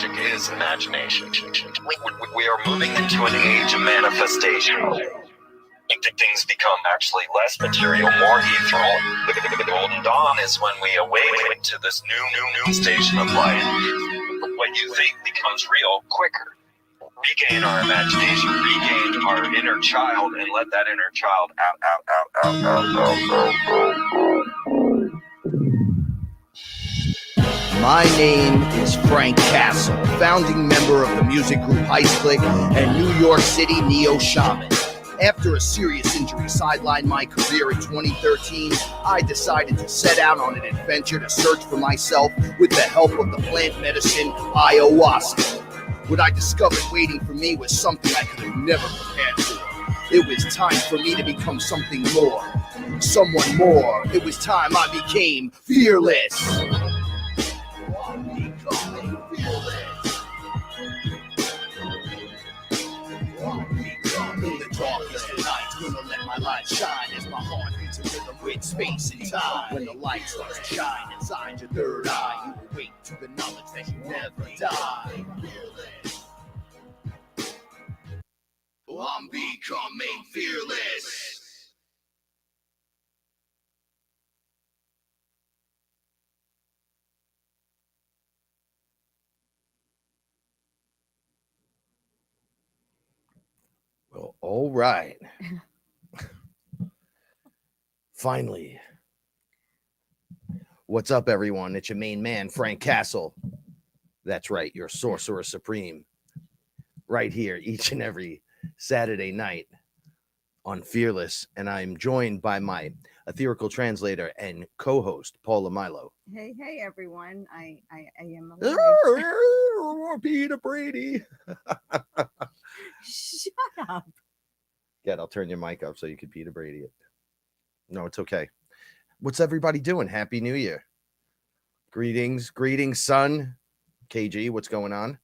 magic is imagination. We are moving into an age of manifestation. Things become actually less material, more ethereal. The golden dawn is when we awaken to this new station of life. What you think becomes real quicker. Regain our imagination, regain our inner child, and let that inner child out. My name is Frank Castle, founding member of the music group Heist Click and New York City Neo Shaman. After a serious injury sidelined my career in 2013, I decided to set out on an adventure to search for myself with the help of the plant medicine Ayahuasca. What I discovered waiting for me was something I could have never prepared for. It was time for me to become something more, someone more. It was time I became fearless. I'm becoming fearless. In the darkest of nights, gonna let my light shine as my heart beats a rhythm with space and time. When the light starts to shine inside your third eye, you awake to the knowledge that you never die. I'm becoming fearless. Well, all right. Finally. What's up, everyone? It's your main man, Frank Castle. That's right, your sorcerer supreme. Right here, each and every Saturday night on Fearless. And I'm joined by my etherical translator and co-host, Paula Milo. Hey, everyone. I am alive. Peter Brady. Shut up. Yeah, I'll turn your mic up so you can Peter Brady it. No, it's okay. What's everybody doing? Happy New Year. Greetings, son. KG, what's going on?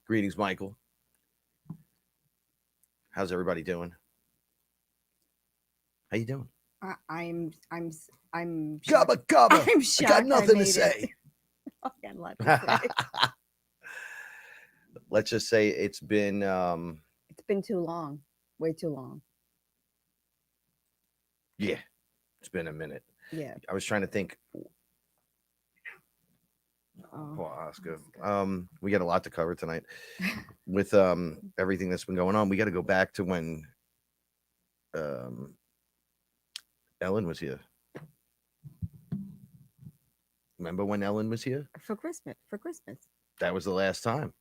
Greetings, Michael. How's everybody doing? How you doing? I'm Gubba. I'm shocked. I got nothing to say. I got a lot to say. Let's just say it's been too long. Way too long. Yeah, it's been a minute. Yeah. I was trying to think. Poor Oscar. We got a lot to cover tonight with everything that's been going on. We got to go back to when Ellen was here. Remember when Ellen was here? For Christmas. That was the last time.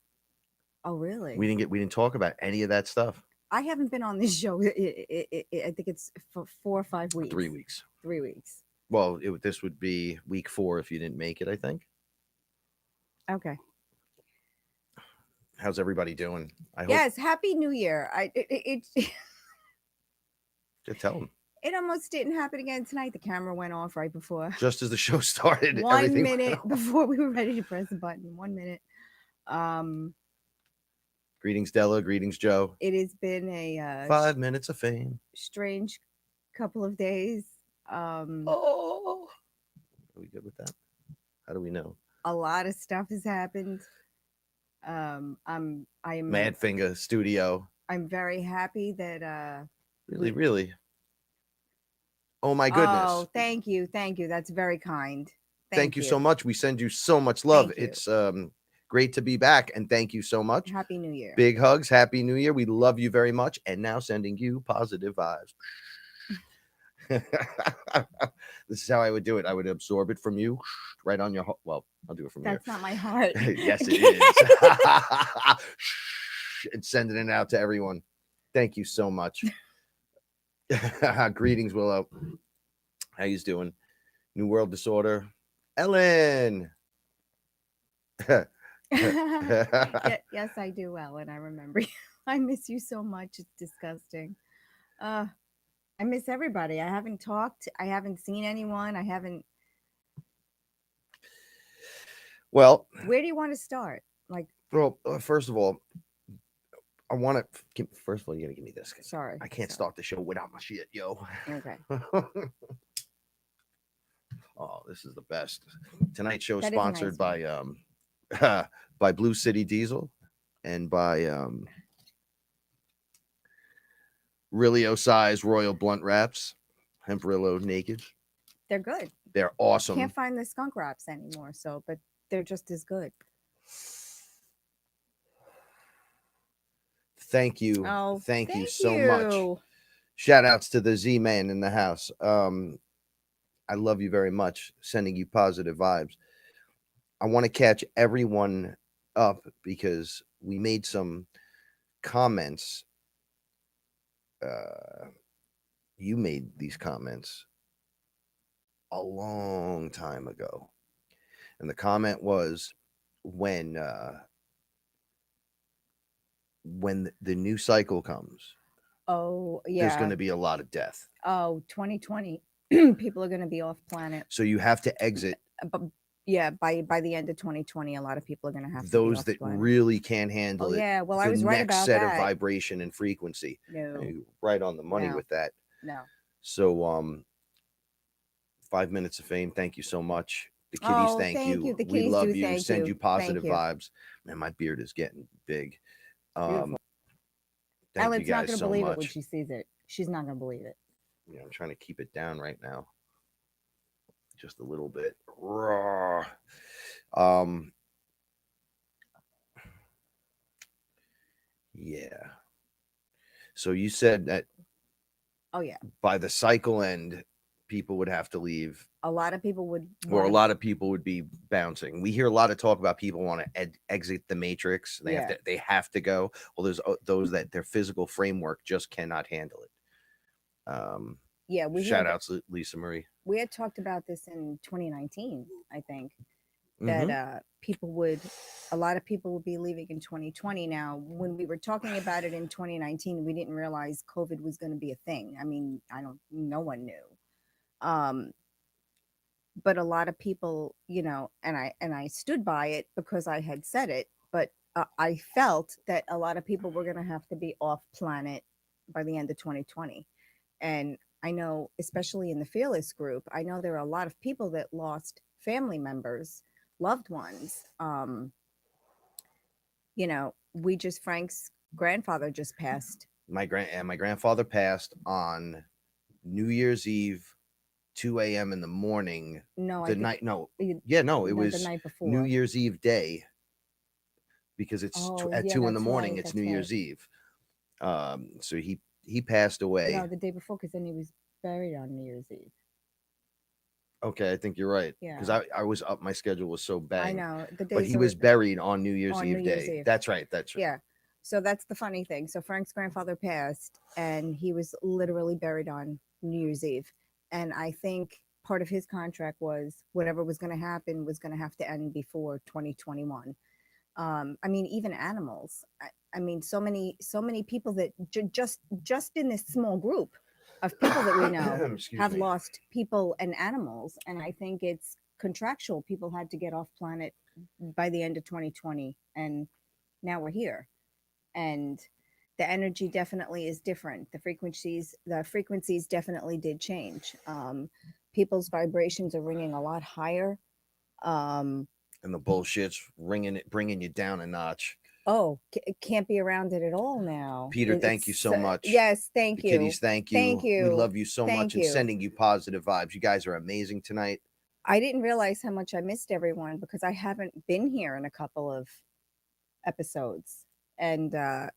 Oh, really? We didn't talk about any of that stuff. I haven't been on this show. I think it's for 4 or 5 weeks. 3 weeks. 3 weeks. Well, this would be week 4 if you didn't make it, I think. Okay. How's everybody doing? Yes, Happy New Year. Tell them. It almost didn't happen again tonight. The camera went off right before. Just as the show started. 1 minute before we were ready to press the button. 1 minute. Greetings, Della. Greetings, Joe. It has been a 5 minutes of fame. Strange couple of days. Are we good with that? How do we know? A lot of stuff has happened. I'm Madfinger Studio. I'm very happy that Really. Oh my goodness. Oh, thank you. That's very kind. Thank you so much. We send you so much love. It's great to be back, and thank you so much. Happy New Year. Big hugs. Happy New Year. We love you very much. And now sending you positive vibes. This is how I would do it. I would absorb it from you right on your heart. Well, I'll do it from That's not my heart. Yes, it is. And sending it out to everyone. Thank you so much. Greetings, Willow. How you doing? New World Disorder. Ellen. Yes, I do, Ellen. I remember you. I miss you so much. It's disgusting. I miss everybody. I haven't talked. I haven't seen anyone. I haven't. Well, where do you want to start? Well, first of all, I want to. First of all, you gotta give me this. Sorry, I can't start the show without my shit, yo. Okay. Oh, this is the best. Tonight's show is sponsored by by Blue City Diesel and by Rilio Size Royal Blunt Wraps, Hemprillo Naked. They're good. They're awesome. Can't find the skunk wraps anymore, so but they're just as good. Thank you. Oh, thank you so much. Shout outs to the Z-Man in the house. I love you very much. Sending you positive vibes. I want to catch everyone up because we made some comments. You made these comments a long time ago. And the comment was when the new cycle comes, Oh, yeah. there's going to be a lot of death. Oh, 2020. People are going to be off planet. So you have to exit. But yeah, by the end of 2020, a lot of people are going to have those to that planet. really can't handle it. Yeah, well, I was right about set that. of vibration and frequency. No. Right on the money No. with that. No. So 5 minutes of fame. Thank you so much. The kitties, thank you. The we kitties love do you. thank Send you. you positive Thank you. vibes. Man, my beard is getting big. Beautiful. Thank Ellen's you guys not going to so believe much. it when she sees it. She's not going to believe it. Yeah, I'm trying to keep it down right now. Just a little bit. Raw. Yeah. So you said that. Oh yeah. By the cycle end, people would have to leave. A lot of people would. Or a lot of people would be bouncing. We hear a lot of talk about people want to exit the matrix. They have to go. Well, there's those that their physical framework just cannot handle it. Yeah, shout outs to Lisa Marie. We had talked about this in 2019, I think, that a lot of people would be leaving in 2020. Now, when we were talking about it in 2019, we didn't realize COVID was going to be a thing. I mean, no one knew. But a lot of people, and I stood by it because I had said it, but I felt that a lot of people were going to have to be off planet by the end of 2020. And I know, especially in the Fearless group, I know there are a lot of people that lost family members, loved ones. Frank's grandfather just passed. My grandfather passed on New Year's Eve, 2 a.m. in the morning. No, it was the night before. New Year's Eve day, because it's at 2 in the morning. It's New Year's Eve. So he passed away. No, the day before, because then he was buried on New Year's Eve. Okay, I think you're right. Yeah. Because I was up, my schedule was so bad. I know. But he was buried on New Year's Eve day. That's right. Yeah. So that's the funny thing. So Frank's grandfather passed, and he was literally buried on New Year's Eve. And I think part of his contract was whatever was going to happen was going to have to end before 2021. I mean, even animals. I mean, so many people that just in this small group of people that we know have lost people and animals. And I think it's contractual. People had to get off planet by the end of 2020. And now we're here. And the energy definitely is different. The frequencies definitely did change. People's vibrations are ringing a lot higher. And the bullshit's bringing you down a notch. Oh, can't be around it at all now. Peter, thank you so much. Yes, thank you. Kitties, thank you. Thank you. We love you so much and sending you positive vibes. You guys are amazing tonight. I didn't realize how much I missed everyone because I haven't been here in a couple of episodes. And I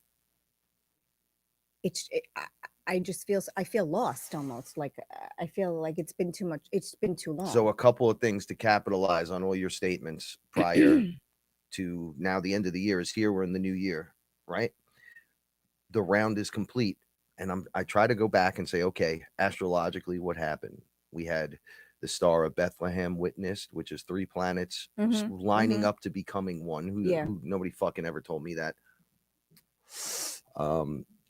feel lost almost. Like I feel like it's been too much. It's been too long. So a couple of things to capitalize on all your statements prior to now. The end of the year is here. We're in the new year, right? The round is complete. And I try to go back and say, okay, astrologically, what happened? We had the Star of Bethlehem witnessed, which is 3 planets lining up to becoming one. Who nobody fucking ever told me that.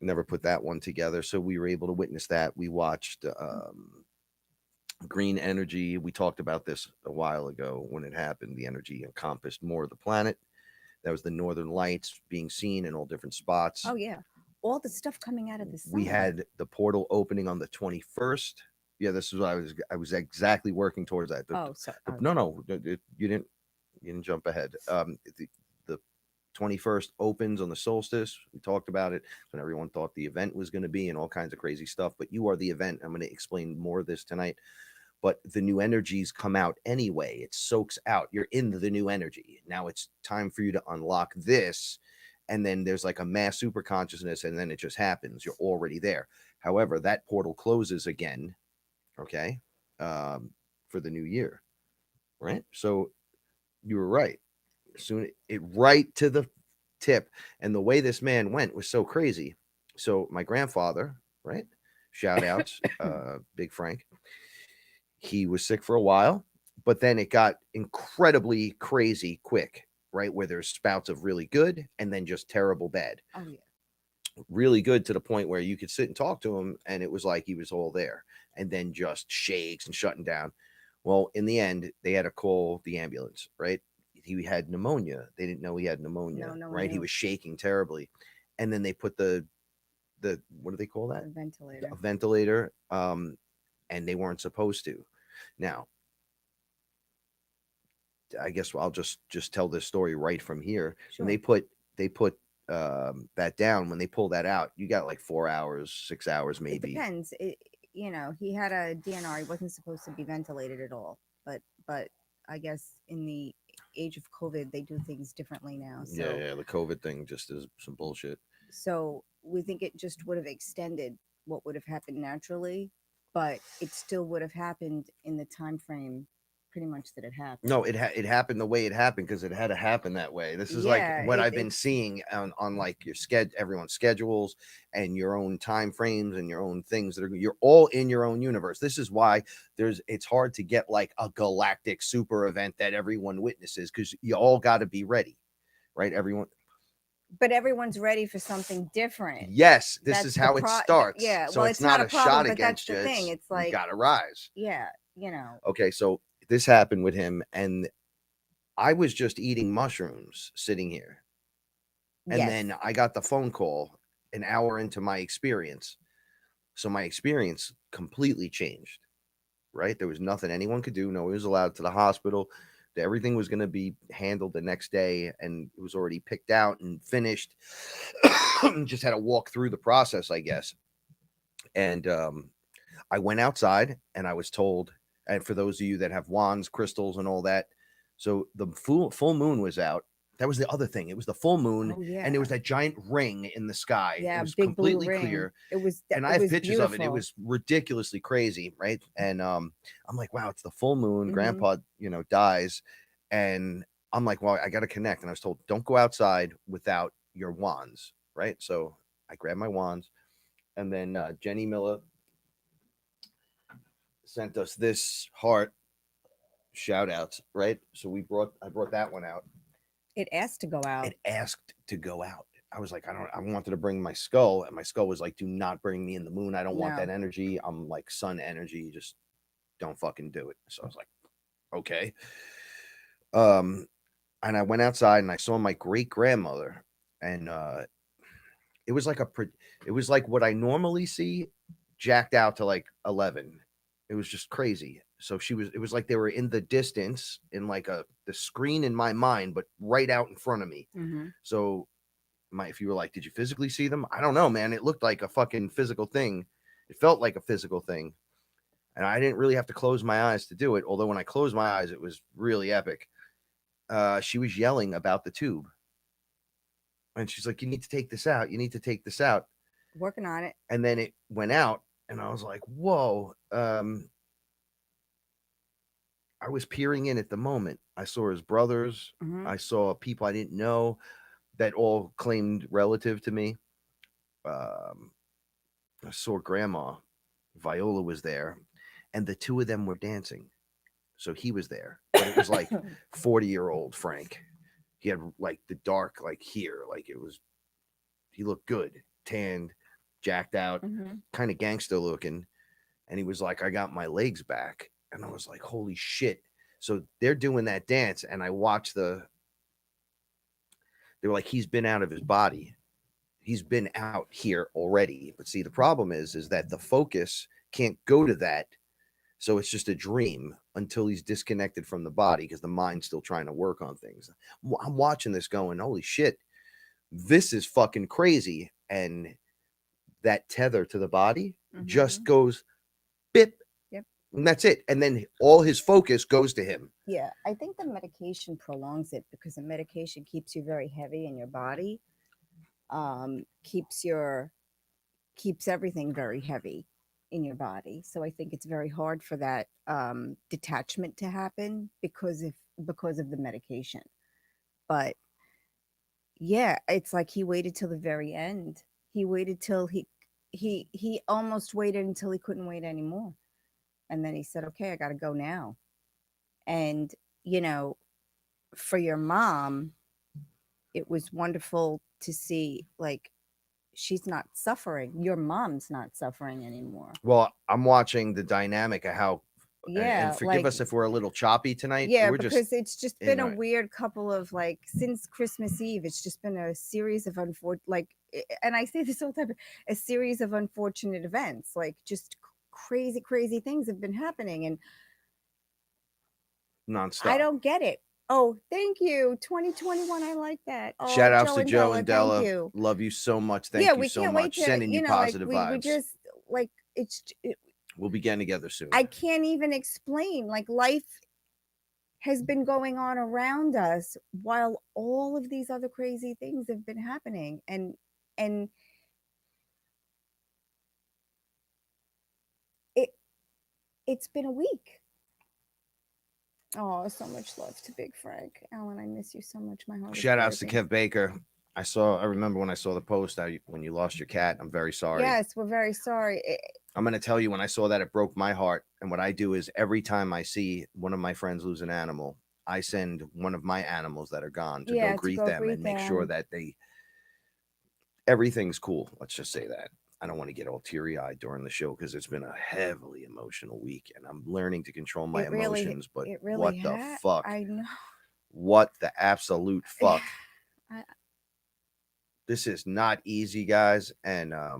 Never put that one together. So we were able to witness that. We watched green energy. We talked about this a while ago when it happened. The energy encompassed more of the planet. That was the northern lights being seen in all different spots. Oh, yeah. All the stuff coming out of the sun. We had the portal opening on the 21st. Yeah, this is what I was exactly working towards that. Sorry. No, you didn't. You didn't jump ahead. The 21st opens on the solstice. We talked about it when everyone thought the event was going to be and all kinds of crazy stuff. But you are the event. I'm going to explain more of this tonight. But the new energies come out anyway. It soaks out. You're in the new energy. Now it's time for you to unlock this. And then there's like a mass super consciousness, and then it just happens. You're already there. However, that portal closes again, okay, for the new year, right? So you were right. Soon it right to the tip. And the way this man went was so crazy. So my grandfather, right? Shout outs, Big Frank. He was sick for a while, but then it got incredibly crazy quick, right? Where there's spouts of really good and then just terrible bad. Oh yeah. Really good to the point where you could sit and talk to him and it was like he was all there, and then just shakes and shutting down. Well, in the end, they had to call the ambulance, right? He had pneumonia. They didn't know he had pneumonia, No one right? He knew. was shaking terribly. And then they put the what do they call that? A ventilator. A ventilator. And they weren't supposed to. Now, I guess I'll just tell this story right from here. Sure. When they put that down, when they pull that out, you got like 4 hours, 6 hours, maybe. It depends. He had a DNR. He wasn't supposed to be ventilated at all. But I guess in the age of COVID, they do things differently now. So, yeah, the COVID thing just is some bullshit. So we think it just would have extended what would have happened naturally, but it still would have happened in the time frame pretty much that it happened. No, it happened the way it happened because it had to happen that way. This is like what I've been seeing on like your everyone's schedules and your own time frames and your own things that you're all in your own universe. This is why it's hard to get like a galactic super event that everyone witnesses, because you all got to be ready, right? But everyone's ready for something different. Yes, this is how it starts. Yeah, so well, it's not a problem, shot but against that's the thing. It's like you gotta rise. Yeah, Okay, so this happened with him, and I was just eating mushrooms sitting here, and then I got the phone call an hour into my experience. So my experience completely changed. Right, there was nothing anyone could do. No one was allowed to the hospital. Everything was going to be handled the next day, and it was already picked out and finished. Just had to walk through the process, I guess. And I went outside, and I was told, and for those of you that have wands, crystals, and all that, so the full moon was out. That was the other thing. It was the full moon, and there was that giant ring in the sky. Yeah, it was big completely blue ring. clear. It was, and I have pictures of it. It was ridiculously crazy, right? And I'm like, wow, it's the full moon. Grandpa, dies, and I'm like, well, I got to connect. And I was told, don't go outside without your wands, right? So I grabbed my wands, and then Jenny Miller sent us this heart. Shout outs, right? So I brought that one out. It asked to go out. It asked to go out. I was like, I wanted to bring my skull, and my skull was like, do not bring me in the moon. I don't want that energy. I'm like sun energy. Just don't fucking do it. So I was like, okay. And I went outside and I saw my great grandmother, and it was like what I normally see, jacked out to like 11. It was just crazy. So it was like they were in the distance in like the screen in my mind, but right out in front of me. So if you were like, did you physically see them? I don't know, man. It looked like a fucking physical thing. It felt like a physical thing. And I didn't really have to close my eyes to do it. Although when I closed my eyes, it was really epic. She was yelling about the tube. And she's like, you need to take this out. You need to take this out. Working on it. And then it went out. And I was like, whoa. I was peering in at the moment. I saw his brothers. I saw people I didn't know that all claimed relative to me. I saw Grandma. Viola was there. And the two of them were dancing. So he was there. But it was like 40-year-old Frank. He had like the dark, like here. Like he looked good. Tanned, jacked out, kind of gangster looking. And he was like, I got my legs back. And I was like, holy shit. So they're doing that dance. And I watched they were like, he's been out of his body. He's been out here already. But see, the problem is that the focus can't go to that. So it's just a dream until he's disconnected from the body because the mind's still trying to work on things. I'm watching this going, holy shit, this is fucking crazy. And that tether to the body just goes bip. Yep. And that's it. And then all his focus goes to him. Yeah, I think the medication prolongs it because the medication keeps you very heavy in your body. Keeps everything very heavy in your body. So I think it's very hard for that detachment to happen because of the medication. But yeah, it's like he waited till the very end. He waited till he almost waited until he couldn't wait anymore. And then he said, "Okay, I got to go now." And you know, for your mom, it was wonderful to see, like, she's not suffering. Your mom's not suffering anymore. Well, I'm watching the dynamic of how, Yeah, and forgive like, us if we're a little choppy tonight. yeah, We're because it's just been a our- weird couple of, like, since Christmas Eve, it's just been a series of and I say this all the time, a series of unfortunate events, like just crazy things have been happening, and nonstop. I don't get it. Oh, thank you. 2021. I like that. Oh, Shout outs to Joe and Della. Della. Thank you. Love you so much. Thank Yeah, you we so can't much. wait to, Sending you positive we vibes. just, like, We'll be getting together soon. I can't even explain. Like, life has been going on around us while all of these other crazy things have been happening. And it's been a week. Oh, so much love to Big Frank. Alan, I miss you so much. My heart. Shout outs to Kev Baker. I remember when I saw the post when you lost your cat. I'm very sorry. Yes, we're very sorry. I'm going to tell you, when I saw that, it broke my heart. And what I do is every time I see one of my friends lose an animal, I send one of my animals that are gone to go greet them and make sure that everything's cool. Let's just say that. I don't want to get all teary-eyed during the show because it's been a heavily emotional week, and I'm learning to control my emotions. But what the fuck? I know. What the absolute fuck? This is not easy, guys. And all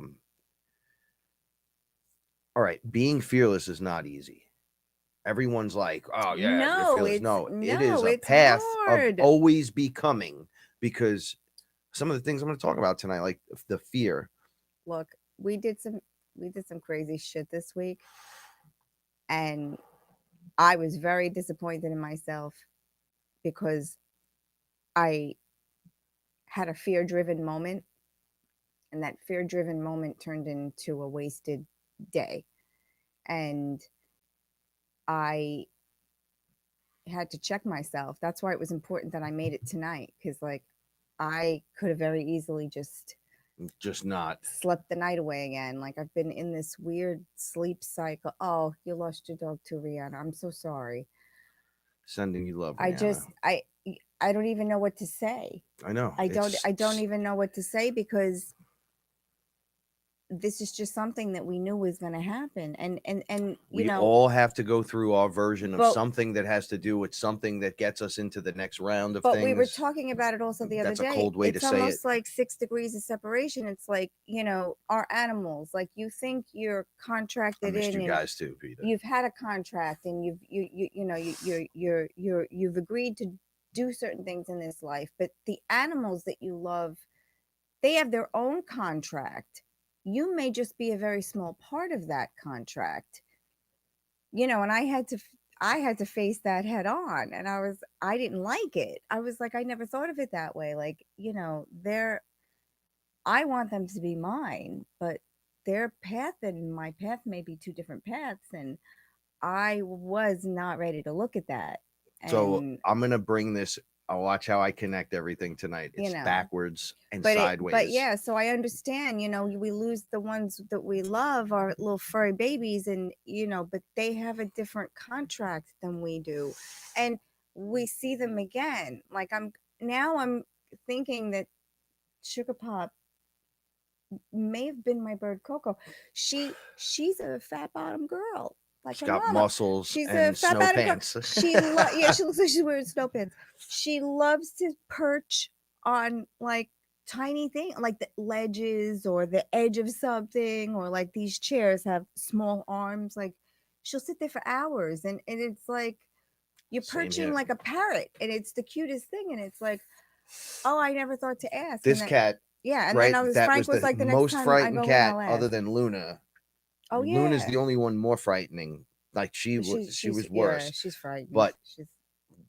right, being fearless is not easy. Everyone's like, "Oh yeah, you're fearless." No, it is a path of always becoming, because some of the things I'm going to talk about tonight, like the fear. Look, we did some crazy shit this week, and I was very disappointed in myself because I had a fear-driven moment, and that fear-driven moment turned into a wasted day, and I had to check myself. That's why it was important that I made it tonight, because, like, I could have very easily just not slept the night away again. Like, I've been in this weird sleep cycle. Oh, you lost your dog too, Rihanna. I'm so sorry. Sending you love, Rihanna. I don't even know what to say. I know. I don't even know what to say, because this is just something that we knew was going to happen, and we all have to go through our version of something that has to do with something that gets us into the next round of things. But we were talking about it also the other day. That's a cold way to say it. It's almost like 6 degrees of separation. It's like, our animals, like, you think you're contracted in, you guys too, Peter. You've had a contract, and you've agreed to do certain things in this life, but the animals that you love, they have their own contract. You may just be a very small part of that contract, and I had to face that head on, and I didn't like it. I was like, I never thought of it that way. Like, I want them to be mine, but their path and my path may be two different paths, and I was not ready to look at that. So I'm going to bring this. I'll watch how I connect everything tonight. It's backwards and sideways. But yeah, so I understand, we lose the ones that we love, our little furry babies, and, but they have a different contract than we do. And we see them again. Like, I'm thinking that Sugar Pop may have been my bird Coco. She's a fat bottom girl. Like, she's got muscles. She's a fat bottom pants. She looks like she's wearing snow pants. She loves to perch on, like, tiny things, like the ledges or the edge of something, or like these chairs have small arms. Like, she'll sit there for hours, and it's like you're Same perching here. like a parrot, and it's the cutest thing, and it's like, oh, I never thought to ask. This and then, cat, yeah, and right? then That Frank was was the like, the next most time I frightened go in, cat I'll other ask. than Luna. Oh Luna's yeah, the only one more frightening. Like she was she's worse. Yeah, she's frightened. But She's,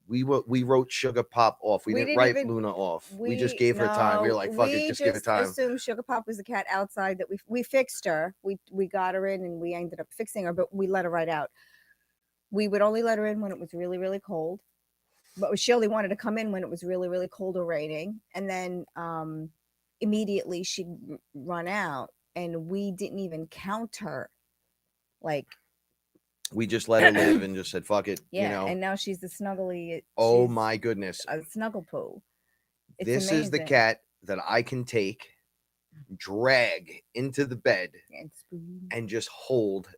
we wrote Sugar Pop off. We didn't didn't write even Luna off. We just gave her time. We were like, fuck it, just give her time. assumed Sugar Pop was the cat outside that we fixed her. We got her in, and we ended up fixing her, but we let her right out. We would only let her in when it was really, really cold, but she only wanted to come in when it was really, really cold or raining, and then immediately she'd run out, and we didn't even count her. Like, we just let her live and just said, fuck it. yeah, You know. and now she's the snuggly. Oh my goodness. A snuggle poo. It's this amazing. is the cat that I can take, drag into the bed, and just hold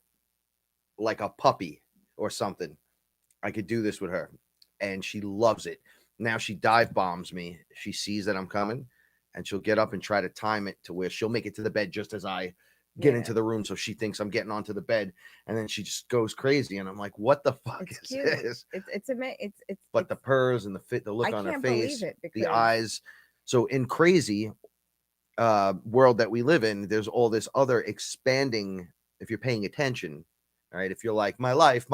like a puppy or something. I could do this with her, and she loves it. Now she dive bombs me. She sees that I'm coming, and she'll get up and try to time it to where she'll make it to the bed just as I get into the room, so she thinks I'm getting onto the bed, and then she just goes crazy, and I'm like, "What the fuck is this?" It's amazing. But the purrs and the look on her face, the eyes. So in crazy world that we live in, there's all this other expanding. If you're paying attention, all right. If you're like my life.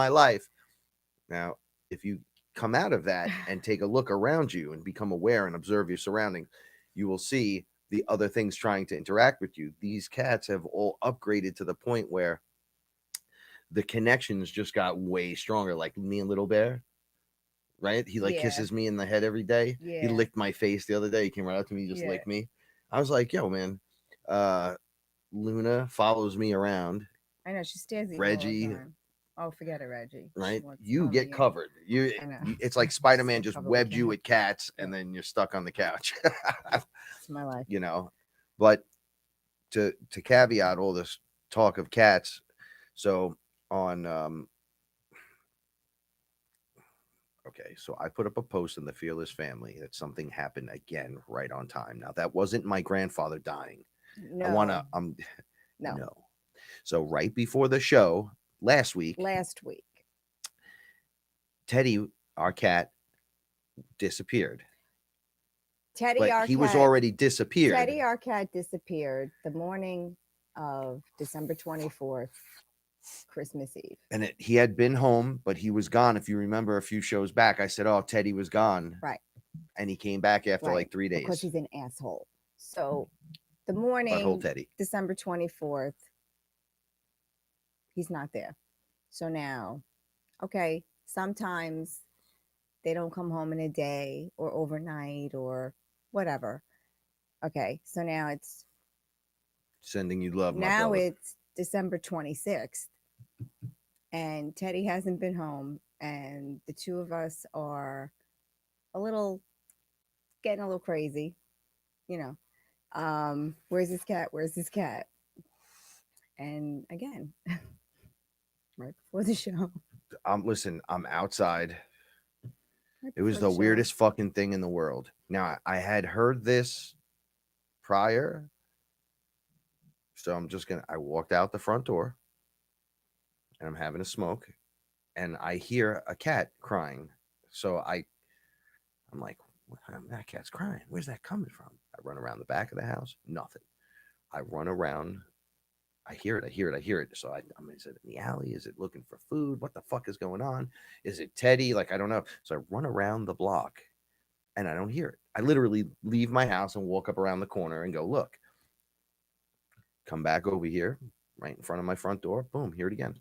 Now, if you come out of that and take a look around you and become aware and observe your surroundings, you will see the other things trying to interact with you. These cats have all upgraded to the point where the connections just got way stronger. Like me and Little Bear, right? He kisses me in the head every day. Yeah. He licked my face the other day. He came right up to me, just licked me. I was like, yo, man, Luna follows me around. I know, she stares at you Reggie. all the time. Oh, forget it, Reggie. Right? You get covered. It's like Spider-Man just webbed you with cats, and then you're stuck on the couch. It's my life. You know, but to caveat all this talk of cats, so on okay, so I put up a post in the Fearless family that something happened again right on time. Now that wasn't my grandfather dying. No. No. So right before the show last week, Teddy, our cat, disappeared. He was already disappeared. Teddy, our cat, disappeared the morning of December 24th, Christmas Eve. And he had been home, but he was gone. If you remember a few shows back, I said, oh, Teddy was gone. Right. And he came back after like 3 days. Because he's an asshole. So the morning, Teddy. December 24th, he's not there. So now, okay, sometimes they don't come home in a day or overnight or whatever. Okay, so now it's sending you love. Now it's December 26th, and Teddy hasn't been home, and the two of us are getting a little crazy, you know. Where's this cat? Where's this cat? And again, right before the show. Listen, I'm outside. It was the weirdest fucking thing in the world. Now, I had heard this prior. So I walked out the front door and I'm having a smoke and I hear a cat crying. So I'm like, that cat's crying. Where's that coming from? I run around the back of the house. Nothing. I run around. I hear it. So is it in the alley? Is it looking for food? What the fuck is going on? Is it Teddy? Like, I don't know. So I run around the block and I don't hear it. I literally leave my house and walk up around the corner and go, look, come back over here right in front of my front door. Boom, hear it again.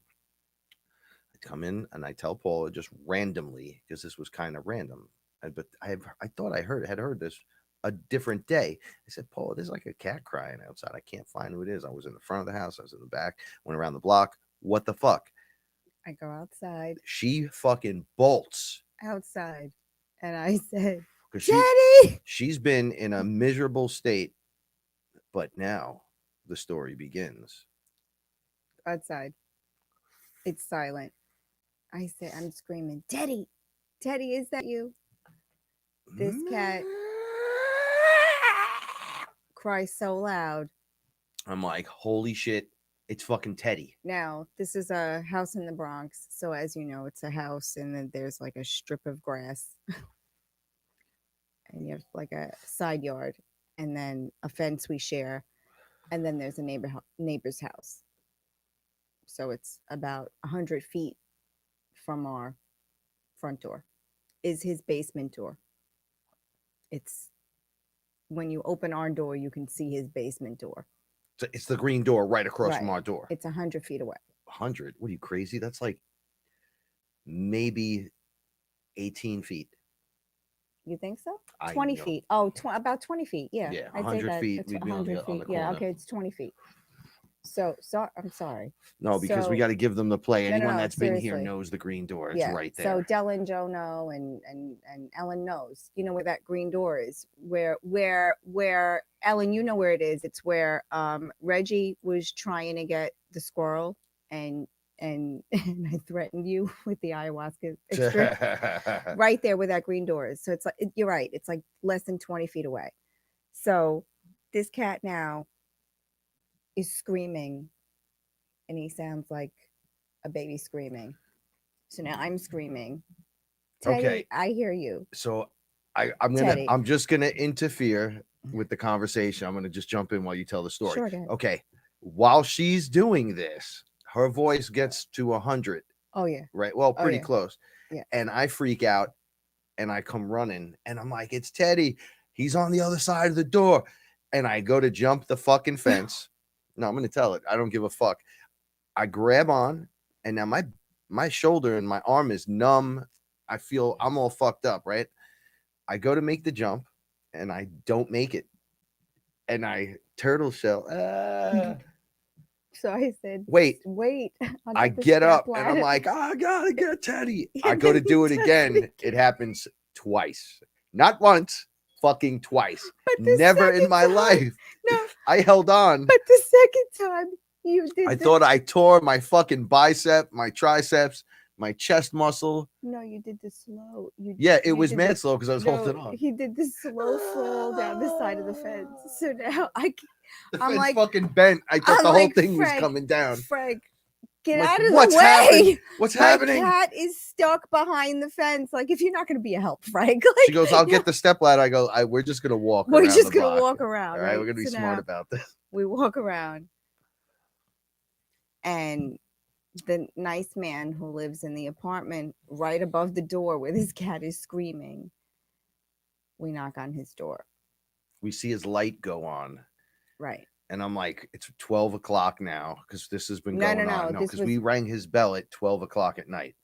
I come in and I tell Paula just randomly, because this was kind of random. But I thought I had heard this a different day. I said, Paula, there's like a cat crying outside. I can't find who it is. I was in the front of the house. I was in the back, went around the block. What the fuck? I go outside. She fucking bolts outside. And I said, Teddy! She's been in a miserable state. But now the story begins. Outside. It's silent. I say, I'm screaming, Teddy, is that you? This cat cries so loud. I'm like, holy shit. It's fucking Teddy. Now, this is a house in the Bronx. So as you know, it's a house and then there's like a strip of grass. And you have like a side yard and then a fence we share. And then there's a neighbor's house. So it's about 100 feet from our front door is his basement door. It's when you open our door, you can see his basement door. So it's the green door right across from Right. our door. It's 100 feet away. 100? What are you, crazy? That's like maybe 18 feet. You think so? I 20 know. feet. Oh, about 20 feet. Yeah. Yeah, I'd say 100 that feet, it's we'd be on the 100 feet. corner. Yeah, okay, it's 20 feet. So I'm sorry. No, because we So- got to give them the play. No, Anyone no, that's been here seriously. knows the green door. It's Yeah. right there. So Della and Joe know, and Ellen knows. You know where that green door is. Where Ellen, you know where it is. It's where Reggie was trying to get the squirrel, and I threatened you with the ayahuasca extract. Right there where that green door is. So it's like you're right. It's like less than 20 feet away. So this cat now is screaming, and he sounds like a baby screaming. So now I'm screaming. Teddy, Okay. I hear you. So I'm Teddy. just gonna interfere with the conversation. I'm gonna just jump in while you tell the story. Sure, go ahead. Okay. While she's doing this, her voice gets to 100. Oh yeah. Right. Well, pretty yeah. close. Yeah. And I freak out and I come running and I'm like, it's Teddy. He's on the other side of the door. And I go to jump the fucking fence. No, I'm gonna tell it. I don't give a fuck. I grab on, and now my shoulder and my arm is numb. I feel I'm all fucked up, right? I go to make the jump, and I don't make it. And I turtle shell. So I said, Wait. I get up, and I'm like, oh, I gotta get Teddy. I go to do it again. It happens twice. Not once, fucking twice. Never in my life. No. I held on. But the second time you did I thought I tore my fucking bicep, my triceps, my chest muscle. No, you did the slow. It was mad slow because I was holding on. He did the slow fall down the side of the fence. So now I'm fence like fucking bent. I thought the whole thing was coming down. Frank, get Like, out of what's the way. happening? What's My happening? cat is stuck behind the fence. Like, if you're not going to be a help, Frank. Like, She goes, I'll get the step ladder. I go, we're just gonna walk. We're around just the gonna block. walk around. All right, we're gonna be So smart now about this. we walk around, and the nice man who lives in the apartment right above the door where this cat is screaming, we knock on his door. We see his light go on. Right. And I'm like, it's 12 o'clock now because this has been No, going no, on. no, Because we rang his bell at 12 o'clock at night.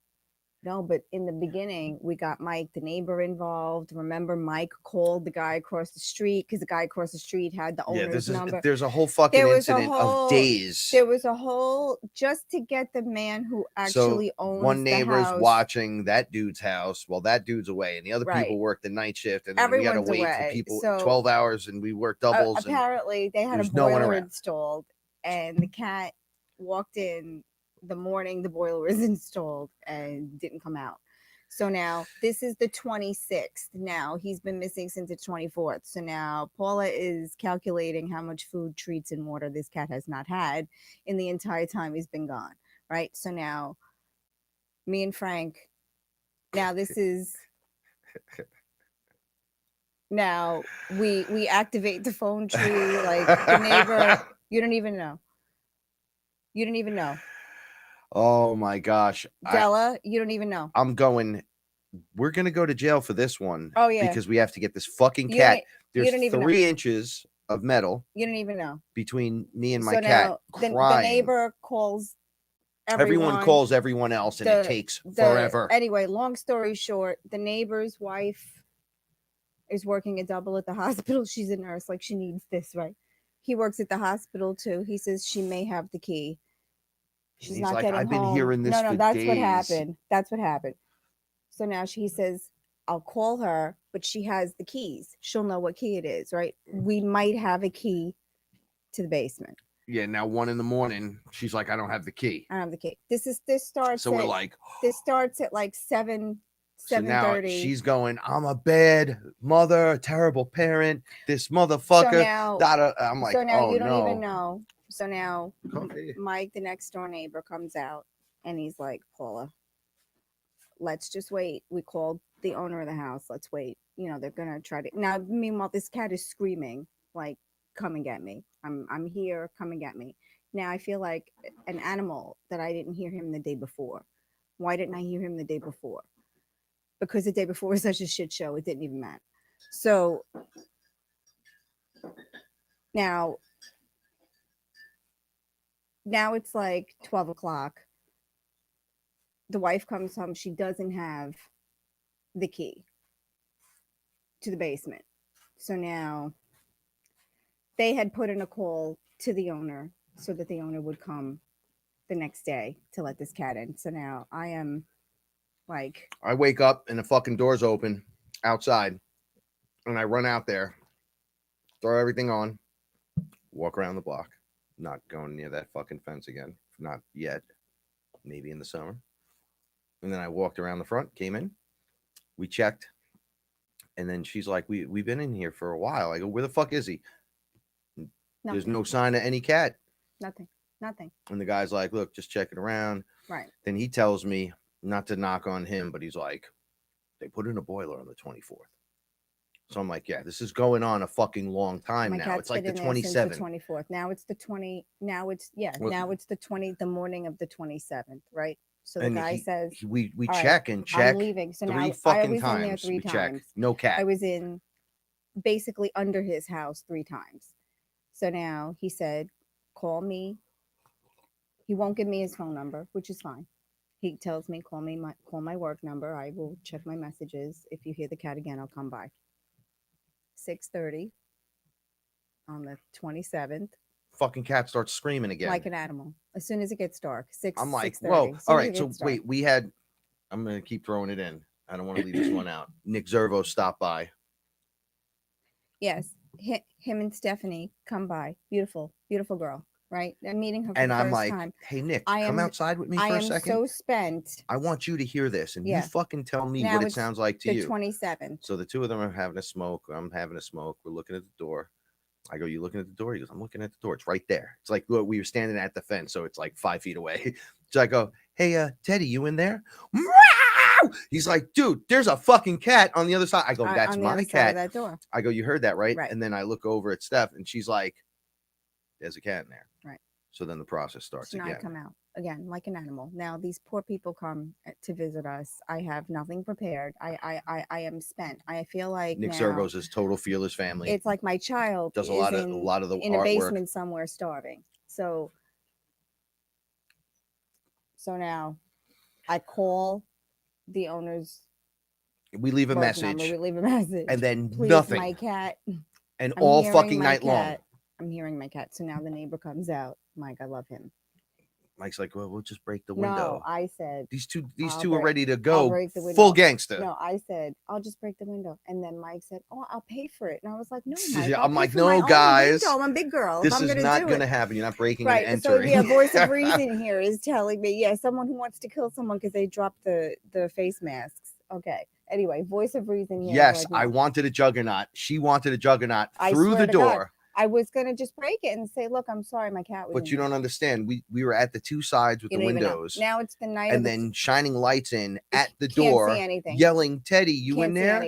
No, but in the beginning, we got Mike, the neighbor, involved. Remember, Mike called the guy across the street because the guy across the street had the owner's number. There's a whole fucking incident of days. There was a whole, just to get the man who actually owns one neighbor's the house. watching that dude's house while that dude's away, and the other people work the night shift, and then we got to wait for people 12 hours, and we work doubles. Apparently, they had a boiler installed, and the cat walked in the morning the boiler was installed and didn't come out. So now this is the 26th. Now he's been missing since the 24th. So now Paula is calculating how much food, treats, and water this cat has not had in the entire time he's been gone. Right. So now me and Frank, now this is now we activate the phone tree, like the neighbor. You don't even know. Oh my gosh. Della, you don't even know. We're going to go to jail for this one. Oh, yeah. Because we have to get this fucking cat. There's 3 inches of metal. You don't even know. Between me and my cat crying. The neighbor calls everyone calls everyone else, and it takes forever. Anyway, long story short, the neighbor's wife is working a double at the hospital. She's a nurse. Like, she needs this, right? He works at the hospital too. He says she may have the key. She's not getting home. I've been hearing this for that's days. what happened. That's what happened. So now he says, I'll call her, but she has the keys. She'll know what key it is, right? We might have a key to the basement. Yeah, now 1 a.m, she's like, I don't have the key. I don't have the key. This starts so we're like, this starts at like 7:30. So now she's going, I'm a bad mother, a terrible parent, this motherfucker. So now, I'm like, so now oh, you don't even know. So now Coffee. Mike, the next door neighbor, comes out and he's like, Paula, let's just wait. We called the owner of the house. Let's wait. You know, they're gonna try to now. Meanwhile, this cat is screaming like, "Come and get me! I'm here. Come and get me!" Now I feel like an animal that I didn't hear him the day before. Why didn't I hear him the day before? Because the day before was such a shit show. It didn't even matter. So now it's like 12 o'clock. The wife comes home. She doesn't have the key to the basement. So now they had put in a call to the owner so that the owner would come the next day to let this cat in. So now I am like, I wake up and the fucking door's open outside, and I run out there, throw everything on, walk around the block, not going near that fucking fence again, not yet, maybe in the summer. And then I walked around the front, came in, we checked, and then she's like, we've been in here for a while. I go, where the fuck is he? There's no sign of any cat. Nothing. And the guy's like, look, just checking around. Right. Then he tells me not to knock on him, but he's like, they put in a boiler on the 24th. So I'm like, yeah, this is going on a fucking long time now. It's like the 27th. The 24th. Now it's the 20. Now it's the 20. The morning of the 27th, right? So the guy says, we check and check. I'm leaving. So now three I fucking was times. in there 3 we times. Check. No cat. I was in basically under his house 3 times. So now he said, call me. He won't give me his phone number, which is fine. He tells me, call my work number. I will check my messages. If you hear the cat again, I'll come by. 6:30 on the 27th. Fucking cat starts screaming again. Like an animal. As soon as it gets dark. I'm like, 6:30. whoa. All right. So wait, I'm going to keep throwing it in. I don't want to leave this one out. Nick Zervo stopped by. Yes. Him and Stephanie come by. Beautiful, beautiful girl. Right? I'm meeting her for and the I'm first like, time. hey, Nick, come outside with me for a second. I am so spent. I want you to hear this, and you fucking tell me what it sounds like to you. The 27th. So the two of them are having a smoke. I'm having a smoke. We're looking at the door. I go, you looking at the door? He goes, I'm looking at the door. It's right there. It's like, look, we were standing at the fence, so it's like 5 feet away. So I go, hey, Teddy, you in there? He's like, dude, there's a fucking cat on the other side. I go, that's my cat. That door. I go, you heard that, right? Right? And then I look over at Steph, and she's like, there's a cat in there. Right. So then the process starts again. I come out again like an animal. Now these poor people come to visit us. I have nothing prepared. I am spent. I feel like Nick Zervo's his total fearless family. It's like my child does a lot of the in artwork. A basement somewhere starving. So now I call the owners. We leave a message. We leave a message. And then please, nothing. My cat. And all fucking night long. I'm hearing my cat. So now the neighbor comes out. Mike, I love him. Mike's like, well, we'll just break the window. No, I said these two are ready to go full gangster. No, I said I'll just break the window, and then Mike said, "Oh, I'll pay for it." And I was like, "No, Mike, I'm like, no, guys, I'm a big girl. This is not going to happen. You're not breaking and entering." So voice of reason here is telling me, someone who wants to kill someone because they dropped the face masks. Okay. Anyway, voice of reason here. Yes, like, no. I wanted a juggernaut. She wanted a juggernaut through the door. God. I was gonna just break it and say, "Look, I'm sorry, my cat was." But you don't understand. We were at the two sides with the windows. Now it's the night, and then shining lights in at the door, yelling, "Teddy, you in there?"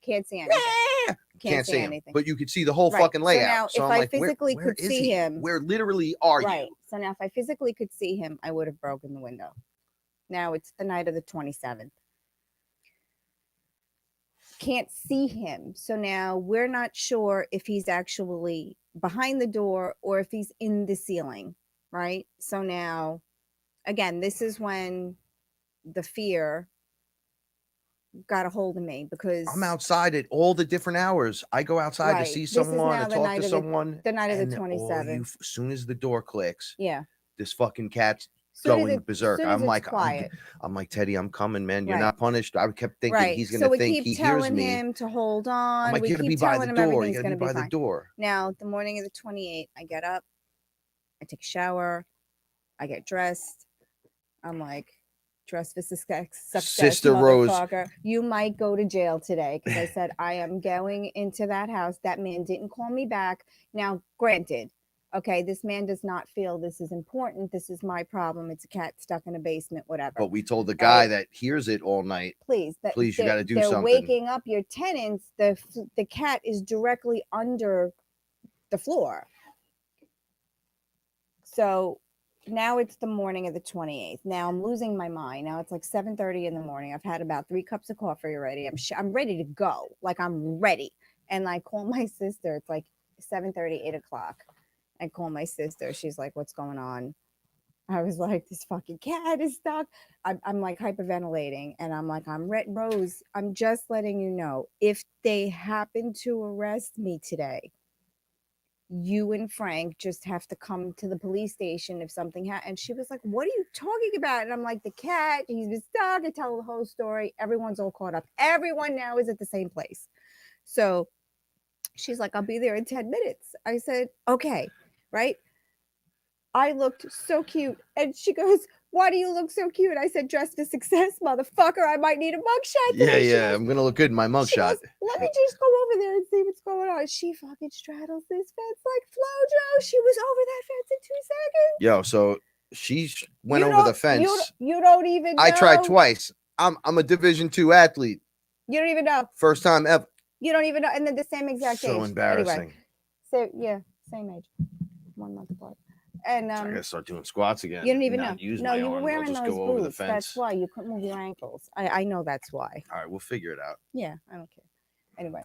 Can't see anything. Can't see anything. But you could see the whole fucking layout. So now, if I physically could see him, where literally are you? Right. So now, if I physically could see him, I would have broken the window. Now it's the night of the 27th. Can't see him. So now we're not sure if he's actually behind the door or if he's in the ceiling, right? So now, again, this is when the fear got a hold of me because I'm outside at all the different hours. I go outside to see someone, to talk to someone. The night of the 27th. As soon as the door clicks, this fucking cat's going berserk. I'm like, Teddy, I'm coming, man. You're not punished. I kept thinking he's gonna think he hears me. So we keep telling him to hold on. I'm like, you're gonna be by the door. You're gonna be by the door. Now, the morning of the 28th, I get up, I take a shower, I get dressed. I'm like, dressed for success, Sister Rose. You might go to jail today because I said I am going into that house. That man didn't call me back. Now, granted, Okay, this man does not feel this is important. This is my problem. It's a cat stuck in a basement, whatever. But we told the guy Right. that hears it all night. Please, Please, you got to do they're something. waking up your tenants. The cat is directly under the floor. So now it's the morning of the 28th. Now I'm losing my mind. Now it's like 7:30 in the morning. I've had about 3 cups of coffee already. I'm ready to go. Like, I'm ready. And I call my sister. It's like 7:30, 8 o'clock. I call my sister. She's like, what's going on? I was like, this fucking cat is stuck. I'm like hyperventilating. And I'm like, Rose, I'm just letting you know, if they happen to arrest me today, you and Frank just have to come to the police station if something happens. And she was like, what are you talking about? And I'm like, the cat, he's been stuck. I tell the whole story. Everyone's all caught up. Everyone now is at the same place. So she's like, I'll be there in 10 minutes. I said, okay, right? I looked so cute. And she goes, why do you look so cute? I said, dress for success, motherfucker. I might need a mugshot today. Yeah, I'm going to look good in my mugshot. Let me just go over there and see what's going on. She fucking straddles this fence like Flojo. She was over that fence in 2 seconds. Yo, so she went over the fence. You don't even know. I tried twice. I'm a Division II athlete. You don't even know. First time ever. You don't even know. And then the same exact age. So embarrassing. Anyway, so yeah, same age. 1 month apart. And I gotta start doing squats again. You don't even know. No, you were wearing those boots. That's why you couldn't move your ankles. I know that's why. All right, we'll figure it out. Yeah, I don't care. Anyway.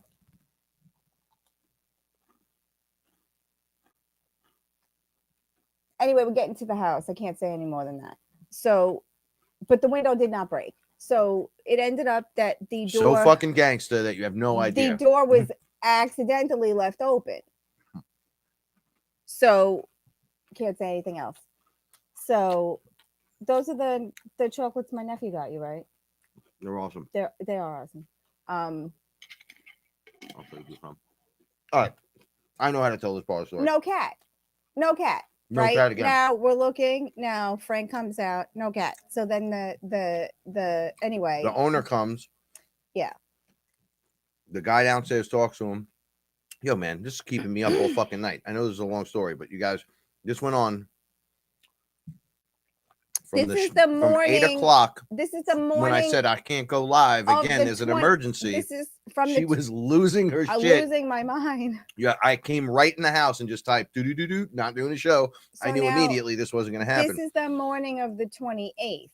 We're getting to the house. I can't say any more than that. So, but the window did not break. So it ended up that the door. So fucking gangster that you have no idea. The door was accidentally left open. So can't say anything else. So those are the chocolates my nephew got you, right? They're awesome. They are awesome. I'll take this from. All right, I know how to tell this part of the story. No cat. No right cat again. Now we're looking. Now Frank comes out. No cat. So then the anyway. The owner comes. Yeah. The guy downstairs talks to him. Yo, man, this is keeping me up all fucking night. I know this is a long story, but you guys, this went on from this is the morning. From 8 o'clock. This is the morning. When I said I can't go live again, there's an emergency. This is from she was losing her shit. Losing my mind. Yeah, I came right in the house and just typed do not doing the show. So I knew immediately this wasn't going to happen. This is the morning of the 28th.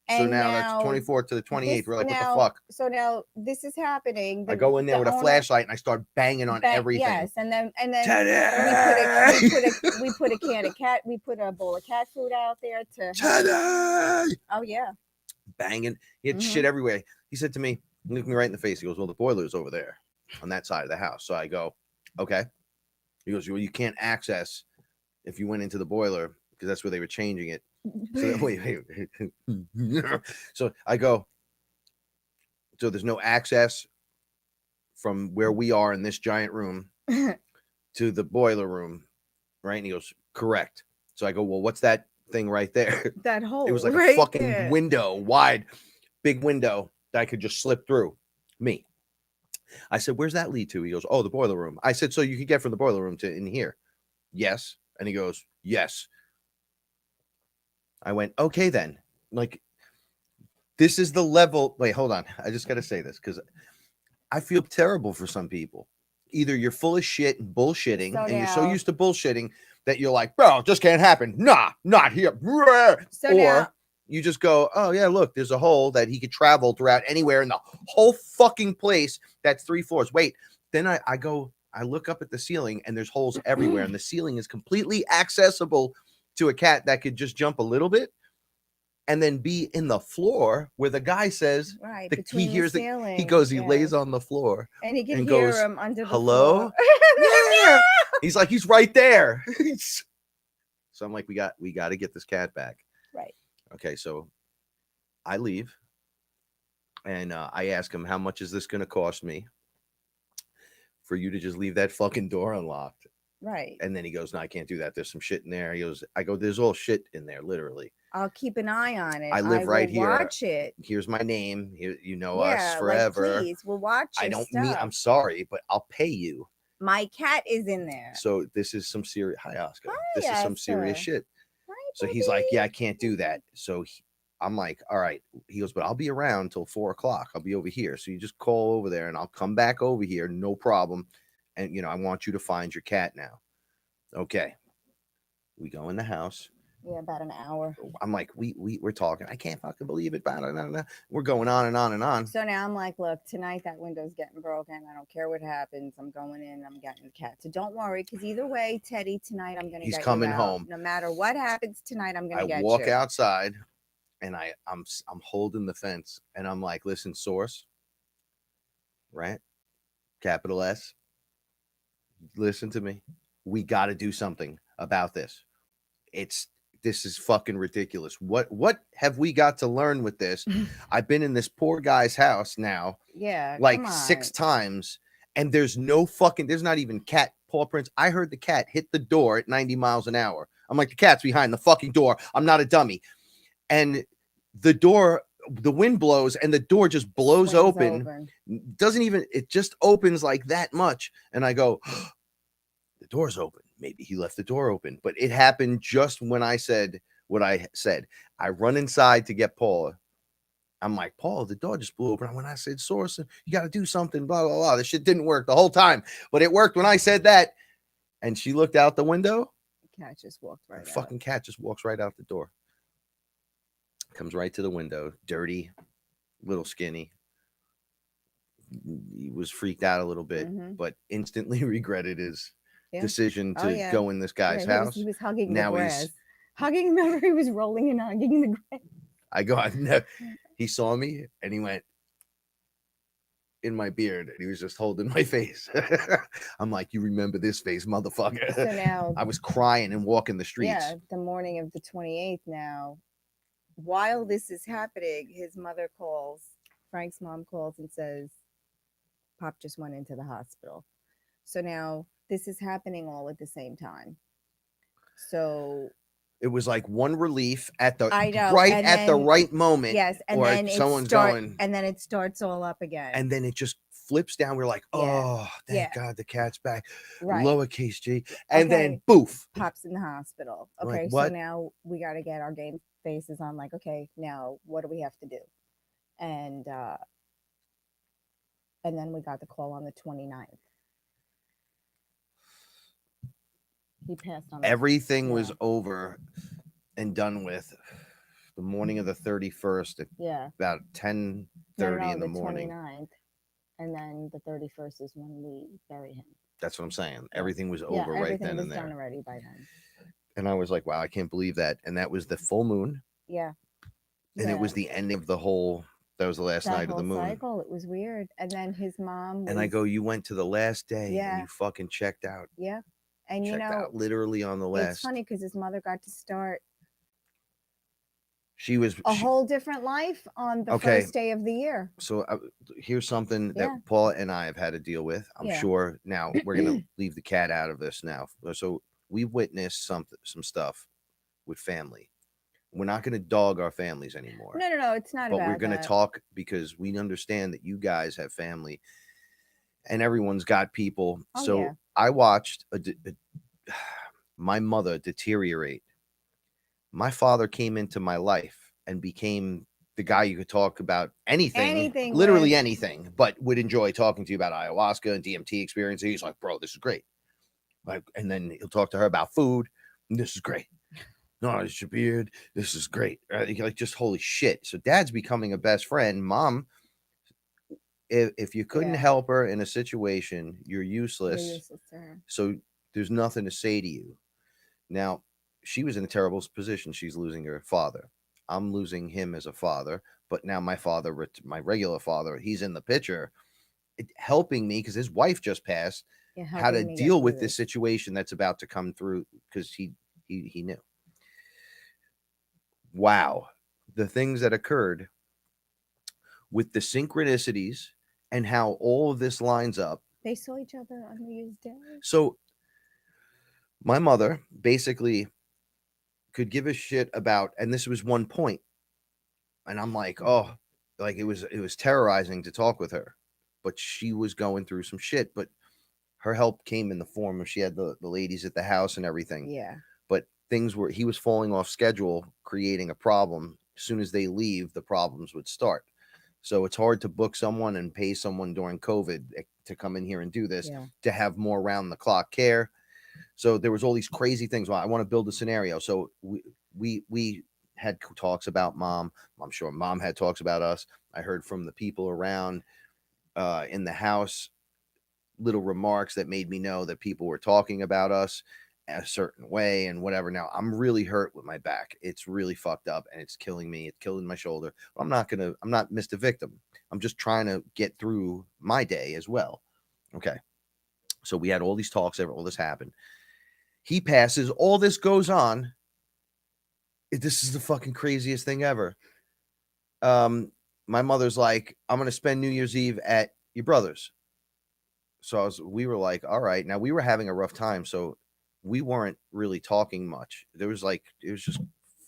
So now that's 24th to the 28th. We're like, what the fuck? So now this is happening. I go in there with a flashlight and I start banging on everything. Yes, and then Teddy! we put a can of cat. We put a bowl of cat food out there to. Teddy! Oh yeah. Banging. He had shit everywhere. He said to me, looked me right in the face. He goes, "Well, the boiler's over there on that side of the house." So I go, "Okay." He goes, "Well, you can't access if you went into the boiler because that's where they were changing it." So wait. So I go, so there's no access from where we are in this giant room to the boiler room, right? And he goes, correct. So I go, well, what's that thing right there? That hole. It was like right a fucking window, wide, big window that I could just slip through. Me. I said, where's that lead to? He goes, oh, the boiler room. I said, so you could get from the boiler room to in here? Yes. And he goes, yes. I went, okay, then. Like, this is the level. Wait, hold on. I just got to say this because I feel terrible for some people. Either you're full of shit and bullshitting, you're so used to bullshitting that you're like, bro, it just can't happen. Nah, not here. Or you just go, oh, yeah, look, there's a hole that he could travel throughout anywhere in the whole fucking place. That's 3 floors. Wait, then I go, I look up at the ceiling and there's holes everywhere. And the ceiling is completely accessible to a cat that could just jump a little bit and then be in the floor where the guy says he hears he goes, he lays on the floor and he can hear him under the hello. Yeah. He's like, he's right there. So I'm like, we got to get this cat back. Right. Okay. So I leave and I ask him, how much is this going to cost me for you to just leave that fucking door unlocked? Right. And then he goes, no, I can't do that. There's some shit in there. He goes, I go, there's all shit in there, literally. I'll keep an eye on it. I live right here. Watch it. Here's my name. You know us forever. Like, please, we'll watch I don't mean, I'm sorry, but I'll pay you My cat is in there. So this is some serious. Hi, Oscar. Hi, This is some serious Oscar. shit. Hi, So he's like, baby. yeah, I can't do that. So I'm like, all right. He goes, but I'll be around till 4 o'clock. I'll be over here. So you just call over there and I'll come back over here. No problem. And, you know, I want you to find your cat now. Okay. We go in the house. Yeah, about an hour. I'm like, we're talking. I can't fucking believe it. Blah, blah, blah, blah. We're going on and on and on. So now I'm like, look, tonight that window's getting broken. I don't care what happens. I'm going in. I'm getting the cat. So don't worry, because either way, Teddy, tonight I'm gonna He's get coming you out. home. No matter what happens tonight, I'm gonna get you. I walk outside, and I'm holding the fence, and I'm like, listen, Source, right? Capital S. Listen to me. We got to do something about this. This is fucking ridiculous. What have we got to learn with this? I've been in this poor guy's house now, Yeah, like 6 times, and there's not even cat paw prints. I heard the cat hit the door at 90 miles an hour. I'm like, the cat's behind the fucking door. I'm not a dummy. And the wind blows and the door just blows open. It just opens like that much. And I go, the door's open. Maybe he left the door open, but it happened just when I said what I said. I run inside to get Paula. I'm like, Paula, the door just blew open. When I said, Source, you got to do something, blah, blah, blah. This shit didn't work the whole time, but it worked when I said that. And she looked out the window. The cat just walked right out. Fucking cat just walks right out the door. Comes right to the window. Dirty, little skinny. He was freaked out a little bit, but instantly regretted his decision to go in this guy's house. He was hugging the grass. Remember, he was rolling and hugging the grass. I go, no. He saw me and he went in my beard and he was just holding my face. I'm like, you remember this face, motherfucker. So now I was crying and walking the streets. Yeah, the morning of the 28th now. While this is happening, his mother calls, Frank's mom calls and says, Pop just went into the hospital. So now this is happening all at the same time. So it was like one relief at the the right moment. Yes, and then someone's going, and then it starts all up again. And then it just flips down. We're like, oh, thank God the cat's back. Right. Lowercase G. And then poof. Pops in the hospital. Okay, so now we got to get our game faces on, like, okay, now what do we have to do? And then we got the call on the 29th. He passed on. Everything was over and done with the morning of the 31st at about 10:30 in the morning. 29th, and then the 31st is when we bury him. That's what I'm saying. Everything was over right then and there. Done already by then. And I was like, wow, I can't believe that. And that was the full moon. Yeah. And it was the ending of the whole. That was the last night of the moon. Cycle. It was weird. And then his mom. And I go, you went to the last day and you fucking checked out. Yeah. And checked out literally on the last. It's funny because his mother got to start. She was a whole different life on the first day of the year. So here's something that Paula and I have had to deal with. I'm sure now we're going to leave the cat out of this now. So we witnessed some stuff with family. We're not going to dog our families anymore. No, it's not. But we're going to talk because we understand that you guys have family and everyone's got people. I watched my mother deteriorate. My father came into my life and became the guy you could talk about anything literally anything, but would enjoy talking to you about ayahuasca and DMT experience. He's like, bro, this is great. Like, and then he'll talk to her about food. This is great. No, it's your beard. This is great. Like, just holy shit. So dad's becoming a best friend. Mom, if you couldn't help her in a situation, you're useless. You're useless to her. So there's nothing to say to you. Now, she was in a terrible position. She's losing her father. I'm losing him as a father. But now my father, my regular father, he's in the picture, helping me because his wife just passed. How to deal with this situation that's about to come through because he knew. Wow, the things that occurred with the synchronicities and how all of this lines up. They saw each other on New Year's Day. So my mother basically could give a shit about, and this was one point, and I'm like, oh, like it was terrorizing to talk with her, but she was going through some shit. But her help came in the form of she had the ladies at the house and everything. Yeah. But he was falling off schedule, creating a problem. As soon as they leave, the problems would start. So it's hard to book someone and pay someone during COVID to come in here and do this, to have more round the clock care. So there was all these crazy things. Well, I want to build a scenario. So we had talks about mom. I'm sure mom had talks about us. I heard from the people around in the house little remarks that made me know that people were talking about us a certain way and whatever. Now I'm really hurt with my back. It's really fucked up and it's killing me. It's killing my shoulder. I'm not Mr. Victim. I'm just trying to get through my day as well. Okay. So we had all these talks, all this happened. He passes, all this goes on. This is the fucking craziest thing ever. My mother's like, I'm going to spend New Year's Eve at your brother's. So we were like, all right. Now we were having a rough time, so we weren't really talking much. It was just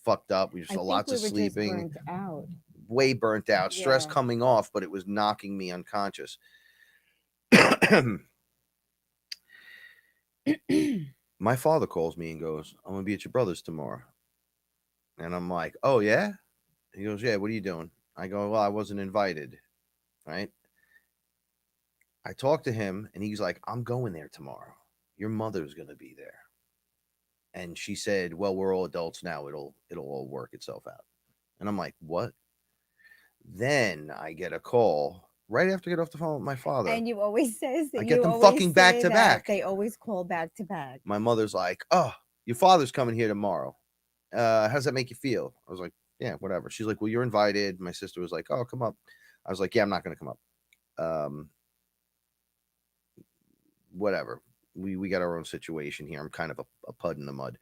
fucked up. We just lots of sleeping, just burnt out. Way burnt out, stress coming off, but it was knocking me unconscious. My father calls me and goes, I'm gonna be at your brother's tomorrow. And I'm like, oh yeah? He goes, yeah, what are you doing? I go, well, I wasn't invited. Right? I talked to him and he's like, I'm going there tomorrow. Your mother's going to be there. And she said, well, we're all adults now. It'll all work itself out. And I'm like, what? Then I get a call right after I get off the phone with my father. And you always says that I get them fucking back to back. They always call back to back. My mother's like, oh, your father's coming here tomorrow. How does that make you feel? I was like, yeah, whatever. She's like, well, you're invited. My sister was like, oh, come up. I was like, yeah, I'm not going to come up. Whatever. We got our own situation here. I'm kind of a pud in the mud,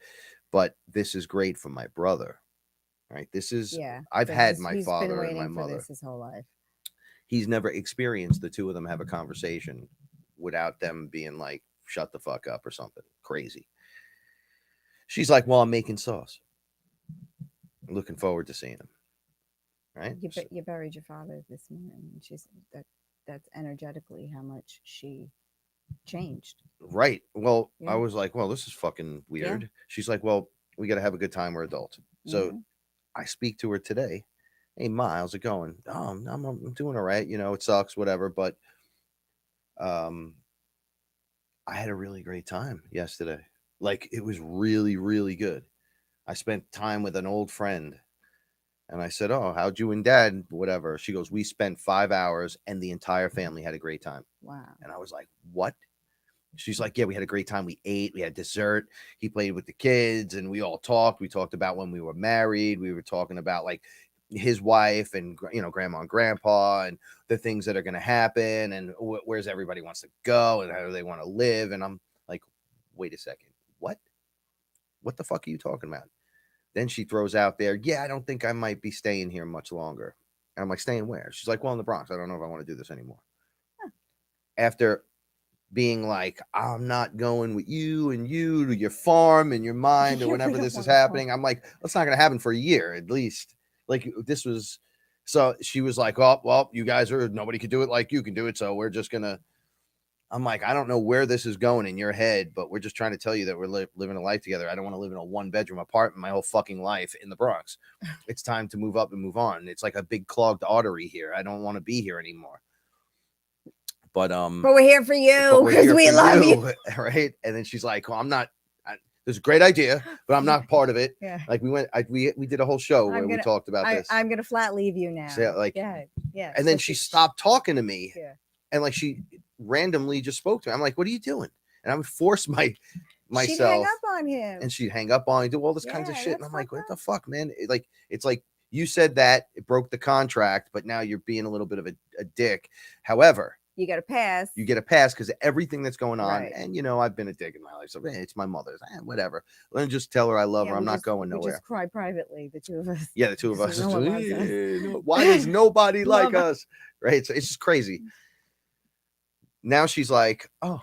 but this is great for my brother. Right. This is, I've had my father and my mother his whole life. He's never experienced the two of them have a conversation without them being like, shut the fuck up or something crazy. She's like, well, I'm making sauce. I'm looking forward to seeing him. Right. You buried your father this morning. And she's that's energetically how much she changed. Right. Well, I was like, well, this is fucking weird. Yeah. She's like, well, we got to have a good time. We're adults. So I speak to her today. Hey, Ma, how's it going? Oh, I'm doing all right. You know, it sucks, whatever. But I had a really great time yesterday. Like, it was really, really good. I spent time with an old friend. And I said, oh, how'd you and Dad, whatever? She goes, we spent 5 hours and the entire family had a great time. Wow. And I was like, what? She's like, yeah, we had a great time. We ate, we had dessert. He played with the kids and we all talked. We talked about when we were married. We were talking about like his wife and, you know, grandma and grandpa and the things that are going to happen and where's everybody wants to go and how do they want to live. And I'm like, wait a second. What the fuck are you talking about? Then she throws out there, yeah, I don't think I might be staying here much longer. And I'm like, staying where? She's like, well, in the Bronx. I don't know if I want to do this anymore. Huh. After being like, I'm not going with you and you to your farm and your mind or whenever this is happening. I'm like, that's not going to happen for a year at least. Like this was, so she was like, oh, well, you guys nobody could do it like you can do it. So we're just going to, I'm like, I don't know where this is going in your head, but we're just trying to tell you that we're living a life together. I don't want to live in a 1-bedroom apartment my whole fucking life in the Bronx. It's time to move up and move on. It's like a big clogged artery here. I don't want to be here anymore. But we're here for you because we love you. Right. And then she's like, well, this is a great idea, but I'm not part of it. Yeah. Like we did a whole show where we talked about this. I'm going to flat leave you now. So, like, yeah. And then she stopped talking to me. Yeah. And like, she randomly just spoke to me. I'm like, what are you doing? And I would force myself. She'd hang up on him. And she'd hang up on him, do all this kinds of shit. And I'm like, what the fuck, man? It's like you said that it broke the contract, but now you're being a little bit of a dick. However, you get a pass. You get a pass because of everything that's going on. Right. And, you know, I've been a dick in my life. So it's my mother's. Whatever. Let me just tell her I love her. I'm not going nowhere. We just cry privately, the two of us. Yeah, the two of us. Why does nobody like us? Right. So it's just crazy. Now she's like, oh,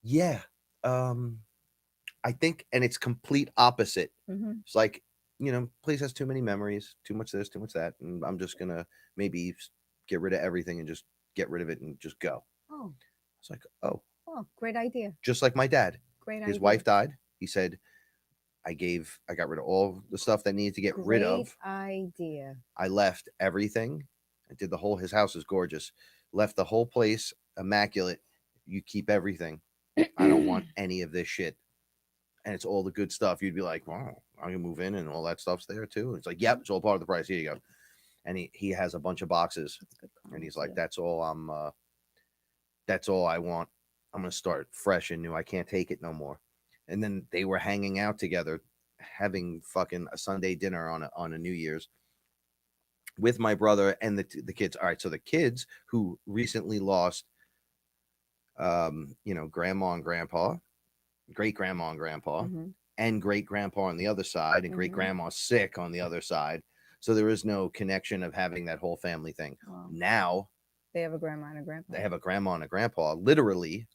yeah. I think, and it's complete opposite. Mm-hmm. It's like, you know, place has too many memories, too much this, too much that. And I'm just going to maybe get rid of everything and just get rid of it and just go. Oh. It's like, oh, Oh, great idea. Just like my dad. Great His idea. wife died. He said, I got rid of all the stuff that needed to get rid of. Great idea. I left everything. I did the whole, his house is gorgeous. Left the whole place immaculate. You keep everything. I don't want any of this shit. And it's all the good stuff. You'd be like, wow, I'm gonna move in and all that stuff's there too. It's like, yep, it's all part of the price. Here you go. And he has a bunch of boxes. That's good And he's karma, like, too. that's all I want. I'm gonna start fresh and new. I can't take it no more. And then they were hanging out together, having fucking a Sunday dinner on a New Year's with my brother and the kids. All right, so the kids who recently lost, grandma and grandpa, great grandma and grandpa, Mhm. and great grandpa on the other side, and great Mhm. grandma sick on the other side. So there is no connection of having that whole family thing. Wow. Now They have a grandma and a grandpa. they have a grandma and a grandpa. Literally,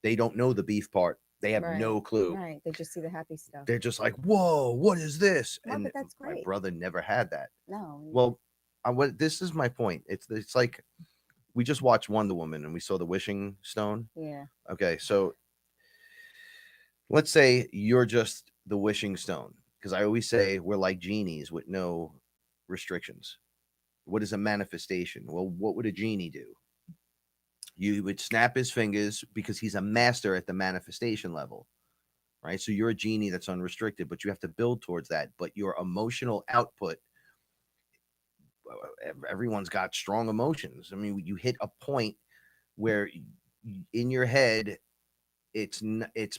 they don't know the beef part. They have Right. no clue. Right. They just see the happy stuff. They're just like, whoa, what is this? Well, And but that's my great. brother never had that. No. Well, this is my point. It's like we just watched Wonder Woman and we saw the wishing stone. Yeah. Okay, so let's say you're just the wishing stone, because I always say we're like genies with no restrictions. What is a manifestation? Well, what would a genie do? You would snap his fingers because he's a master at the manifestation level, right? So you're a genie that's unrestricted, but you have to build towards that. But your emotional output, everyone's got strong emotions. I mean, you hit a point where in your head, it's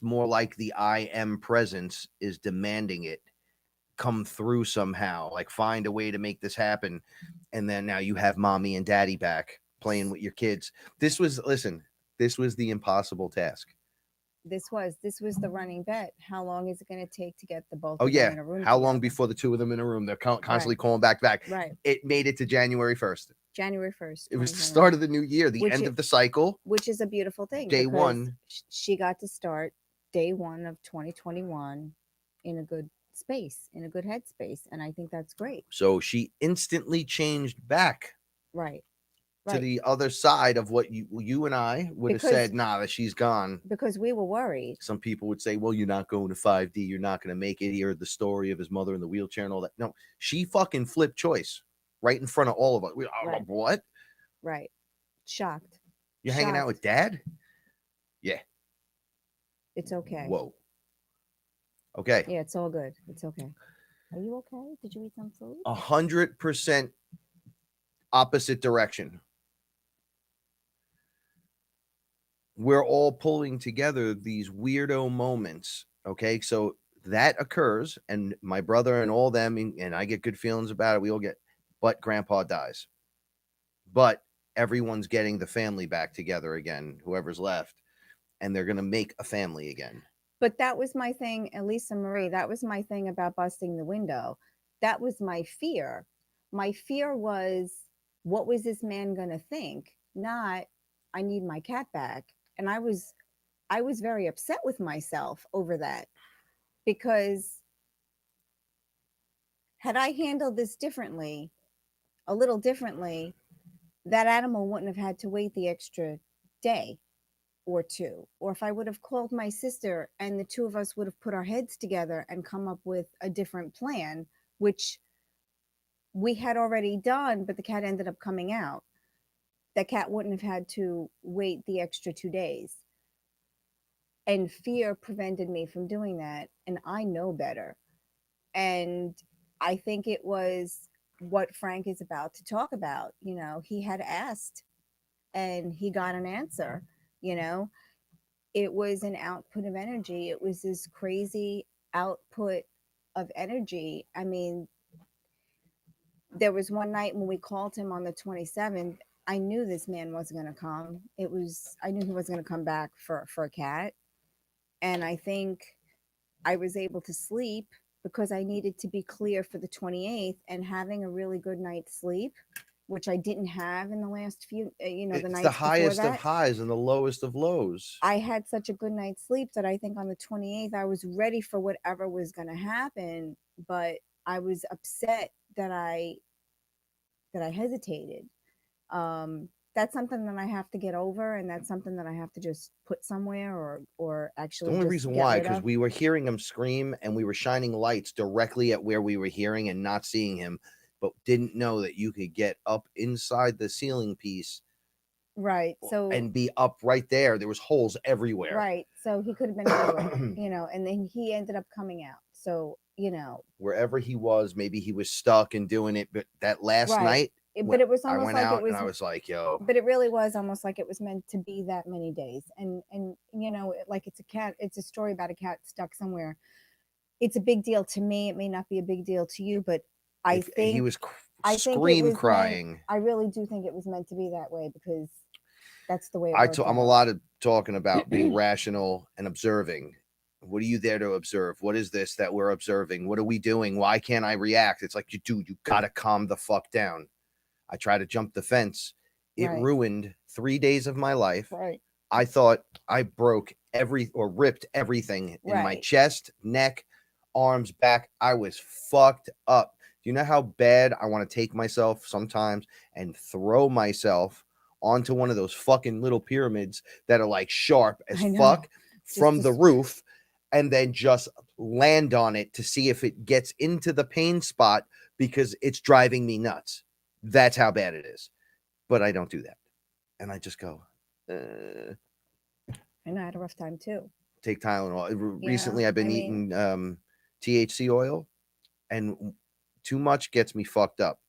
more like the I am presence is demanding it come through somehow, like find a way to make this happen. And then now you have mommy and daddy back playing with your kids. This was the impossible task. This was the running bet. How long is it going to take to get the both Oh of them yeah, in a room how long together? before the two of them in a room? They're constantly calling back. Right. It made it to January 1st. January 1st. It was the start of the new year, the Which end is- of the cycle. Which is a beautiful thing. Day because one. She got to start day one of 2021 in a good space, in a good headspace. And I think that's great. So she instantly changed back Right. to the other side of what you and I would have said, nah, that she's gone. Because we were worried. Some people would say, well, you're not going to 5D. You're not going to make it. Here, the story of his mother in the wheelchair and all that. No, she fucking flipped choice right in front of all of us. Right. What? Right. Shocked. You're hanging out with dad? Yeah. It's okay. Whoa. Okay. Yeah, it's all good. It's okay. Are you okay? Did you eat some food? 100% opposite direction. We're all pulling together these weirdo moments. Okay. So that occurs, and my brother and all them, and I get good feelings about it. We all get, but grandpa dies. But everyone's getting the family back together again, whoever's left, and they're going to make a family again. But that was my thing, Elisa Marie. That was my thing about busting the window. That was my fear. My fear was, what was this man going to think? Not, I need my cat back. And I was very upset with myself over that, because had I handled this differently, a little differently, that animal wouldn't have had to wait the extra day or two. Or if I would have called my sister and the two of us would have put our heads together and come up with a different plan, which we had already done, but the cat ended up coming out, that cat wouldn't have had to wait the extra 2 days. And fear prevented me from doing that. And I know better. And I think it was what Frank is about to talk about. You know, he had asked and he got an answer. You know, it was an output of energy. It was this crazy output of energy. I mean, there was one night when we called him on the 27th. I knew this man wasn't going to come. I knew he wasn't going to come back for a cat. And I think I was able to sleep because I needed to be clear for the 28th, and having a really good night's sleep, which I didn't have in the last few, the nights before that. It's the highest of highs and the lowest of lows. I had such a good night's sleep that I think on the 28th, I was ready for whatever was going to happen, but I was upset that I hesitated. that's something that I have to get over, and that's something that I have to just put somewhere or The actually only just reason get why, rid because of. we were hearing him scream and we were shining lights directly at where we were hearing and not seeing him, but didn't know that you could get up inside the ceiling piece Right. So and be up right there. There was holes everywhere. right. So he could have been anywhere, and then he ended up coming out. So, Wherever he was, maybe he was stuck and doing it. But that last right. night, But it was I almost went like it out was, and I was like, yo, but it really was almost like it was meant to be that many days. And like it's a story about a cat stuck somewhere. It's a big deal to me. It may not be a big deal to you, but I think he was I think it scream was crying. I really do think it was meant to be that way, because that's the way it worked I'm a out. lot of talking about being rational and observing. What are you there to observe? What is this that we're observing? What are we doing? Why can't I react? It's like, dude, you gotta calm the fuck down. I try to jump the fence. It Right. ruined 3 days of my life. Right. I thought I broke ripped everything in my Right. chest, neck, arms, back. I was fucked up. Do you know how bad I want to take myself sometimes and throw myself onto one of those fucking little pyramids that are like sharp as I know. fuck from Just the roof, and then just land on it to see if it gets into the pain spot, because it's driving me nuts. That's how bad it is. But I don't do that. And I just go, and I had a rough time too. take Tylenol. Recently, I've been eating THC oil, and too much gets me fucked up,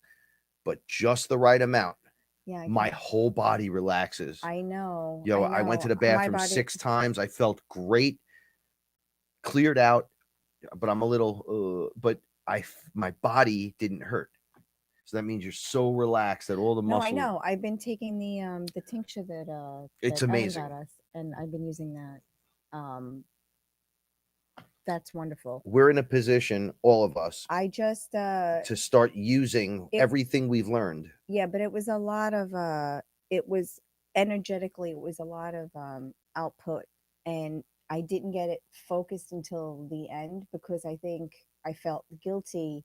but just the right amount. Yeah. My whole body relaxes. I know. Yo, I went to the bathroom 6 times. I felt great, cleared out, but I'm a little, but my body didn't hurt. So that means you're so relaxed that all the No, muscle. I know. I've been taking the tincture that It's that Ellen amazing. got us, and I've been using that. That's wonderful. We're in a position, all of us, I just to start using everything we've learned. Yeah, but it was a lot of it was energetically, it was a lot of output, and I didn't get it focused until the end, because I think I felt guilty,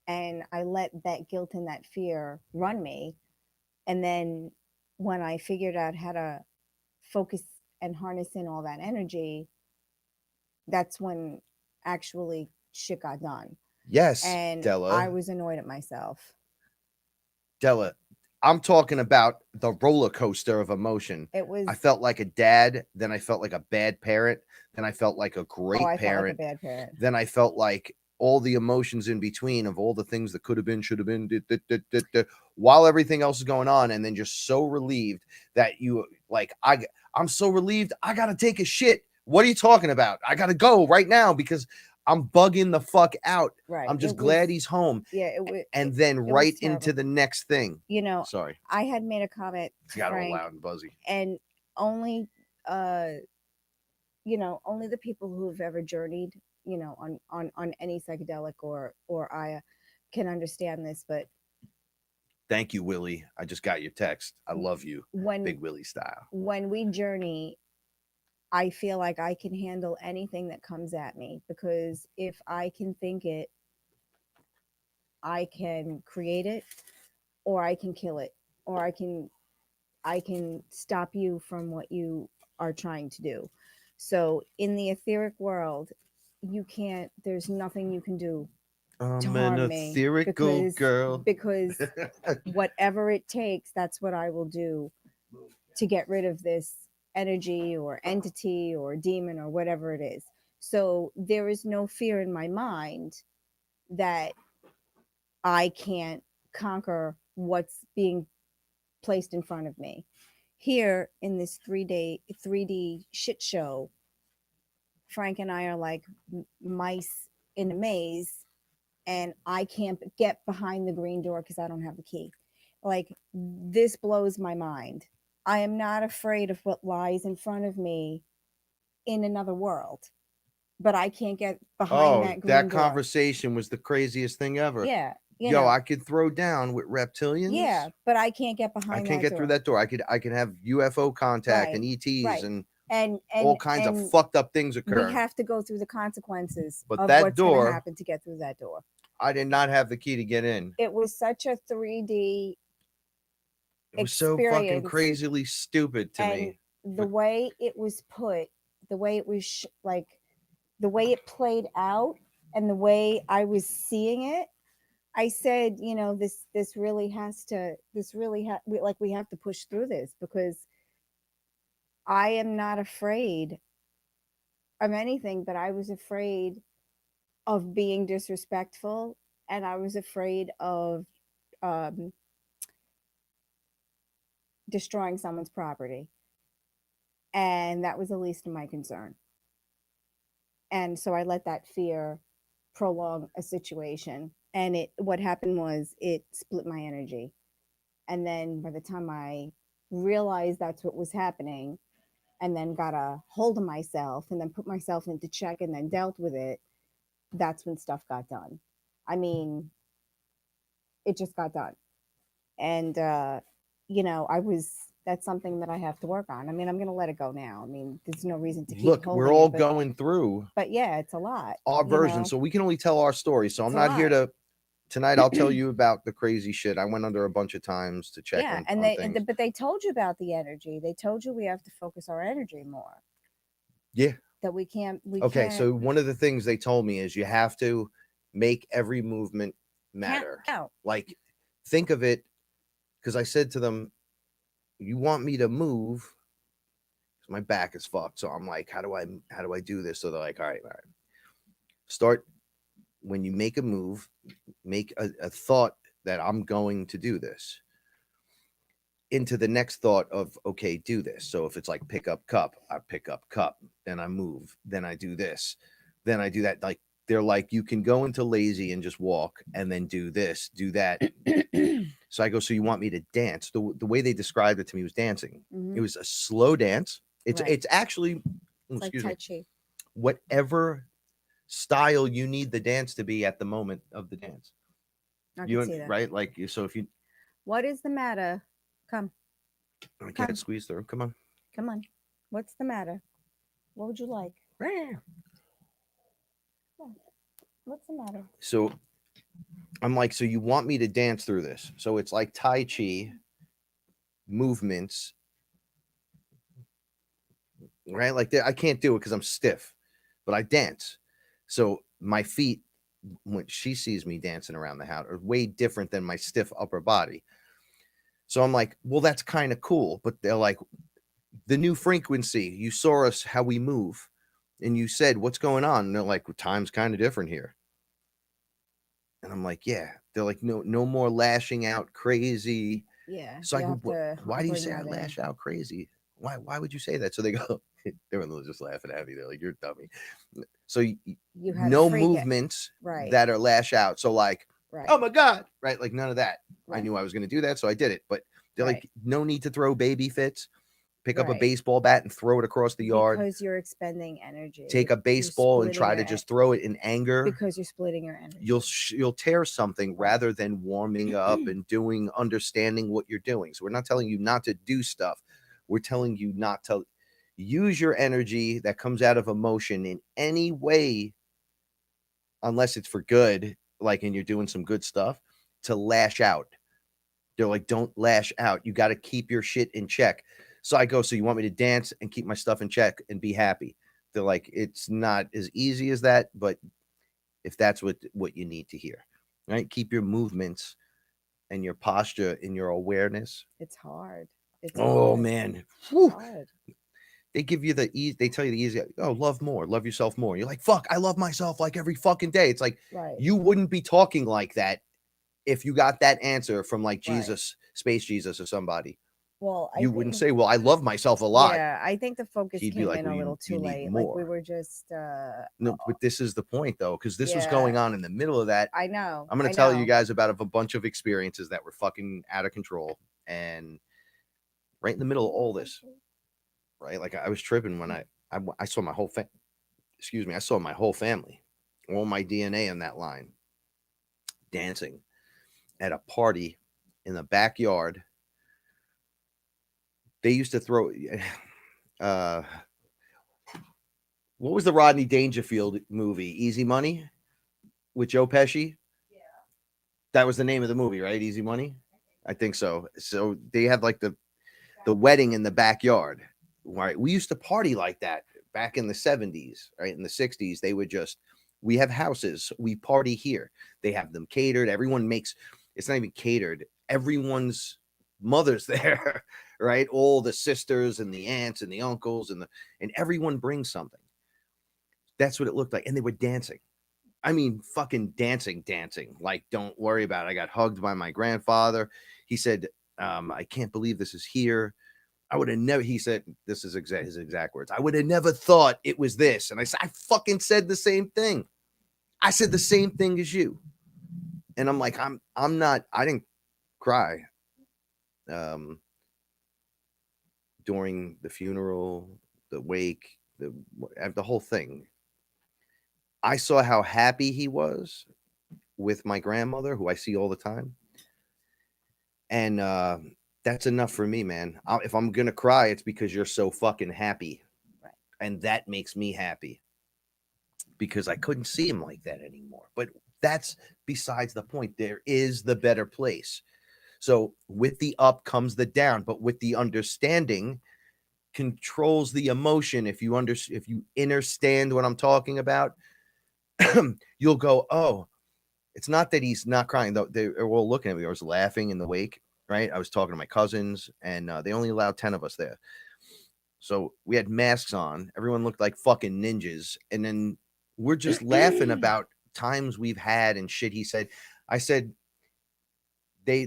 and I let that guilt and that fear run me. And then when I figured out how to focus and harness in all that energy, that's when actually shit got done. Yes, And Della. I was annoyed at myself. Della, I'm talking about the roller coaster of emotion. It was. I felt like a dad, then I felt like a bad parent, then I felt like a great I parent, felt like a bad parent. then I felt like all the emotions in between of all the things that could have been, should have been, while everything else is going on, and then just so relieved that you like, I'm so relieved I gotta take a shit. What are you talking about? I gotta go right now because I'm bugging the fuck out. Right. I'm just glad he's home. Yeah. It was. And then right into terrible. the next thing. Sorry. I had made a comment It's got all Frank, loud and buzzy. and only only the people who have ever journeyed, on any psychedelic or Aya can understand this. But thank you, Willie. I just got your text. I love you. Big Willie style. When we journey, I feel like I can handle anything that comes at me, because if I can think it, I can create it, or I can kill it, or I can stop you from what you are trying to do. So in the etheric world, there's nothing you can do to harm me, because whatever it takes, that's what I will do to get rid of this energy or entity or demon or whatever it is. So there is no fear in my mind that I can't conquer what's being placed in front of me. Here in this 3D shit show, Frank and I are like mice in a maze, and I can't get behind the green door because I don't have the key. Like, this blows my mind. I am not afraid of what lies in front of me in another world, but I can't get behind that green door. That conversation was the craziest thing ever. Yeah. I could throw down with reptilians. Yeah, but I can't get behind. I can't get through that door. I can have UFO contact and ETs and all kinds of fucked up things occur. We have to go through the consequences of what's going to happen to get through that door. I did not have the key to get in. It was such a 3D It was so fucking experience. crazily stupid to And me. the way it was put, the way it was like, the way it played out, and the way I was seeing it, I said, you know, this really has to, we have to push through this, because I am not afraid of anything, but I was afraid of being disrespectful, and I was afraid of um, destroying someone's property, and that was the least of my concern. And so I let that fear prolong a situation, and what happened was it split my energy. And then by the time I realized that's what was happening, and then got a hold of myself, and then put myself into check, and then dealt with it, that's when stuff got done. I mean, it just got done. And you know, that's something that I have to work on. I mean, I'm going to let it go now. I mean, there's no reason to keep Look, holding we're all it, going through but yeah, it's a lot. our you version, know? so we can only tell our story. So I'm It's a not here lot. to tonight. I'll tell you about the crazy shit I went under a bunch of times to check Yeah, on, and on things. but they told you about the energy. They told you we have to focus our energy more. Yeah. That we can't. Okay, so one of the things they told me is you have to make every movement can't matter. count. Like, think of it, because I said to them, you want me to move, 'cause my back is fucked. So I'm like, how do I do this? So they're like, all right. Start when you make a move, make a thought that I'm going to do this, into the next thought of, okay, do this. So if it's like pick up cup, I pick up cup, then I move, then I do this, then I do that. Like, they're like, you can go into lazy and just walk and then do this, do that. So I go, so you want me to dance? The way they described it to me was dancing. Mhm. It was a slow dance. It's Right. it's actually, It's like excuse Tai me, Chi. whatever style you need the dance to be at the moment of the dance. I You can see that. right? Like, so if you, What is the matter? Come, I Come. can't squeeze through. Come on. come on. What's the matter? What would you like? What's the matter? So I'm like, so you want me to dance through this? So it's like Tai Chi movements, right? Like, I can't do it because I'm stiff, but I dance. So my feet, when she sees me dancing around the house, are way different than my stiff upper body. So I'm like, well, that's kind of cool. But they're like, the new frequency, you saw us how we move, and you said, what's going on? And they're like, well, time's kind of different here. And I'm like, yeah. They're like, no more lashing out crazy. Yeah. So I you go, have to why do you bring say I that in. lash out crazy? Why would you say that? So they go, they were just laughing at me. They're like, you're a dummy. So You had no to freak it. movements Right. that are lash out. So like, Right. oh my God, right? Like, none of that. I Right. knew I was going to do that, so I did it. But they're Right. like, no need to throw baby fits. Pick up a Right. baseball bat and throw it across the yard. Because you're expending energy. Take a You're baseball and splitting try to your just throw it in anger. because you're splitting your energy. You'll tear something rather than warming up and understanding what you're doing. So we're not telling you not to do stuff. We're telling you not to use your energy that comes out of emotion in any way, unless it's for good, like, and you're doing some good stuff, to lash out. They're like, don't lash out. You got to keep your shit in check. So I go, so you want me to dance and keep my stuff in check and be happy? They're like, it's not as easy as that, but if that's what you need to hear, right? Keep your movements and your posture and your awareness. It's hard. It's Oh hard. man. It's hard. They give you the easy, they tell you the easy, oh, love more, love yourself more. You're like, fuck, I love myself like every fucking day. It's like, Right. you wouldn't be talking like that if you got that answer from like Jesus, Space Jesus, or somebody. Well, You wouldn't say, well, I love myself a lot. Yeah, I think the focus He'd be came like, in well, a little you too need late. Like more. we were just No, but this is the point though, because this was Yeah. going on in the middle of that. I know. I'm going to tell you guys about a bunch of experiences that were fucking out of control, and right in the middle of all this, right? Like, I was tripping when I saw my whole I saw my whole family, all my DNA in that line, dancing at a party in the backyard. They used to throw what was the Rodney Dangerfield movie? Easy Money with Joe Pesci? Yeah. That was the name of the movie, right? Easy Money? I think so. So they had like the wedding in the backyard. Right. We used to party like that back in the 70s, right? In the 60s, they would just, we have houses, we party here. They have them catered. Everyone makes, it's not even catered. Everyone's mother's there, right? All the sisters and the aunts and the uncles and everyone brings something. That's what it looked like. And they were dancing. I mean, fucking dancing. Like, don't worry about it. I got hugged by my grandfather. He said, I can't believe this is here. I would have never, he said, this is his exact words. I would have never thought it was this. And I said, I fucking said the same thing. I said the same thing as you. And I'm like, I'm not, I didn't cry during the funeral, the wake, the whole thing. I saw how happy he was with my grandmother, who I see all the time. And that's enough for me, man. If I'm going to cry, it's because you're so fucking happy. Right. And that makes me happy because I couldn't see him like that anymore. But that's besides the point. There is the better place. So with the up comes the down, but with the understanding controls the emotion. If you understand what I'm talking about, you'll go, oh, it's not that he's not crying though. They were all looking at me. I was laughing in the wake, right? I was talking to my cousins, and they only allowed 10 of us there. So we had masks on. Everyone looked like fucking ninjas, and then we're just laughing about times we've had and shit. He said, I said, they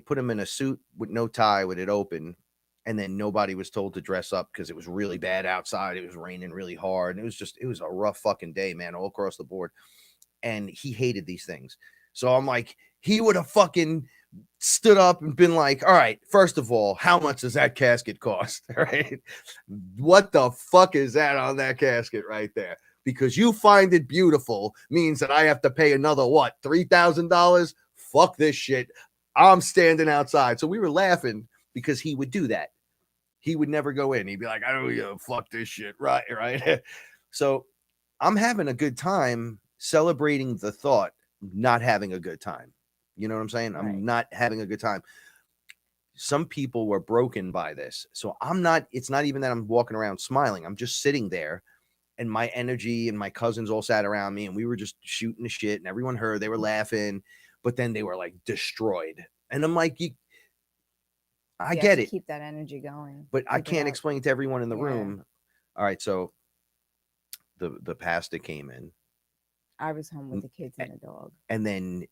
put him in a suit with no tie with it open, and then nobody was told to dress up because it was really bad outside. It was raining really hard, and it was a rough fucking day, man, all across the board. And he hated these things. So I'm like, he would have fucking stood up and been like, all right, first of all, how much does that casket cost? Right? What the fuck is that on that casket right there? Because you find it beautiful means that I have to pay another what, $3,000? Fuck this shit. I'm standing outside. So we were laughing because he would do that. He would never go in. He'd be like, I don't give a fuck this shit. Right. So I'm having a good time celebrating the thought, not having a good time. You know what I'm saying? Right. I'm not having a good time. Some people were broken by this. So it's not even that I'm walking around smiling. I'm just sitting there, and my energy and my cousins all sat around me, and we were just shooting the shit, and everyone heard, they were laughing, but then they were like destroyed. And I'm like, I get it. Keep that energy going. But I can't explain to everyone in the room. All right. So the pastor came in. I was home with the kids and the dog. And then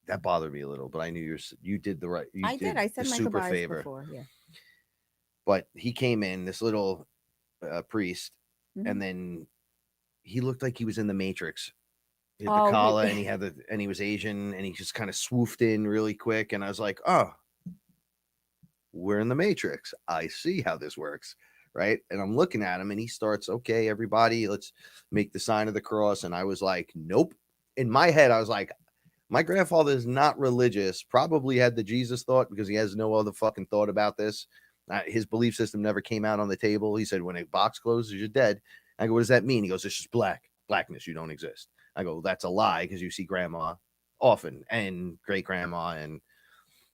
that bothered me a little, but I knew you did the right. I did. I said my super favor before. Yeah. But he came in, this little priest, and then he looked like he was in the Matrix. He had the collar, and he was Asian, and he just kind of swooped in really quick, and I was like, oh, we're in the Matrix. I see how this works. Right. And I'm looking at him, and he starts, okay, everybody, let's make the sign of the cross. And I was like, nope. In my head, I was like, my grandfather is not religious, probably had the Jesus thought because he has no other fucking thought about this. His belief system never came out on the table. He said, when a box closes, you're dead. I go, what does that mean? He goes, it's just blackness. You don't exist. I go, that's a lie because you see grandma often and great grandma, and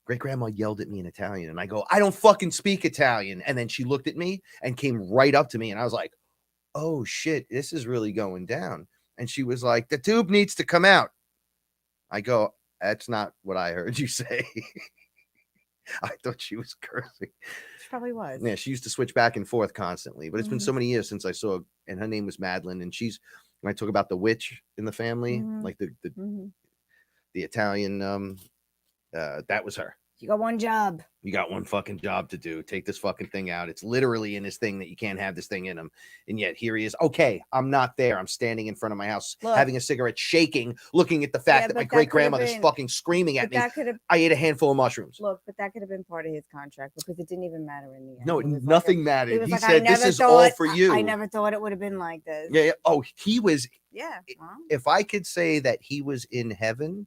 great grandma yelled at me in Italian, and I go, I don't fucking speak Italian. And then she looked at me and came right up to me, and I was like, oh shit, this is really going down. And she was like, the tube needs to come out. I go, that's not what I heard you say. I thought she was cursing. She probably was. Yeah, she used to switch back and forth constantly, but it's been so many years since I saw, and her name was Madeline, and when I talk about the witch in the family, like the Italian, that was her. You got one job. You got one fucking job to do. Take this fucking thing out. It's literally in his thing that you can't have this thing in him. And yet here he is. Okay, I'm not there. I'm standing in front of my house, having a cigarette, shaking, looking at the fact that my great grandmother's fucking screaming at me. I ate a handful of mushrooms. Look, but that could have been part of his contract because it didn't even matter in the end. No, nothing mattered. He said, this is all for you. I never thought it would have been like this. Yeah. Oh, he was. Yeah. If I could say that he was in heaven,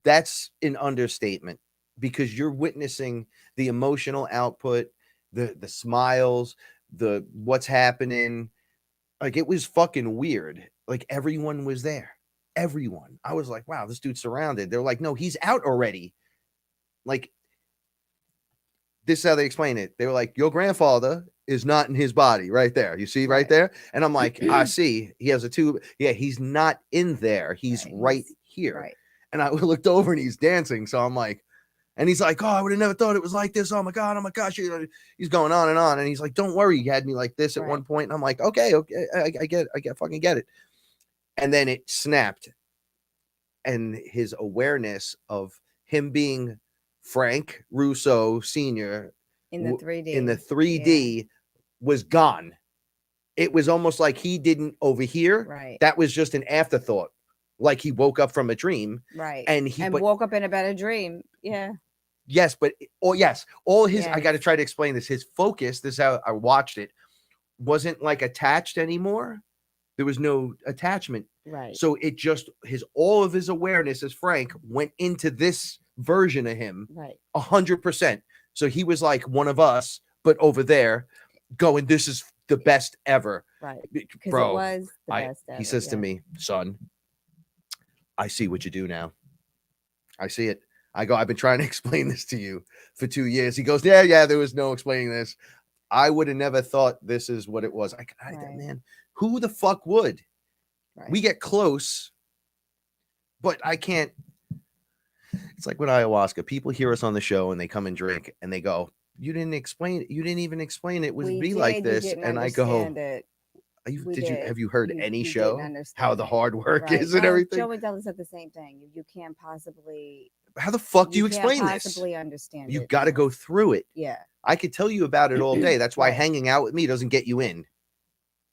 that's an understatement, because you're witnessing the emotional output, the smiles, the what's happening. Like, it was fucking weird. Like, everyone was there. Everyone. I was like, wow, this dude's surrounded. They're like, no, he's out already. like, this is how they explain it. They were like, your grandfather is not in his body right there. You see right there? And I'm like, I see. He has a tube. Yeah, he's not in there. He's right here. Right. And I looked over and he's dancing. So I'm like, and he's like, oh, I would have never thought it was like this. Oh my God. Oh my gosh. He's going on and on. And he's like, don't worry. He had me like this at one point. And I'm like, okay, I fucking get it. And then it snapped. And his awareness of him being Frank Russo Sr. in the 3D. In the 3D was gone. It was almost like he didn't overhear. Right. That was just an afterthought. Like he woke up from a dream. Right. And woke up in a better dream. Yeah. Yes, but all his, I got to try to explain this. His focus, this is how I watched it, wasn't like attached anymore. There was no attachment. Right. So it just, all of his awareness as Frank went into this version of him. Right. 100%. So he was like one of us, but over there going, this is the best ever. Right. Bro, it was the best ever. He says to me, son, I see what you do now. I see it. I go, I've been trying to explain this to you for 2 years. He goes, yeah, there was no explaining this. I would have never thought this is what it was. Man, who the fuck would? Right. We get close, but I can't. It's like with ayahuasca. People hear us on the show and they come and drink and they go, you didn't explain it. You didn't even explain it would be like this. And I go, have you heard any show how the hard work is and everything? Joe and Della said the same thing. You can't possibly. How the fuck do you explain this? Possibly understand. You've got to go through it. Yeah. I could tell you about it all day. That's why hanging out with me doesn't get you in.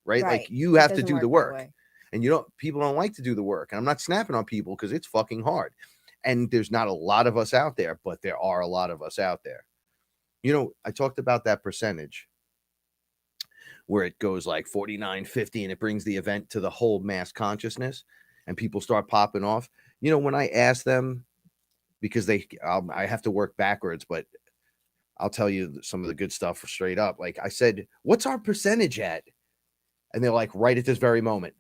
Right? Like you have to do the work. And people don't like to do the work. And I'm not snapping on people because it's fucking hard. And there's not a lot of us out there, but there are a lot of us out there. I talked about that percentage where it goes like 49, 50, and it brings the event to the whole mass consciousness and people start popping off. When I ask them, because I have to work backwards, but I'll tell you some of the good stuff straight up. Like I said, what's our percentage at? And they're like, right at this very moment.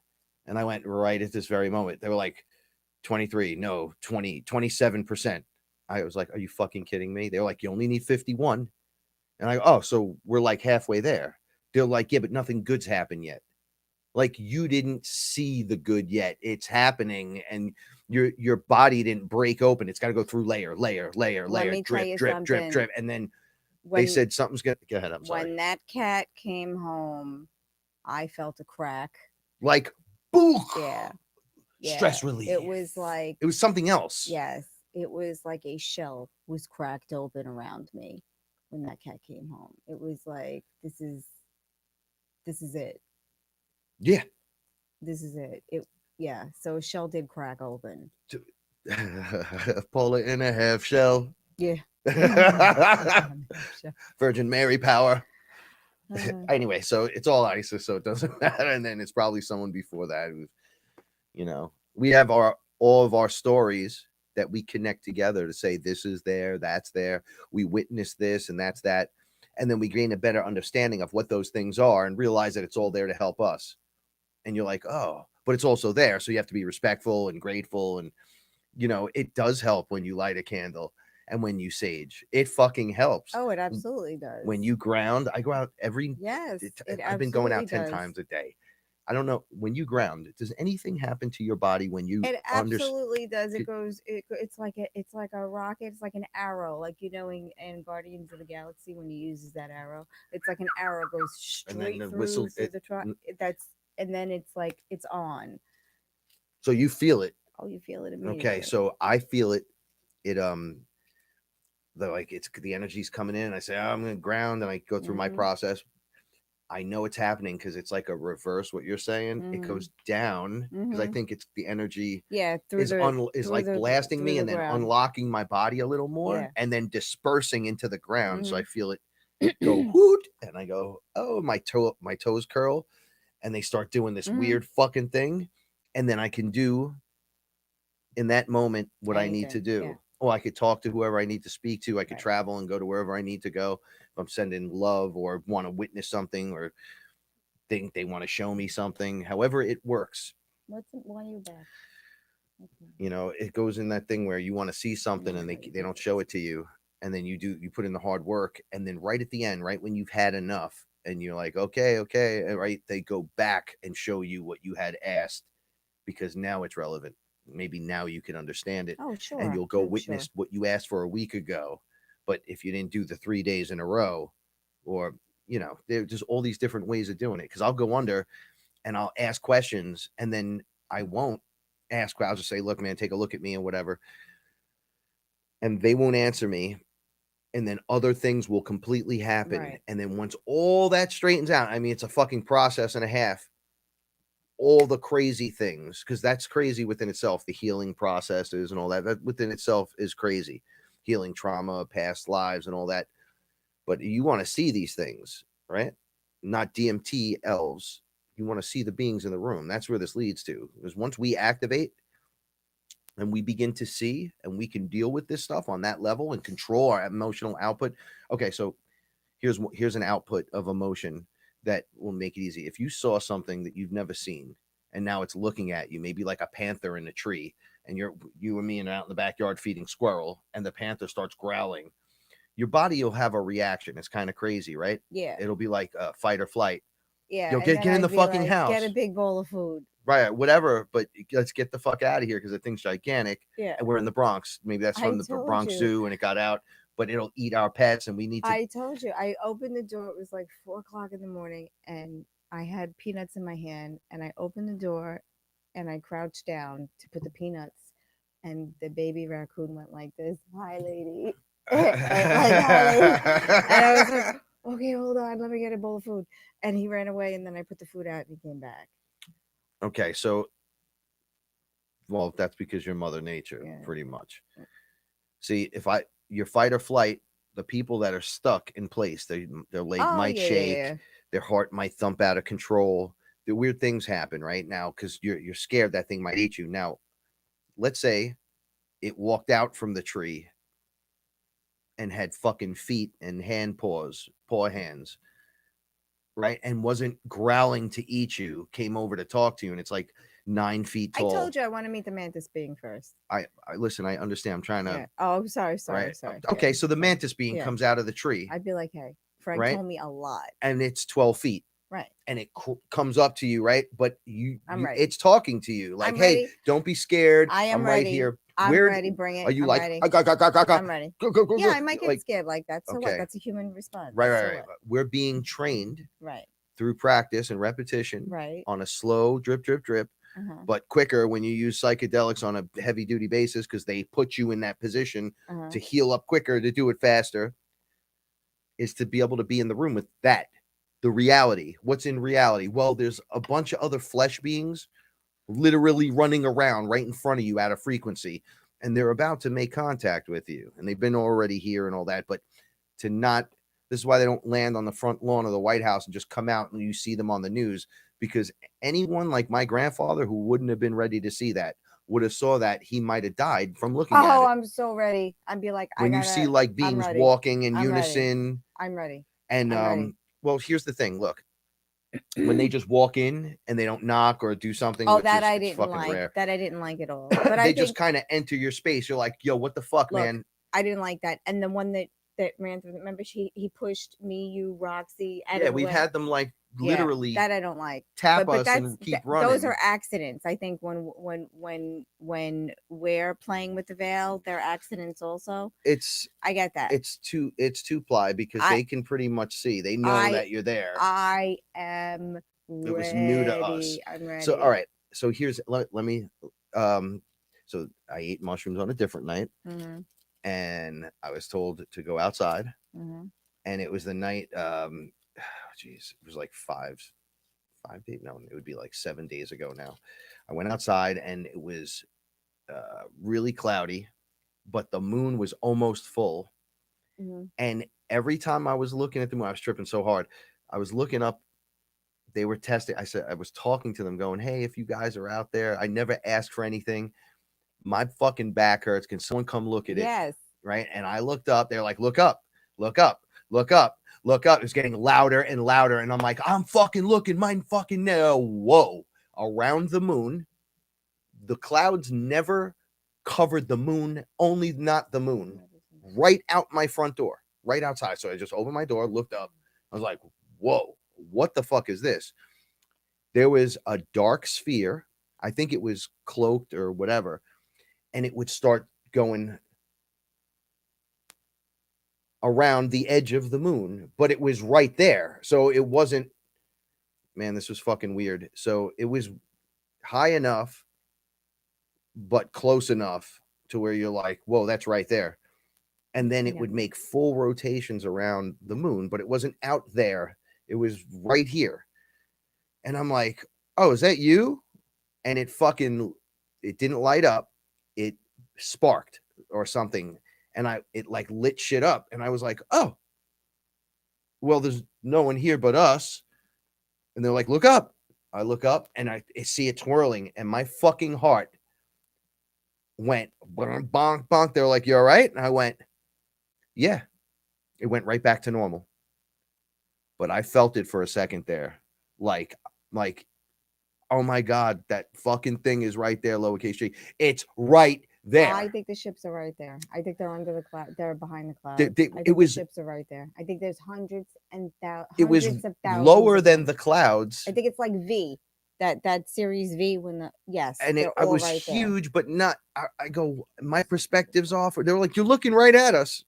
And I went, right at this very moment. They were like, 23, no, 20, 27%. I was like, are you fucking kidding me? They were like, you only need 51. And I go, oh, so we're like halfway there. They're like, yeah, but nothing good's happened yet. Like you didn't see the good yet. It's happening. And your body didn't break open. It's got to go through layer, drip. And then they said something's going to go ahead. I'm sorry. When that cat came home, I felt a crack. Like, boo. Yeah. Stress relief. It was like. It was something else. Yes. It was like a shell was cracked open around me when that cat came home. It was like, this is it. Yeah. This is it. Yeah. So a shell did crack open. Paula in a half shell. Yeah. Virgin Mary power. Anyway, so it's all ISIS, so it doesn't matter. And then it's probably someone before that who's, we have all of our stories that we connect together to say this is there, that's there. We witnessed this and that's that. And then we gain a better understanding of what those things are and realize that it's all there to help us. And you're like, oh, but it's also there. So you have to be respectful and grateful. And, it does help when you light a candle and when you sage. It fucking helps. Oh, it absolutely does. When you ground, I go out I've been going out 10 times a day. I don't know, when you ground, does anything happen to your body when you It absolutely does. It's like a rocket, it's like an arrow, like in Guardians of the Galaxy when he uses that arrow. It's like an arrow goes straight through the truck. And then it's like it's on. So you feel it. Oh, you feel it immediately. Okay, so I feel it. It's the energy's coming in. I say, I'm gonna ground, and I go through my process. I know it's happening because it's like a reverse what you're saying. It goes down because I think it's the energy is like blasting me and then unlocking my body a little more and then dispersing into the ground. So I feel it go hoot and I go, oh, my toes curl and they start doing this weird fucking thing. And then I can do in that moment what I need to do. Yeah. Or I could talk to whoever I need to speak to. I could travel and go to wherever I need to go. If I'm sending love or want to witness something or think they want to show me something, however it works. Why are you back? Okay. It goes in that thing where you want to see something and they don't show it to you. and then you put in the hard work, and then right at the end, right when you've had enough, and you're like, okay, right, they go back and show you what you had asked, because now it's relevant. Maybe now you can understand it. Oh, sure. And you'll go I'm witness sure. what you asked for a week ago. But if you didn't do the 3 days in a row, or, there's just all these different ways of doing it. Because I'll go under and I'll ask questions, and then I won't ask. I'll just say, look, man, take a look at me and whatever. And they won't answer me. And then other things will completely happen. Right. And then once all that straightens out, I mean, it's a fucking process and a half. All the crazy things, because that's crazy within itself, the healing processes and all that within itself is crazy. Healing trauma, past lives, and all that. But you want to see these things, right? Not DMT elves. You want to see the beings in the room. That's where this leads to. Because once we activate and we begin to see, and we can deal with this stuff on that level and control our emotional output. Okay, so here's an output of emotion that will make it easy. If you saw something that you've never seen, and now it's looking at you, maybe like a panther in a tree, and you and me are out in the backyard feeding squirrel, and the panther starts growling, your body will have a reaction. It's kind of crazy, right? Yeah. It'll be like fight or flight. Yeah. You'll get in the fucking house. Get a big bowl of food. Right, whatever, but let's get the fuck out of here, because the thing's gigantic. Yeah. And we're in the Bronx. Maybe that's from the Bronx Zoo, and it got out, but it'll eat our pets, and we need to. I told you, I opened the door. It was like 4:00 in the morning, and I had peanuts in my hand, and I opened the door, and I crouched down to put the peanuts, and the baby raccoon went like this, "Hi, lady." Hi, lady. And I was like, okay, hold on, let me get a bowl of food. And he ran away, and then I put the food out, and he came back. Okay, so, well, that's because you're Mother Nature, pretty much. See, your fight or flight, the people that are stuck in place, their leg might shake, their heart might thump out of control. The weird things happen right now because you're scared that thing might eat you. Now, let's say it walked out from the tree and had fucking feet and paw hands, right? And wasn't growling to eat you, came over to talk to you, and it's like 9 feet tall. I told you I want to meet the mantis being first. I listen, I understand. I'm trying to. Yeah. Oh, sorry. Right? Okay, so the mantis being comes out of the tree. I'd be like, hey, Frank told me a lot. And it's 12 feet. Right. And it comes up to you, right? But I'm ready. It's talking to you like, I'm hey, ready. don't be scared. I'm right ready. here. I'm ready. Bring it. Are you I'm like, ready. I'm ready. Go. Yeah, I might get scared like that. So okay. what? That's a human response. Right. We're being trained through practice and repetition on a slow drip, but quicker when you use psychedelics on a heavy duty basis, because they put you in that position to heal up quicker, to do it faster, is to be able to be in the room with that. The reality. What's in reality? Well, there's a bunch of other flesh beings literally running around right in front of you at a frequency, and they're about to make contact with you, and they've been already here and all that, but this is why they don't land on the front lawn of the White House and just come out and you see them on the news, because anyone like my grandfather who wouldn't have been ready to see that would have saw that, he might have died from looking at it. Oh, I'm so ready. I'd be like, when you see like beings walking in unison. I'm ready. And well, here's the thing. Look, when they just walk in and they don't knock or do something. Oh, that I didn't like. Rare. That I didn't like at all. But they just kind of enter your space. You're like, yo, what the fuck, man? I didn't like that. And the one that ran through, remember, he pushed me, you, Roxy. Yeah, we've had them like literally that I don't like. Tap us and keep running. Those are accidents. I think when we're playing with the veil, they're accidents also. I get that. It's two ply, because they can pretty much see. They know that you're there. I am ready. It was new to us. I'm ready. So all right. So here's let me so I ate mushrooms on a different night. And I was told to go outside. And it was the night it was like 5 days. No, it would be like 7 days ago now. I went outside and it was really cloudy, but the moon was almost full. And every time I was looking at the moon, I was tripping so hard. I was looking up. They were testing. I was talking to them going, hey, if you guys are out there, I never asked for anything. My fucking back hurts. Can someone come look at it? Yes. Right. And I looked up. They're like, look up. It's getting louder and louder. And I'm like, I'm fucking looking. Mine fucking no. Whoa. Around the moon. The clouds never covered the moon. Only not the moon. right out my front door, right outside. So I just opened my door, looked up. I was like, whoa, what the fuck is this? There was a dark sphere. I think it was cloaked or whatever. And it would start going around the edge of the moon, but it was right there. So it wasn't, man, this was fucking weird. So it was high enough, but close enough to where you're like, whoa, that's right there. And then it would make full rotations around the moon, but it wasn't out there. It was right here. And I'm like, oh, is that you? And it didn't light up. It sparked or something. And it like lit shit up. And I was like, oh, well, there's no one here but us. And they're like, look up. I look up and I see it twirling, and my fucking heart went bonk, bonk, bonk. They were like, you all right? And I went, yeah. It went right back to normal. But I felt it for a second there. Like, oh my God, that fucking thing is right there, lowercase g. It's right there. I think the ships are right there. I think they're under the cloud. They're behind the clouds. I think the ships are right there. I think there's hundreds and thousands. It was lower than the clouds. I think it's like V, that series V when and it was right huge, but not. I go, my perspective's off. They were like, you're looking right at us.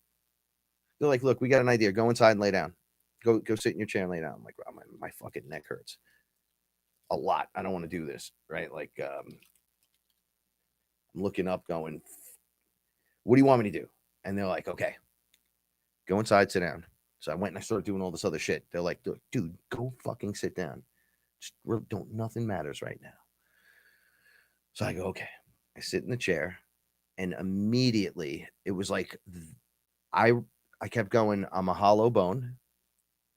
They're like, look, we got an idea. Go inside and lay down. Go sit in your chair and lay down. I'm like, oh, my fucking neck hurts a lot. I don't want to do this, right? Like, I'm looking up going, what do you want me to do? And they're like, okay, go inside, sit down. So I went and I started doing all this other shit. They're like, dude, go fucking sit down. Just nothing matters right now. So I go, okay. I sit in the chair, and immediately it was like, I kept going, I'm a hollow bone,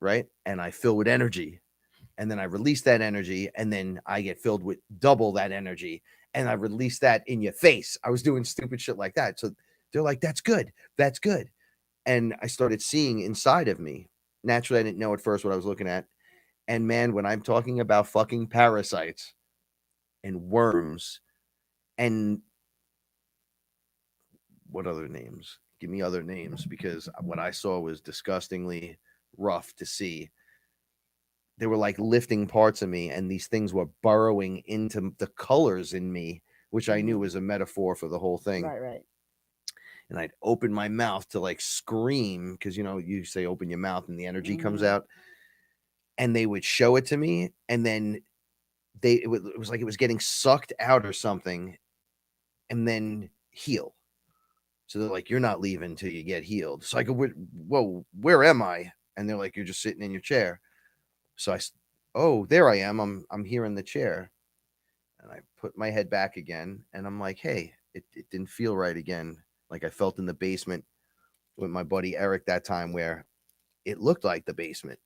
right? And I fill with energy. And then I release that energy, and then I get filled with double that energy, and I release that in your face. I was doing stupid shit like that. So they're like, that's good. That's good. And I started seeing inside of me. Naturally, I didn't know at first what I was looking at. And man, when I'm talking about fucking parasites and worms and what other names? Give me other names, because what I saw was disgustingly rough to see. They were like lifting parts of me, and these things were burrowing into the colors in me, which I knew was a metaphor for the whole thing. Right. And I'd open my mouth to like scream, because, you say open your mouth and the energy comes out. And they would show it to me, and then it was like it was getting sucked out or something, and then heal. So they're like, you're not leaving until you get healed. So I go, whoa, where am I? And they're like, you're just sitting in your chair. So there I am. I'm here in the chair. And I put my head back again, and I'm like, hey, it didn't feel right again. Like I felt in the basement with my buddy Eric that time, where it looked like the basement,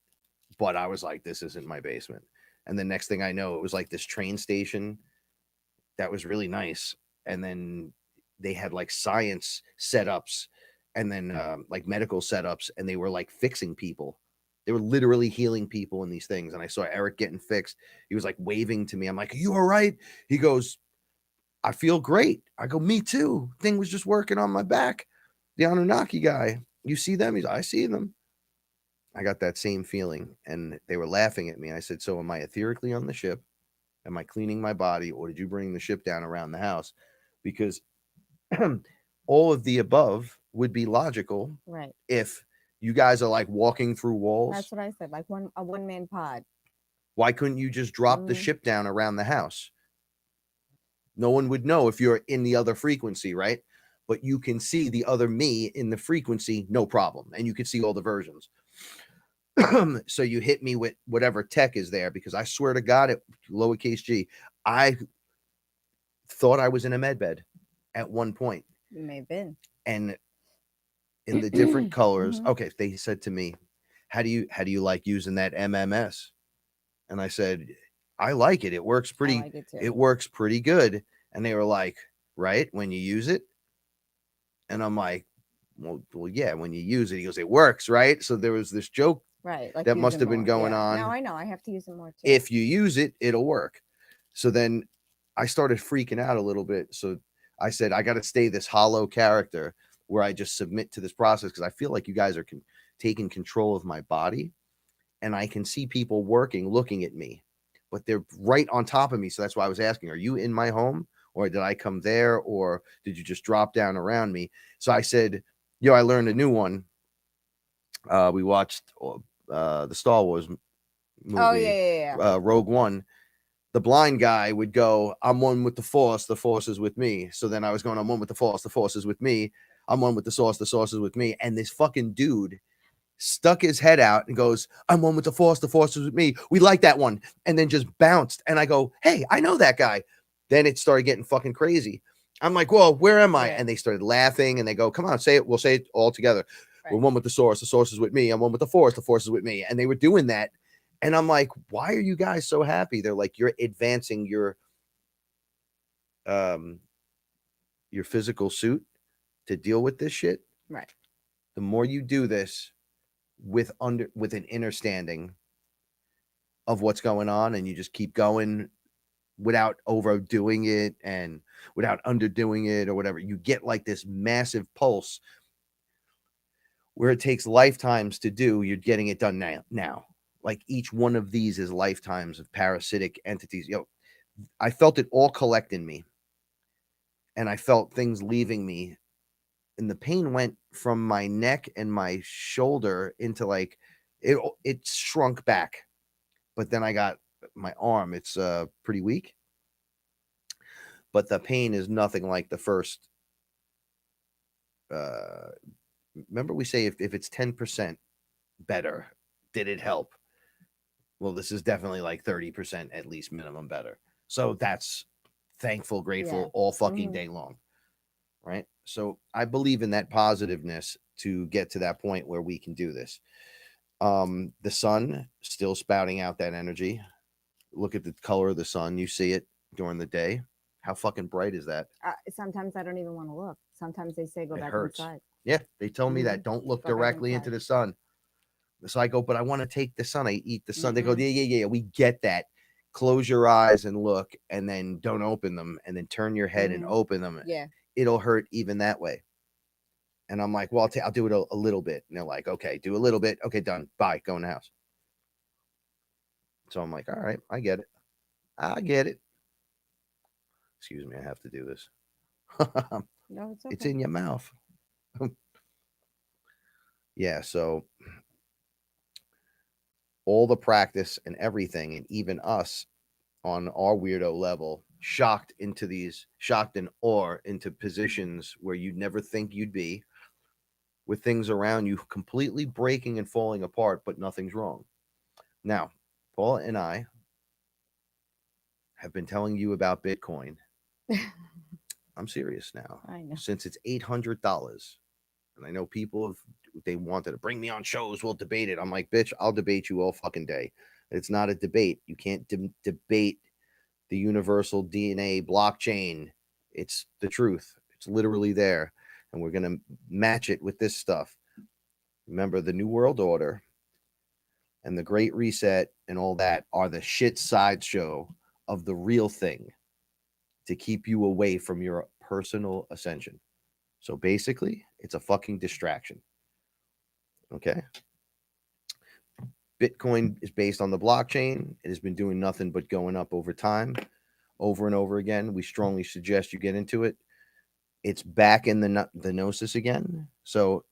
but I was like, this isn't my basement. And the next thing I know, it was like this train station that was really nice. And then they had like science setups, and then like medical setups, and they were like fixing people. They were literally healing people in these things. And I saw Eric getting fixed. He was like waving to me. I'm like, are you all right? He goes, I feel great. I go, me too. Thing was just working on my back. The Anunnaki guy, you see them? He's, I see them. I got that same feeling, and they were laughing at me. I said, so am I etherically on the ship? Am I cleaning my body, or did you bring the ship down around the house? Because all of the above would be logical, right? If you guys are like walking through walls. That's what I said, like a one-man pod. Why couldn't you just drop the ship down around the house? No one would know if you're in the other frequency, right? But you can see the other me in the frequency, no problem. And you can see all the versions. So you hit me with whatever tech is there, because I swear to God, it lowercase g, I thought I was in a med bed at one point. You may have been. And in the different colors. Okay, they said to me, how do you like using that MMS? And I said, I like it. It works pretty. It works pretty good. And they were like, right, when you use it. And I'm like, well, yeah, when you use it. He goes, it works, right? So there was this joke, right, like that must have been going on. Now I know I have to use it more too. If you use it, it'll work. So then I started freaking out a little bit. So I said, I got to stay this hollow character. where I just submit to this process because I feel like you guys are taking control of my body, and I can see people working, looking at me, but they're right on top of me. So that's why I was asking, are you in my home, or did I come there, or did you just drop down around me? So I said, yo, I learned a new one. We watched the Star Wars movie, Oh yeah. Rogue One. The blind guy would go, I'm one with the Force is with me. So then I was going, I'm one with the Force is with me. I'm one with the Source is with me. And this fucking dude stuck his head out and goes, I'm one with the Force is with me. We like that one. And then just bounced. And I go, hey, I know that guy. Then it started getting fucking crazy. I'm like, whoa, where am I? Right. And they started laughing and they go, come on, say it. We'll say it all together. Right. We're one with the Source is with me. I'm one with the Force is with me. And they were doing that. And I'm like, why are you guys so happy? They're like, you're advancing your physical suit to deal with this shit. Right. The more you do this with an understanding of what's going on, and you just keep going without overdoing it and without underdoing it or whatever, you get like this massive pulse where it takes lifetimes to do. You're getting it done now. Like each one of these is lifetimes of parasitic entities. I felt it all collect in me, and I felt things leaving me, and the pain went from my neck and my shoulder into like it shrunk back. But then I got my arm. It's pretty weak, but the pain is nothing like the first. Remember we say if it's 10% better, did it help? Well, this is definitely like 30% at least minimum better. So that's thankful, grateful all fucking day long. Right. So I believe in that positiveness to get to that point where we can do this. The sun still spouting out that energy. Look at the color of the sun. You see it during the day. How fucking bright is that? Sometimes I don't even want to look. Sometimes they say go back inside. Yeah, they tell me that don't look directly into the sun. So I go, but I want to take the sun. I eat the sun. They go, yeah. We get that. Close your eyes and look, and then don't open them, and then turn your head and open them. Yeah. It'll hurt even that way. And I'm like, well, I'll do it a little bit. And they're like, okay, do a little bit. Okay, done. Bye. Go in the house. So I'm like, all right, I get it. Excuse me, I have to do this. No, it's okay. It's in your mouth. Yeah, so all the practice and everything, and even us on our weirdo level, shocked in awe into positions where you'd never think you'd be, with things around you completely breaking and falling apart, but nothing's wrong. Now, Paula and I have been telling you about Bitcoin. I'm serious now. I know. Since it's $800. And I know people, they wanted to bring me on shows, we'll debate it. I'm like, bitch, I'll debate you all fucking day. It's not a debate. You can't debate the universal DNA blockchain. It's the truth. It's literally there. And we're going to match it with this stuff. Remember, the New World Order and the Great Reset and all that are the shit sideshow of the real thing to keep you away from your personal ascension. So basically, it's a fucking distraction. Okay? Bitcoin is based on the blockchain. It has been doing nothing but going up over time, over and over again. We strongly suggest you get into it. It's back in the gnosis again. So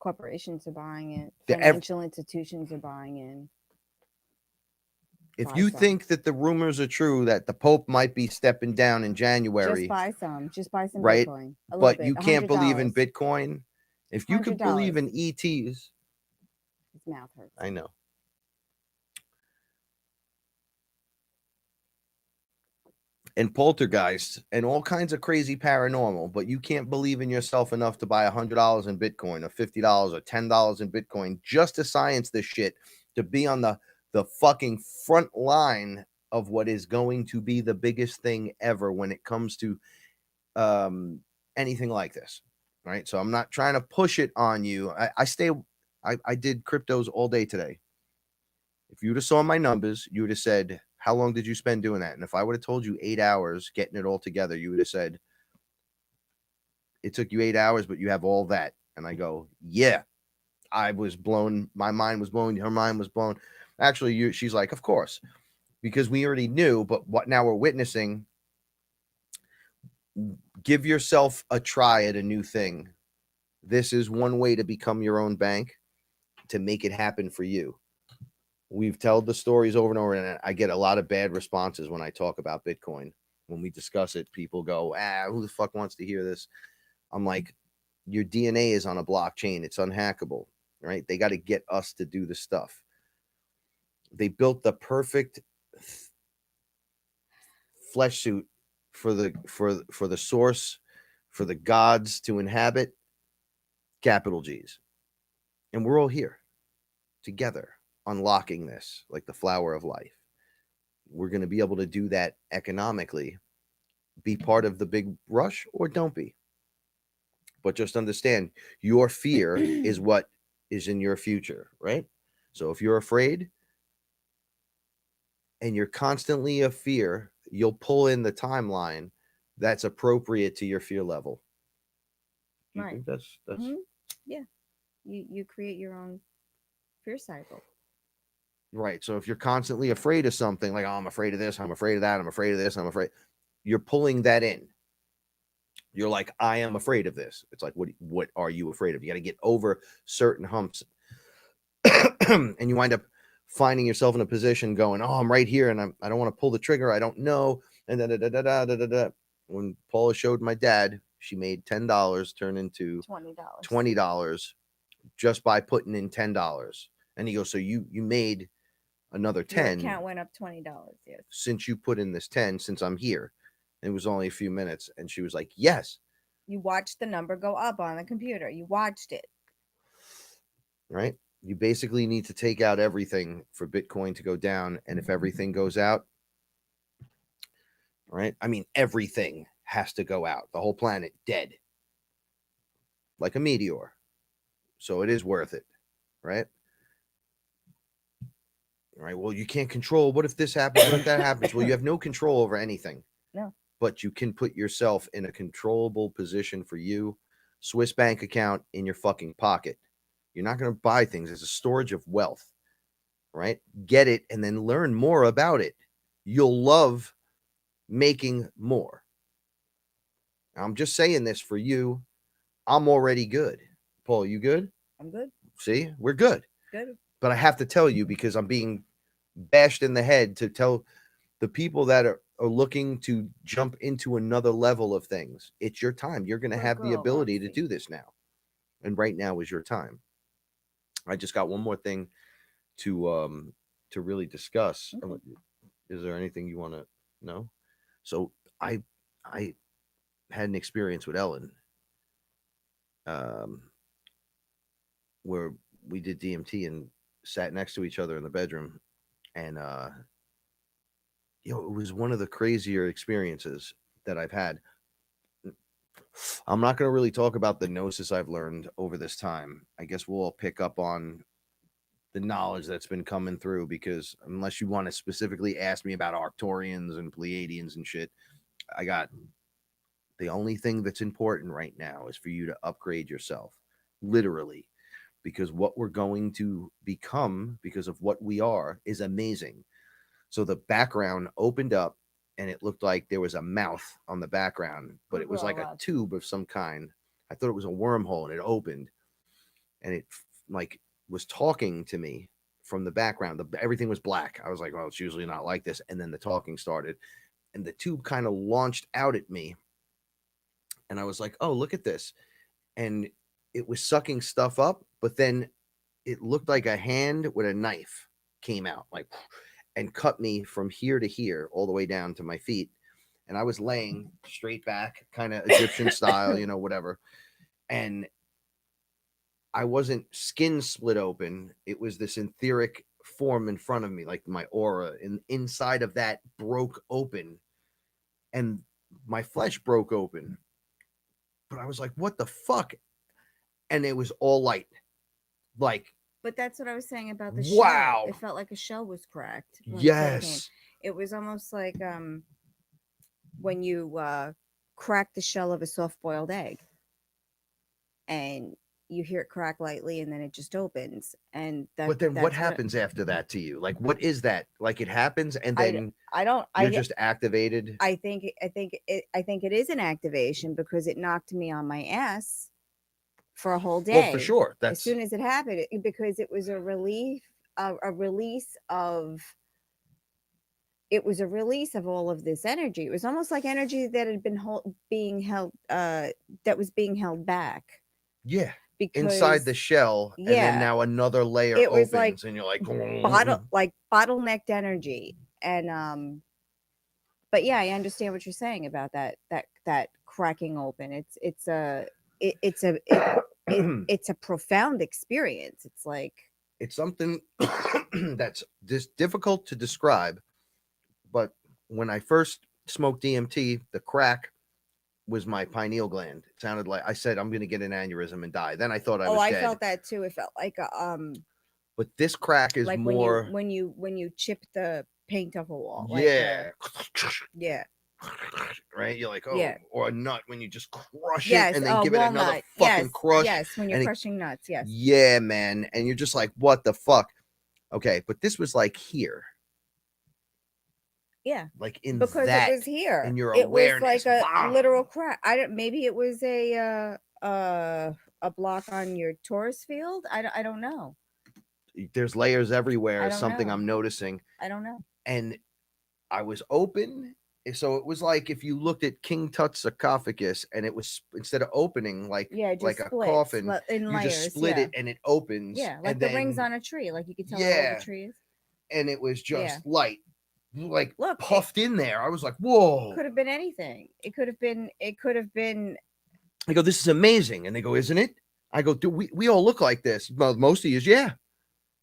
corporations are buying it. Financial institutions are buying in. If you think that the rumors are true that the Pope might be stepping down in January, just buy some right? Bitcoin. But you can't believe in Bitcoin. If you could believe in ETs, his mouth hurts. I know. And poltergeists and all kinds of crazy paranormal, but you can't believe in yourself enough to buy $100 in Bitcoin or $50 or $10 in Bitcoin just to science this shit, to be on the fucking front line of what is going to be the biggest thing ever when it comes to anything like this, right? So I'm not trying to push it on you. I did cryptos all day today. If you would have saw my numbers, you would have said, how long did you spend doing that? And if I would have told you 8 hours getting it all together, you would have said, it took you 8 hours, but you have all that. And I go, yeah. I was blown. My mind was blown. Her mind was blown. Actually, she's like, of course, because we already knew, but what now we're witnessing. Give yourself a try at a new thing. This is one way to become your own bank, to make it happen for you. We've told the stories over and over, and I get a lot of bad responses when I talk about Bitcoin. When we discuss it, people go, who the fuck wants to hear this? I'm like, your DNA is on a blockchain. It's unhackable, right? They got to get us to do the stuff. They built the perfect flesh suit for the source, for the gods to inhabit, capital G's. And we're all here together, unlocking this like the flower of life. We're going to be able to do that economically, be part of the big rush, or don't be. But just understand, your fear is what is in your future, right? So if you're afraid and you're constantly a fear, you'll pull in the timeline that's appropriate to your fear level. Do you think that's yeah. You create your own fear cycle. Right. So if you're constantly afraid of something, like, oh, I'm afraid of this, I'm afraid of that, I'm afraid of this, I'm afraid, you're pulling that in. You're like, I am afraid of this. It's like, what are you afraid of? You got to get over certain humps. And you wind up finding yourself in a position going, oh, I'm right here, and I don't want to pull the trigger. I don't know. And da. When Paula showed my dad, she made $10 turn into $20 just by putting in $10. And he goes, so you made another 10. Your account went up $20, yes. Since you put in this 10, since I'm here. It was only a few minutes. And she was like, yes. You watched the number go up on the computer. You watched it. Right? You basically need to take out everything for Bitcoin to go down. And if everything goes out, right? I mean, everything has to go out. The whole planet dead. Like a meteor. So it is worth it. Right? Right. Well, you can't control. What if this happens? What if that happens? Well, you have no control over anything. No. But you can put yourself in a controllable position for you. Swiss bank account in your fucking pocket. You're not going to buy things. It's a storage of wealth, right? Get it and then learn more about it. You'll love making more. I'm just saying this for you. I'm already good. Paul, you good? I'm good. See, we're good. Good. But I have to tell you because I'm being bashed in the head to tell the people that are looking to jump into another level of things. It's your time. You're going to have the ability to do this now. And right now is your time. I just got one more thing to really discuss. Okay. Is there anything you want to know? So I had an experience with Ellen where we did DMT and sat next to each other in the bedroom. And it was one of the crazier experiences that I've had. I'm not going to really talk about the gnosis I've learned over this time. I guess we'll all pick up on the knowledge that's been coming through, because unless you want to specifically ask me about Arcturians and Pleiadians and shit, I got the only thing that's important right now is for you to upgrade yourself, literally, because what we're going to become because of what we are is amazing. So the background opened up and it looked like there was a mouth on the background, but it was like a tube of some kind. I thought it was a wormhole, and it opened and it like was talking to me from the background. Everything was black. I was like, well, it's usually not like this. And then the talking started and the tube kind of launched out at me. And I was like, oh, look at this. And it was sucking stuff up, but then it looked like a hand with a knife came out like and cut me from here to here, all the way down to my feet. And I was laying straight back, kind of Egyptian style, whatever. And I wasn't skin split open. It was this etheric form in front of me, like my aura, and inside of that broke open and my flesh broke open. But I was like, what the fuck? And it was all light. But that's what I was saying about the wow. Shell. It felt like a shell was cracked. Yes. It was almost like when you crack the shell of a soft-boiled egg. and you hear it crack lightly, and then it just opens. And But then what that's happens after that to you? Like, what is that? Like, it happens and then I don't. you're just activated. I think it is an activation because it knocked me on my ass for a whole day. Well, for sure. As That's soon as it happened, because it was a release of all of this energy. It was almost like energy that had been being held that was being held back. yeah. Because Inside the shell, and then now another layer it was opens, like and you're like, bottlenecked energy. And but yeah, I understand what you're saying about that cracking open. It's a profound experience. It's like, it's something that's just difficult to describe. But when I first smoked DMT, the crack was my pineal gland. It sounded like I said, I'm going to get an aneurysm and die. Then I thought I was dead. felt that too. It felt like But this crack is like more when you chip the paint off a wall. Yeah. Yeah. Right? You're like, Yeah. or a nut when you just crush Yes. it and then give it walnut. another fucking crush. Yes, when you're and crushing nuts. Yes. Yeah, man. And you're just like, what the fuck? Okay, but this was like here. Yeah. Like in because that, it was here. in your it awareness. was like a literal crack. Maybe it was a block on your Taurus field. I don't know. There's layers everywhere. I Is don't something know. I'm noticing. I don't know. And I was open. So it was like if you looked at King Tut's sarcophagus and it was, instead of opening like a coffin, you just split it and it opens. Yeah, like the rings on a tree. Like you could tell how old the tree is. And it was just light, like Look, puffed in there. I was like, whoa. Could have been anything. It could have been. I go, this is amazing. And they go, isn't it? I go, dude, we all look like this. Well, most of you, yeah.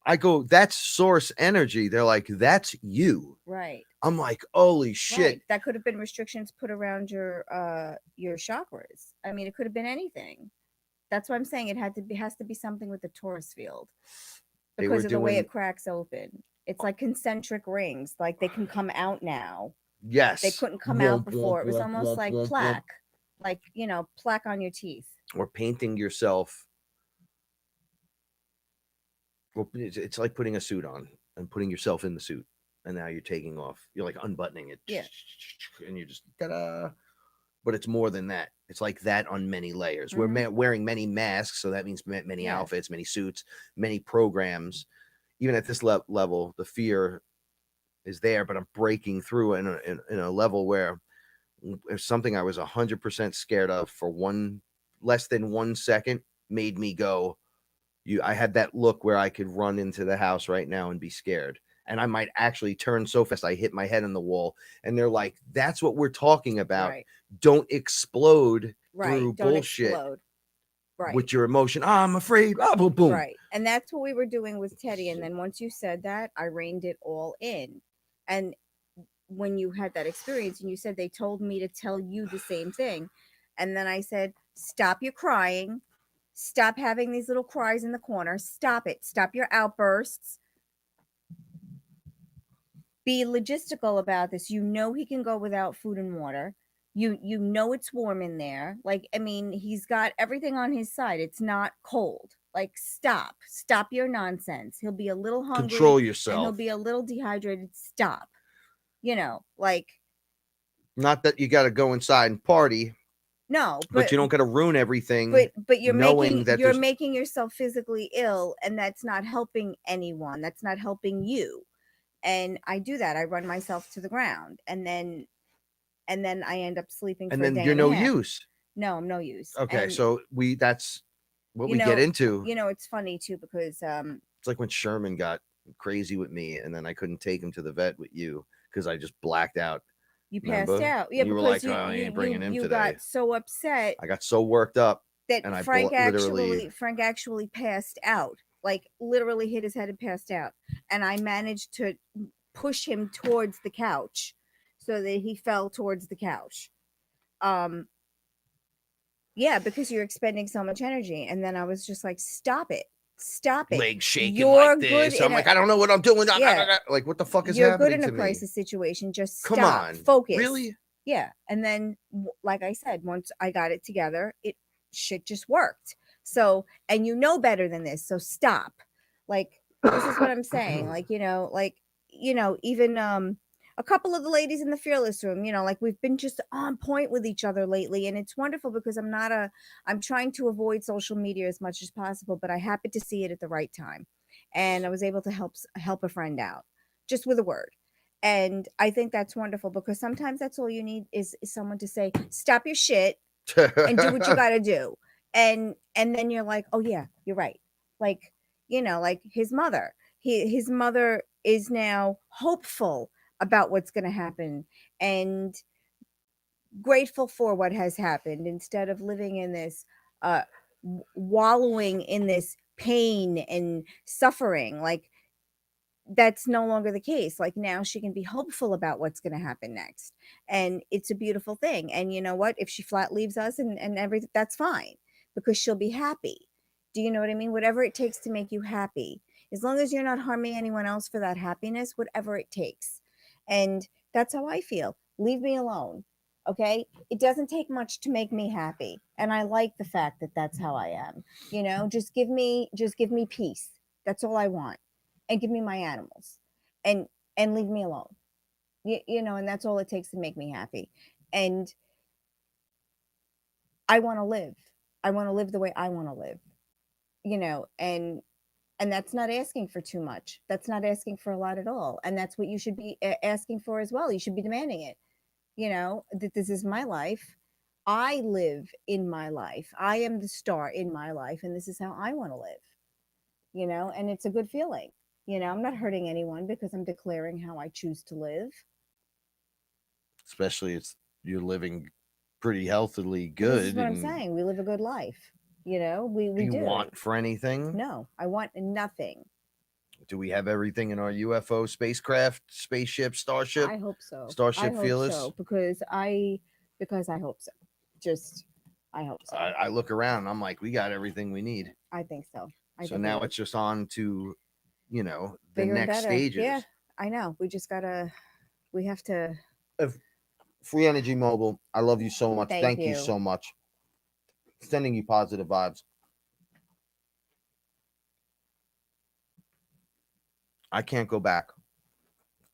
I go, that's source energy. They're like, that's you. Right. I'm like, holy shit. Right. That could have been restrictions put around your chakras. I mean, it could have been anything. That's why I'm saying it has to be something with the Taurus field because of the way it cracks open. It's like concentric rings. Like they can come out now. Yes. They couldn't come out before. It was almost like plaque, like, plaque on your teeth. Or painting yourself. Well, it's like putting a suit on and putting yourself in the suit. And now you're taking off. You're like unbuttoning it. Yeah. And you're just, ta-da. But it's more than that. It's like that on many layers. Mm-hmm. We're wearing many masks. So that means many outfits, many suits, many programs. Even at this level, the fear is there, but I'm breaking through in a level where if something I was 100% scared of for less than 1 second made me go, I had that look where I could run into the house right now and be scared. And I might actually turn so fast I hit my head on the wall. And they're like, that's what we're talking about. Right. Don't explode through Don't bullshit. Explode. Right. With your emotion. I'm afraid. Boom, boom. Right. And that's what we were doing with Teddy. And then once you said that, I reined it all in. And when you had that experience and you said they told me to tell you the same thing. And then I said, stop your crying. Stop having these little cries in the corner. Stop it. Stop your outbursts. Be logistical about this. You know he can go without food and water. You know it's warm in there. Like, I mean, he's got everything on his side. It's not cold. Like, stop your nonsense. He'll be a little hungry. Control yourself. And he'll be a little dehydrated. Stop. Like. Not that you got to go inside and party. No, but you don't got to ruin everything. But you're making yourself physically ill, and that's not helping anyone. That's not helping you. And I do that. I run myself to the ground, and then I end up sleeping. And for then a day you're and no a half. use. No, I'm no use. Okay, and, so that's what we get into. It's funny too because it's like when Sherman got crazy with me, and then I couldn't take him to the vet with you because I just blacked out. You passed out. Yeah, you were like, "Oh, I ain't bringing him today." You got so upset. I got so worked up that Frank actually passed out. Like literally hit his head and passed out. And I managed to push him towards the couch so that he fell towards the couch. Yeah, because you're expending so much energy. And then I was just like, stop it. Legs shaking like this. I'm like, I don't know what I'm doing. Yeah. Like, what the fuck is happening to me? You're good in a crisis situation. Just stop. Come on. Focus. Really? Yeah. And then, like I said, once I got it together, shit just worked. So, and you know better than this. So stop. Like, this is what I'm saying. Like, even a couple of the ladies in the Fearless room, like we've been just on point with each other lately. And it's wonderful because I'm trying to avoid social media as much as possible, but I happened to see it at the right time. And I was able to help a friend out just with a word. And I think that's wonderful because sometimes that's all you need is someone to say, stop your shit and do what you got to do. And then you're like, oh yeah, you're right. Like, like his mother, his mother is now hopeful about what's going to happen and grateful for what has happened instead of living in this wallowing in this pain and suffering. Like, that's no longer the case. Like, now she can be hopeful about what's going to happen next. And it's a beautiful thing. And you know what? If she flat leaves us and everything, that's fine because she'll be happy. Do you know what I mean? Whatever it takes to make you happy, as long as you're not harming anyone else for that happiness, whatever it takes. And that's how I feel. Leave me alone. Okay. It doesn't take much to make me happy. And I like the fact that that's how I am. Just give me peace. That's all I want. And give me my animals and leave me alone. And that's all it takes to make me happy. And I want to live. I want to live the way I want to live, and that's not asking for too much. That's not asking for a lot at all. And that's what you should be asking for as well. You should be demanding it, that this is my life. I live in my life. I am the star in my life. And this is how I want to live, and it's a good feeling. I'm not hurting anyone because I'm declaring how I choose to live. Especially you're living pretty healthily good. This is what I'm saying. We live a good life. We do you do. want for anything? No, I want nothing. Do we have everything in our UFO, spacecraft, spaceship, starship? I hope so. StarShip FearLess? So, because I hope so. Just, I hope so. I look around and I'm like, we got everything we need. I think so. So now it's just on to the bigger next stages. Yeah, I know. We have to. Free Energy Mobile, I love you so much. Thank you so much. Sending you positive vibes. I can't go back.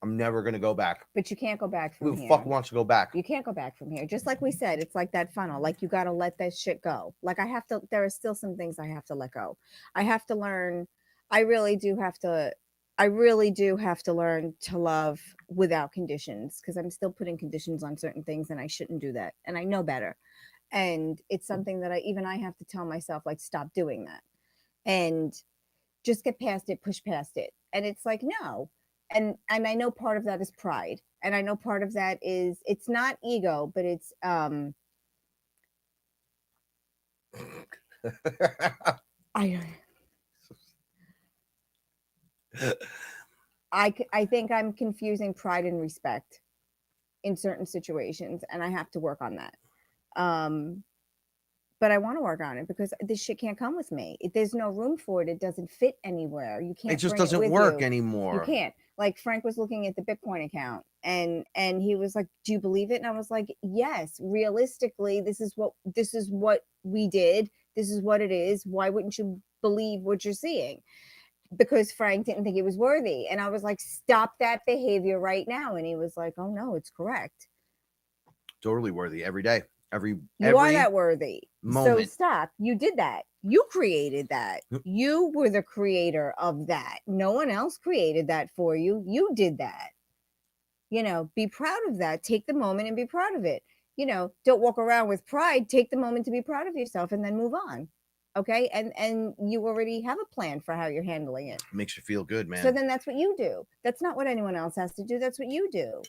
I'm never going to go back. But you can't go back from here. Who the fuck wants to go back? You can't go back from here. Just like we said, it's like that funnel. Like, you got to let that shit go. Like, there are still some things I have to let go. I have to learn. I really do have to learn to love without conditions, because I'm still putting conditions on certain things and I shouldn't do that. And I know better. And it's something that I have to tell myself, like, stop doing that and just get past it, push past it. And it's like, no. And I know part of that is pride. And I know part of that is, it's not ego, but it's, I think I'm confusing pride and respect in certain situations, and I have to work on that. But I want to work on it because this shit can't come with me. There's no room for it. It doesn't fit anywhere. You can't. It just doesn't work anymore. You can't. Like, Frank was looking at the Bitcoin account, and he was like, "Do you believe it?" And I was like, "Yes. Realistically, this is what we did. This is what it is. Why wouldn't you believe what you're seeing?" Because Frank didn't think it was worthy. And I was like, stop that behavior right now. And he was like, oh no, it's correct. Totally worthy every day. You are that worthy. Moment. So stop. You did that. You created that. You were the creator of that. No one else created that for you. You did that. Be proud of that. Take the moment and be proud of it. Don't walk around with pride. Take the moment to be proud of yourself and then move on. Okay. And you already have a plan for how you're handling it. Makes you feel good, man. So then that's what you do. That's not what anyone else has to do. That's what you do.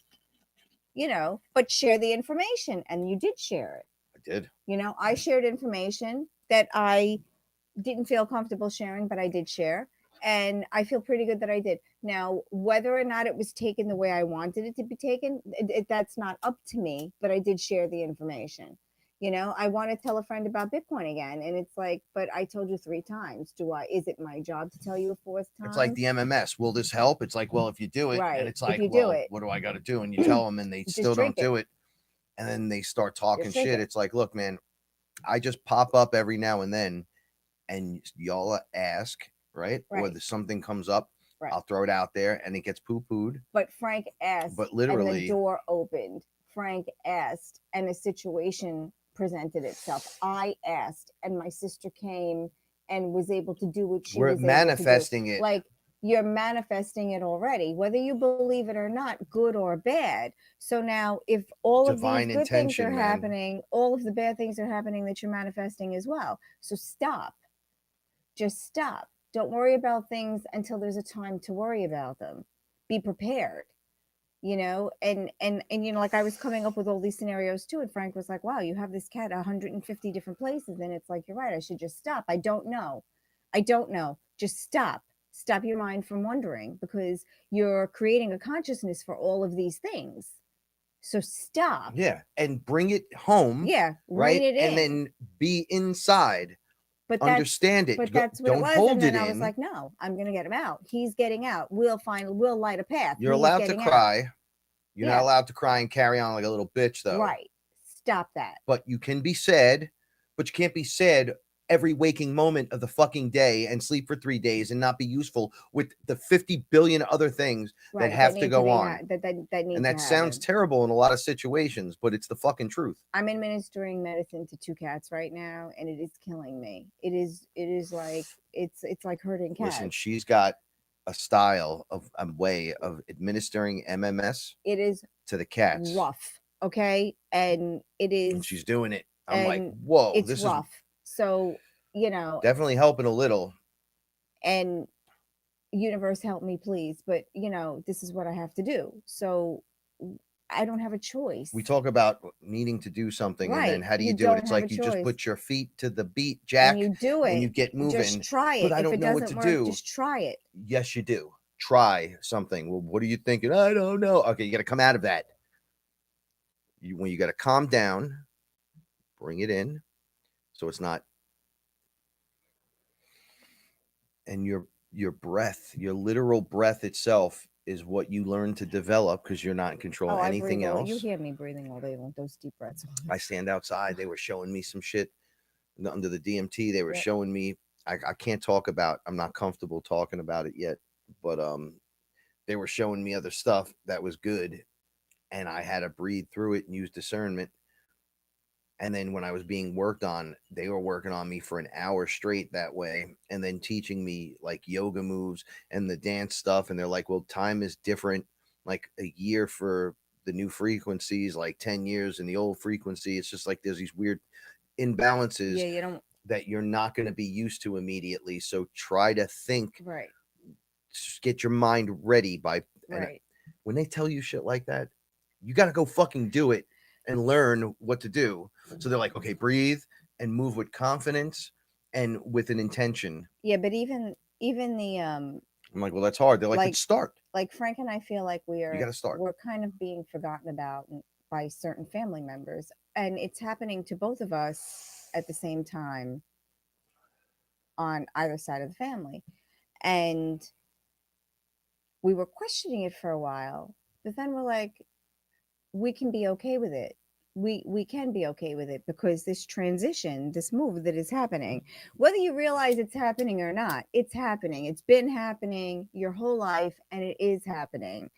But share the information. And you did share it. I did. I shared information that I didn't feel comfortable sharing, but I did share. And I feel pretty good that I did. Now, whether or not it was taken the way I wanted it to be taken, that's not up to me, but I did share the information. I want to tell a friend about Bitcoin again. And it's like, but I told you 3 times. Is it my job to tell you a 4th time? It's like the MMS. Will this help? It's like, well, if you do it, right. And it's like, well, what do I got to do? And you tell them and they still don't do it. And then they start talking shit. It's like, look, man, I just pop up every now and then and y'all ask, right? Or Right. something comes up, Right. I'll throw it out there and it gets poo-pooed. But Frank asked, But and literally, the door opened. Frank asked, and a situation presented itself. I asked, and my sister came and was able to do what she we're was manifesting able to do. it. Like, you're manifesting it already, whether you believe it or not, good or bad. So now, if all Divine of these good things intention, are man. happening, all of the bad things are happening that you're manifesting as well. So stop. Just stop. Don't worry about things until there's a time to worry about them. Be prepared, you know. And you know, like, I was coming up with all these scenarios too, and Frank was like, wow, you have this cat 150 different places, and it's like, you're right, I should just stop. I don't know. Just stop your mind from wondering, because you're creating a consciousness for all of these things. So stop. Yeah, and bring it home. Yeah, right, rein it in. and then be inside. But Understand it. But that's what don't it was. hold And then it I in. was like, no, I'm gonna get him out. He's getting out. We'll light a path. You're He's allowed to getting out. cry. You're Yeah. not allowed to cry and carry on like a little bitch, though. Right. Stop that. But you can be sad, but you can't be sad every waking moment of the fucking day and sleep for 3 days and not be useful with the 50 billion other things Right. that have to need go be on. that need And to that sounds happen. terrible in a lot of situations, but it's the fucking truth. I'm administering medicine to 2 cats right now, and it is killing me. It is like, it's like hurting cats. Listen, she's got a style of a way of administering MMS. It is to the cats. rough, okay? And it is, and she's doing it. I'm like, whoa, it's this rough. So, you know, definitely helping a little. And universe, help me, please. But, you know, this is what I have to do. So I don't have a choice. We talk about needing to do something, Right. and then how do you, You do it? don't It's have like a you just choice. put your feet to the beat, Jack, and you do it, and you get moving. Just try it. But I If don't it know what doesn't to work, do. just try it. Yes, you do. Try something. Well, what are you thinking? I don't know. Okay, you got to come out of that. When you got to calm down, bring it in, so it's not. And your breath, your literal breath itself, is what you learn to develop, because you're not in control of anything else. You hear me breathing all day long, those deep breaths. I stand outside. They were showing me some shit under the DMT. They were showing me. I can't talk about. I'm not comfortable talking about it yet, but they were showing me other stuff that was good, and I had to breathe through it and use discernment. And then when I was being worked on, they were working on me for an hour straight that way, and then teaching me like yoga moves and the dance stuff. And they're like, well, time is different. Like a year for the new frequencies, like 10 years in the old frequency. It's just like there's these weird imbalances that you're not going to be used to immediately. So try to think, right. Just get your mind ready by, right. When they tell you shit like that, you got to go fucking do it and learn what to do. So they're like, okay, breathe and move with confidence and with an intention. Yeah, but even the I'm like, well, that's hard. They're like, let's start. Like Frank and I feel like you got to start. We're kind of being forgotten about by certain family members, and it's happening to both of us at the same time on either side of the family. And we were questioning it for a while, but then we're like, we can be okay with it. We can be okay with it, because this transition, this move that is happening, whether you realize it's happening or not, it's happening. It's been happening your whole life, and it is happening.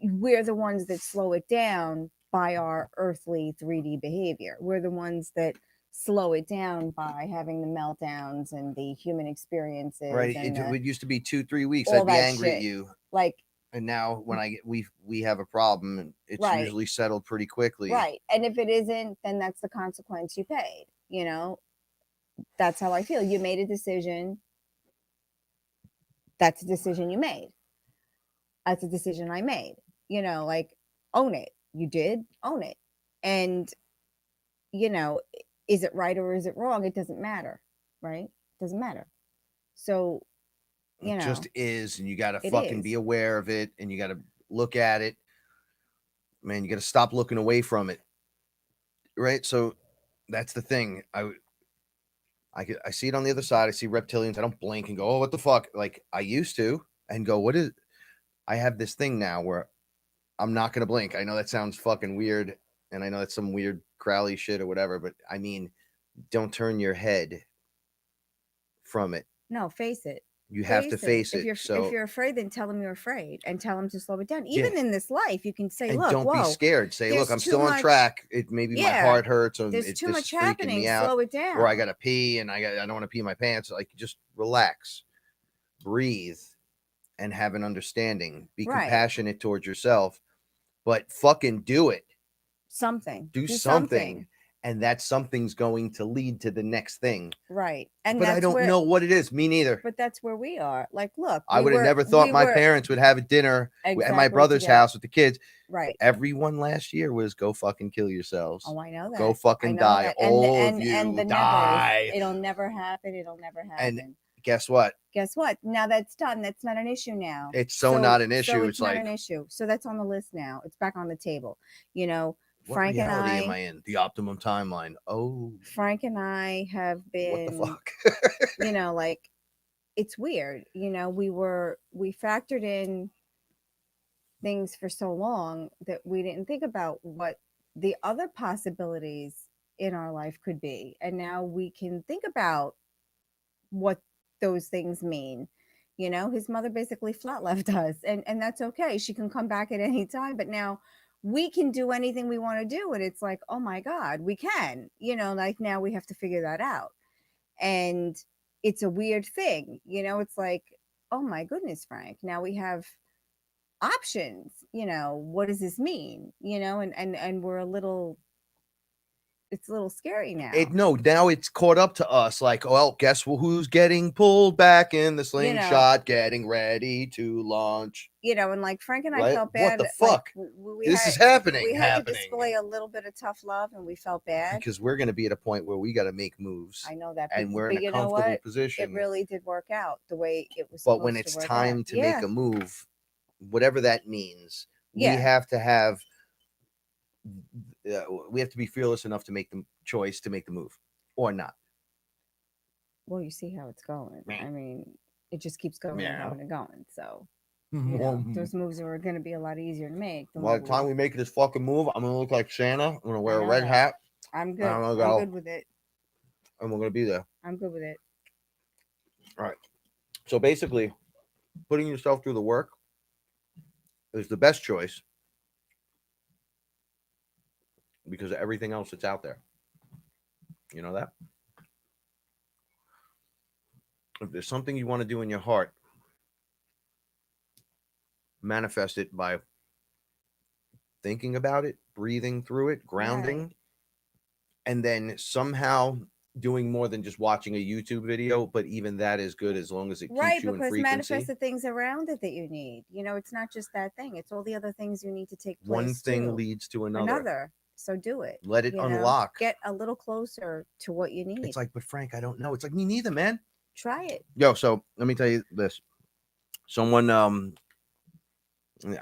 We're the ones that slow it down by our earthly 3D behavior. We're the ones that slow it down by having the meltdowns and the human experiences. Right. It used to be 2-3 weeks. I'd be angry at you. Like, and now when we have a problem, and it's usually settled pretty quickly. Right. And if it isn't, then that's the consequence you paid. You know, that's how I feel. You made a decision. That's a decision you made. That's a decision I made. You know, like, own it. You did own it. And, you know, is it right or is it wrong? It doesn't matter. Right? It doesn't matter. So, it just is, and you got to fucking be aware of it, and you got to look at it. Man, you got to stop looking away from it. Right? So that's the thing. I see it on the other side. I see reptilians. I don't blink and go, oh, what the fuck? Like I used to, and go, what is? I have this thing now where I'm not going to blink. I know that sounds fucking weird, and I know that's some weird Crowley shit or whatever, but I mean, don't turn your head from it. No, face it. You have to face If it. you're So if you're afraid, then tell them you're afraid and tell them to slow it down. yeah. Even in this life, you can say, And look, don't be whoa, scared. Say, look, there's I'm too still on much- track. It maybe my Yeah, heart hurts. Or there's this too is much freaking happening. me out. Slow it down. Or I gotta pee and I don't want to pee my pants. Like, just relax, breathe, and have an understanding. Be Right. compassionate towards yourself, but fucking do it. Something. Do something. And that something's going to lead to the next thing. Right. And But I don't know what it is. Me neither. But that's where we are. Like, look, I would have never thought my parents would have a dinner at my Exactly brother's together. house with the kids. Right. Everyone last year was go fucking kill yourselves. Oh, I know that. Go I fucking know die. that. All of you and the die. nevers. It'll never happen. It'll never happen. And guess what? Guess what? Now that's done. That's not an issue now. It's so not an issue. So it's not like an issue. So that's on the list now. It's back on the table. You know, what Frank and reality am I in? The optimum timeline. Oh, Frank and I have been, what the fuck? you know, like, it's weird. You know, we factored in things for so long that we didn't think about what the other possibilities in our life could be. And now we can think about what those things mean. You know, his mother basically flat left us, and that's okay. She can come back at any time, but now we can do anything we want to do. And it's like, oh my God, we can, you know, like now we have to figure that out. And it's a weird thing, you know, it's like, oh my goodness, Frank, now we have options, you know, what does this mean? You know, and we're it's a little scary now. Now it's caught up to us. Like, well, guess who's getting pulled back in the slingshot, getting ready to launch. You know, and like Frank and I felt bad. What the fuck? Like, this is happening. We had to display a little bit of tough love, and we felt bad because we're going to be at a point where we got to make moves. I know that, and we're in a comfortable position. It really did work out the way it was. But when it's time to make a move, whatever that means, we have to have. We have to be fearless enough to make the choice to make the move or not. Well, you see how it's going. I mean, it just keeps going and going and going. So, you know, those moves are going to be a lot easier to make. By the time we make this fucking move, I'm going to look like Santa. I'm going to wear a red hat. I'm good. I'm good with it. And we're going to be there. I'm good with it. All right. So basically, putting yourself through the work is the best choice. Because of everything else that's out there. You know that? If there's something you want to do in your heart, manifest it by thinking about it, breathing through it, grounding, and then somehow doing more than just watching a YouTube video, but even that is good as long as it keeps you in frequency. Right, because manifest the things around it that you need. You know, it's not just that thing. It's all the other things you need to take place. One thing leads to another. So do it. Let it unlock. Get a little closer to what you need. It's like, but Frank, I don't know. It's like, me neither, man. Try it. Yo, so let me tell you this. Someone, I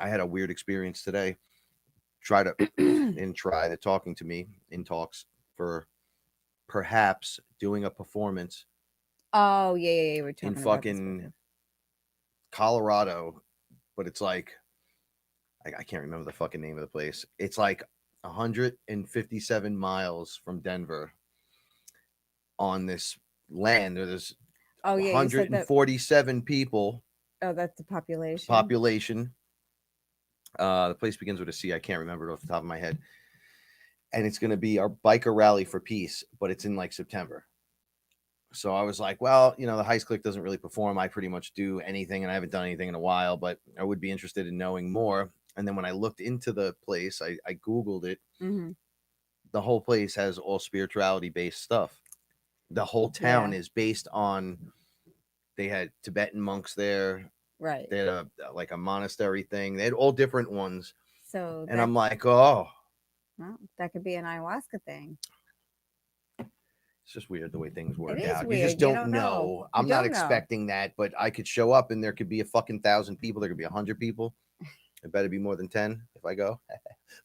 had a weird experience today. They're talking to me in talks for perhaps doing a performance. Oh, yeah. We're talking in fucking Colorado, but it's like, I can't remember the fucking name of the place. It's like 157 miles from Denver on this land. There's 147 people. Oh, that's the population. The place begins with a C. I can't remember it off the top of my head. And it's going to be our biker rally for peace, but it's in like September. So I was like, well, you know, the Heist Click doesn't really perform. I pretty much do anything, and I haven't done anything in a while, but I would be interested in knowing more. And then when I looked into the place, I Googled it. Mm-hmm. The whole place has all spirituality-based stuff. The whole town is based on, they had Tibetan monks there. Right. They had a monastery thing. They had all different ones. So, and I'm like, oh. Well, that could be an ayahuasca thing. It's just weird the way things work out. Weird. You just don't know. I'm not expecting that, but I could show up and there could be a fucking 1,000 people. There could be 100 people. It better be more than 10 if I go.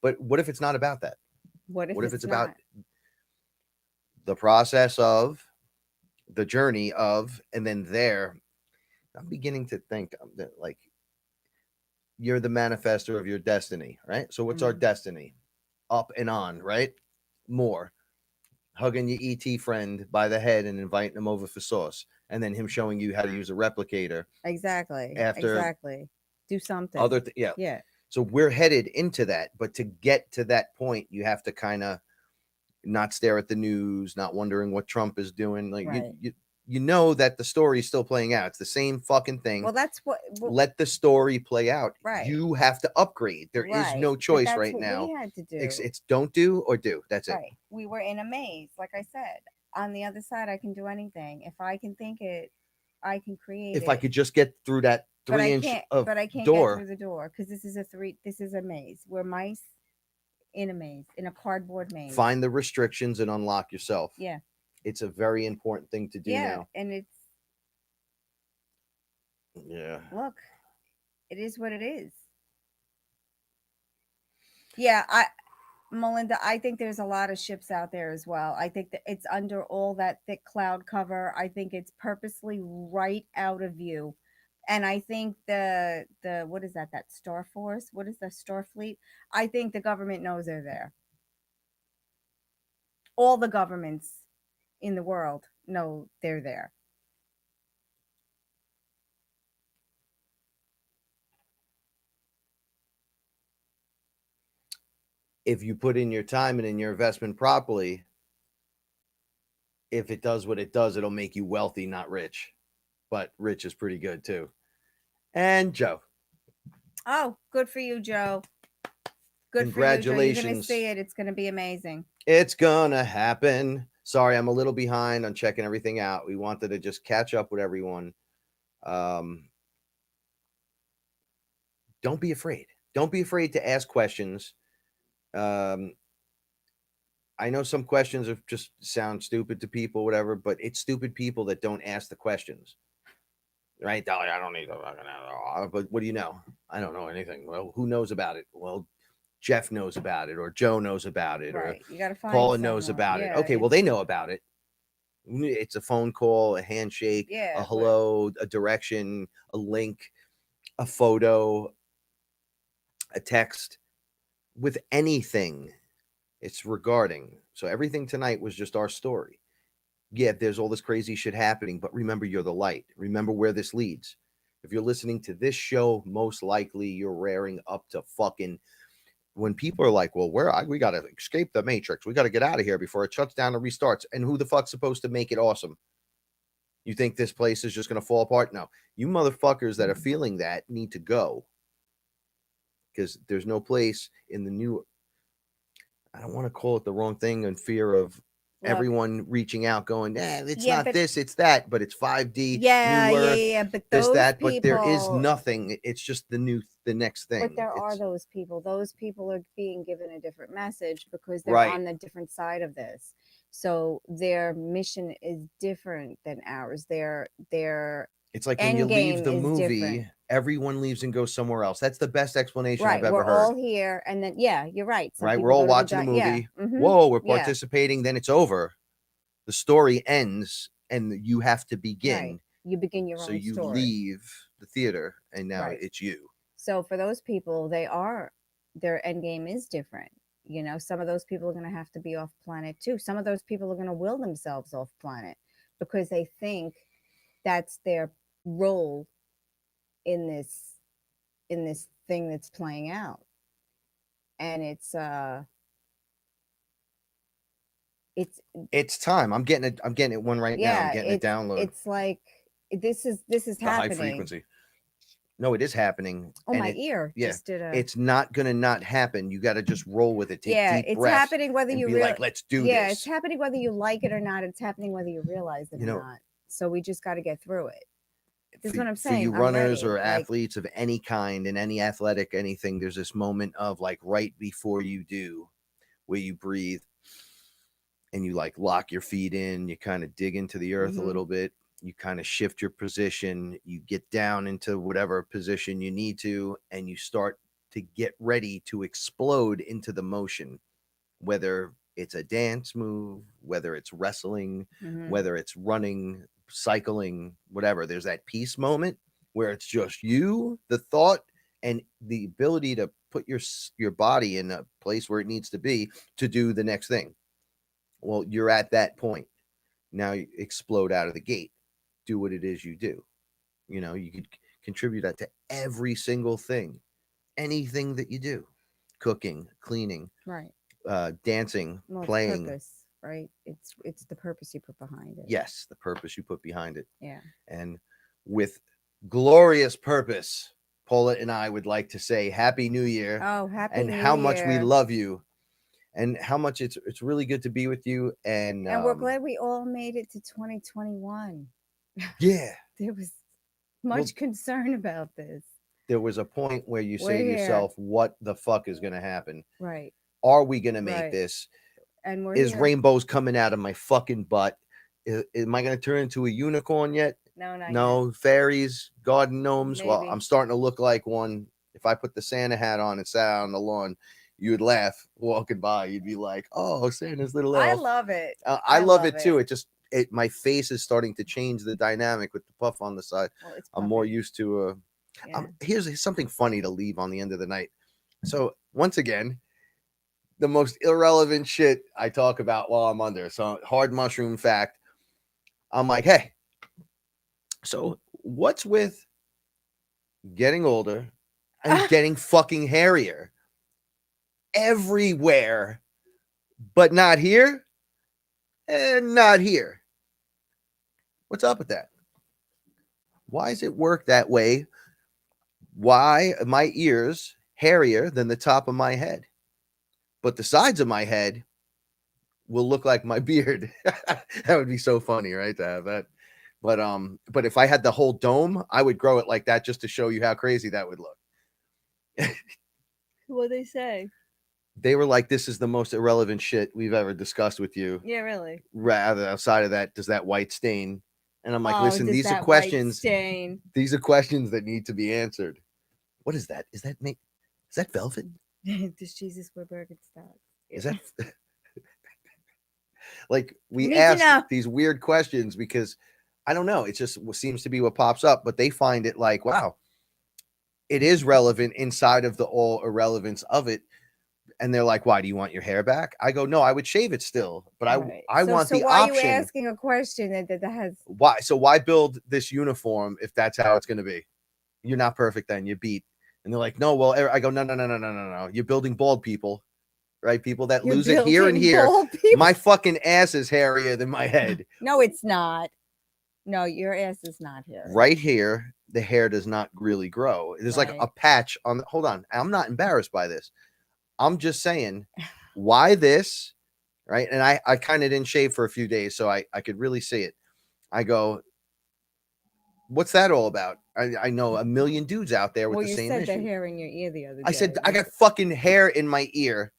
But what if it's not about that? What if it's about the process of, the journey of, and then there, I'm beginning to think that, like, you're the manifester of your destiny, right? So what's our destiny? Up and on, right? More. hugging your ET friend by the head and inviting him over for sauce, and then him showing you how to use a replicator. Exactly. After Exactly. Do something. Other yeah. Yeah. So we're headed into that, but to get to that point, you have to kind of not stare at the news, not wondering what Trump is doing. Like Right. you know that the story is still playing out. It's the same fucking thing. Well, that's what. Let the story play out. Right. You have to upgrade. There is no But choice that's right what now. we had to do. It's don't do or do. That's it. Right. We were in a maze, like I said. On the other side, I can do anything. If I can think it, I can create it. If I could just get through that 3-inch of but I can't door. get through the door because this is a maze. We're mice in a maze, in a cardboard maze. Find the restrictions and unlock yourself. Yeah. It's a very important thing to do now. And it's look, it is what it is. Yeah, Melinda, I think there's a lot of ships out there as well. I think that it's under all that thick cloud cover. I think it's purposely right out of view. And I think the what is that Star Force? What is the Starfleet? I think the government knows they're there. All the governments in the world know they're there. If you put in your time and in your investment properly, if it does what it does, it'll make you wealthy, not rich. But rich is pretty good too. And Joe. Oh, good for you, Joe. Good Congratulations. for you, Joe. You're going to see it. It's going to be amazing. It's going to happen. Sorry, I'm a little behind on checking everything out. We wanted to just catch up with everyone. Don't be afraid. Don't be afraid to ask questions. I know some questions are just sound stupid to people, whatever, but it's stupid people that don't ask the questions. Right, Dolly? I don't need to. But what do you know? I don't know anything. Well, who knows about it? Well, Jeff knows about it, or Joe knows about it, right. or you gotta find Paula knows about it. Okay, well, they know about it. It's a phone call, a handshake, a hello, a direction, a link, a photo, a text. With anything, it's regarding. So everything tonight was just our story. Yeah, there's all this crazy shit happening, but remember, you're the light. Remember where this leads. If you're listening to this show, most likely you're rearing up to fucking. When people are like, well, we got to escape the matrix. We got to get out of here before it shuts down and restarts. And who the fuck's supposed to make it awesome? You think this place is just going to fall apart? No. You motherfuckers that are feeling that need to go. Because there's no place in the new. I don't want to call it the wrong thing in fear of everyone reaching out going, it's not this, it's that, but it's 5D. But this, that, people, but there is nothing. It's just the next thing. But there are those people. Those people are being given a different message because they're on the different side of this. So their mission is different than ours. It's like when you leave the movie, everyone leaves and goes somewhere else. That's the best explanation I've ever heard. We're all here, and then you're right. Some we're all watching the movie. Yeah. Mm-hmm. Whoa, we're participating. Then it's over. The story ends, and you have to begin. Right. You begin your own story. So you leave the theater, and now it's you. So for those people, their end game is different. You know, some of those people are going to have to be off planet too. Some of those people are going to will themselves off planet because they think that's their role in this thing that's playing out. And it's time. I'm getting it one right now. I'm getting it download. It's like this is happening. High frequency. No, it is happening. Oh, my ear just did a... It's not going to not happen. You got to just roll with it. Take deep it's happening whether you realize. Like, let's do this. Yeah, it's happening whether you like it or not. It's happening whether you realize it or not. So we just got to get through it. That's what I'm saying. For you runners or athletes of any kind, in any athletic anything, there's this moment of like right before you do, where you breathe and you like lock your feet in, you kind of dig into the earth a little bit. You kind of shift your position, you get down into whatever position you need to, and you start to get ready to explode into the motion, whether it's a dance move, whether it's wrestling, whether it's running, cycling, whatever. There's that peace moment where it's just you, the thought, and the ability to put your body in a place where it needs to be to do the next thing. Well, you're at that point. Now you explode out of the gate. Do what it is you do. You could contribute that to every single thing, anything that you do, cooking, cleaning, Right. dancing, Well, it's playing. purpose, right? It's the purpose you put behind it. Yes, the purpose you put behind it. Yeah. And with glorious purpose, Paula and I would like to say Happy New Year. Oh, happy and New how much we Year. love you, and how much it's really good to be with you. And we're glad we all made it to 2021. Yeah. There was much concern about this. There was a point where you say We're to here. yourself, what the fuck is going to happen? Right. Are we going to make Right. this? And we're Is here. rainbows coming out of my fucking butt? Am I going to turn into a unicorn yet? No, not No. yet. Fairies, garden gnomes. Well, Maybe. I'm starting to look like one. If I put the Santa hat on and sat on the lawn, you would laugh walking by. You'd be like, "Oh, Santa's little elf." I love it. I love it too. My face is starting to change the dynamic with the puff on the side. Well, it's I'm more puffy. used to. Yeah. Here's something funny to leave on the end of the night. So once again, the most irrelevant shit I talk about while I'm under. So hard mushroom fact. I'm like, hey, so what's with getting older and getting fucking hairier everywhere, but not here and not here? What's up with that? Why does it work that way? Why are my ears hairier than the top of my head, but the sides of my head will look like my beard? That would be so funny, right, to have that. But if I had the whole dome, I would grow it like that just to show you how crazy that would look. What they say? They were like, this is the most irrelevant shit we've ever discussed with you. Yeah, really. Rather, outside of that, does that white stain? And I'm like, listen, does these are that white questions. stain. These are questions that need to be answered. What is that? Is that velvet? Does Jesus wear Birkenstocks? Is that like we need to know. ask these weird questions because I don't know. It just seems to be what pops up, but they find it like, wow, it is relevant inside of the all irrelevance of it. And they're like, why do you want your hair back? I go, no, I would shave it still, but Right. I want the why option. Are you asking a question that has Why build this uniform if that's how it's going to be? You're not perfect then, you beat. And they're like, no, well, I go, no. You're building bald people, right? People that lose it here and here. My fucking ass is hairier than my head. No, it's not. No, your ass is not here. Right here, the hair does not really grow. There's like a patch on. Hold on. I'm not embarrassed by this. I'm just saying, why this, right? And I kind of didn't shave for a few days, so I could really see it. I go, what's that all about? I know a million dudes out there with the same issue. Well, you said the hair in your ear the other day. I said, I got fucking hair in my ear.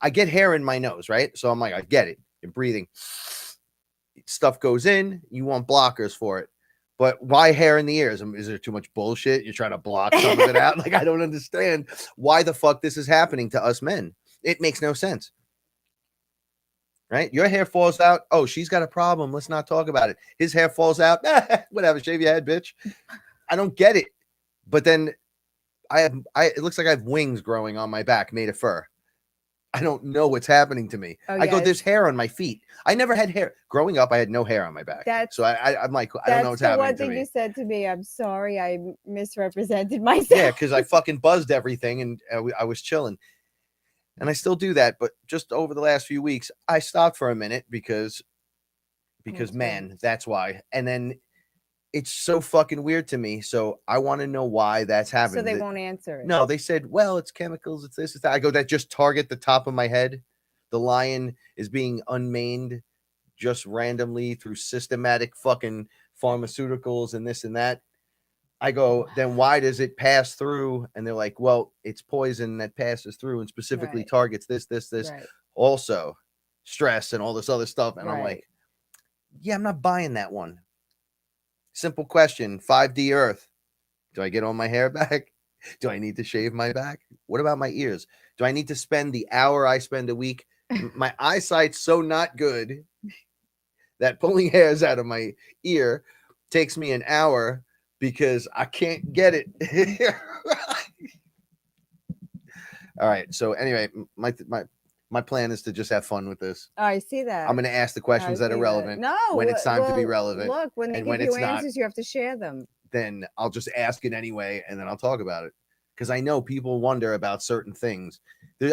I get hair in my nose, right? So I'm like, I get it. You're breathing. Stuff goes in. You want blockers for it. But why hair in the ears? Is there too much bullshit? You're trying to block some of it out? Like, I don't understand why the fuck this is happening to us men. It makes no sense. Right? Your hair falls out. Oh, she's got a problem. Let's not talk about it. His hair falls out. Whatever. Shave your head, bitch. I don't get it. But then it looks like I have wings growing on my back made of fur. I don't know what's happening to me. I go, there's hair on my feet. I never had hair. Growing up, I had no hair on my back. So I'm like, I don't know what's happening to me. That's the one thing you said to me. I'm sorry, I misrepresented myself. Yeah, because I fucking buzzed everything and I was chilling. And I still do that. But just over the last few weeks, I stopped for a minute because man, that's why. And then it's so fucking weird to me. So I want to know why that's happening. So they won't answer it. No, they said, well, it's chemicals. It's this, it's that. I go, that just target the top of my head. The lion is being unmaned just randomly through systematic fucking pharmaceuticals and this and that. I go, then why does it pass through? And they're like, well, it's poison that passes through and specifically targets this. Right. Also stress and all this other stuff. And I'm like, yeah, I'm not buying that one. Simple question, 5D Earth. Do I get all my hair back? Do I need to shave my back? What about my ears? Do I need to spend the hour I spend a week? My eyesight's so not good that pulling hairs out of my ear takes me an hour because I can't get it. All right. So anyway, My plan is to just have fun with this. Oh, I see that. I'm going to ask the questions that are relevant No, when it's time to be well, relevant. Look, when they and give when you it's not, answers, you have to share them. then I'll just ask it anyway, and then I'll talk about it. Because I know people wonder about certain things.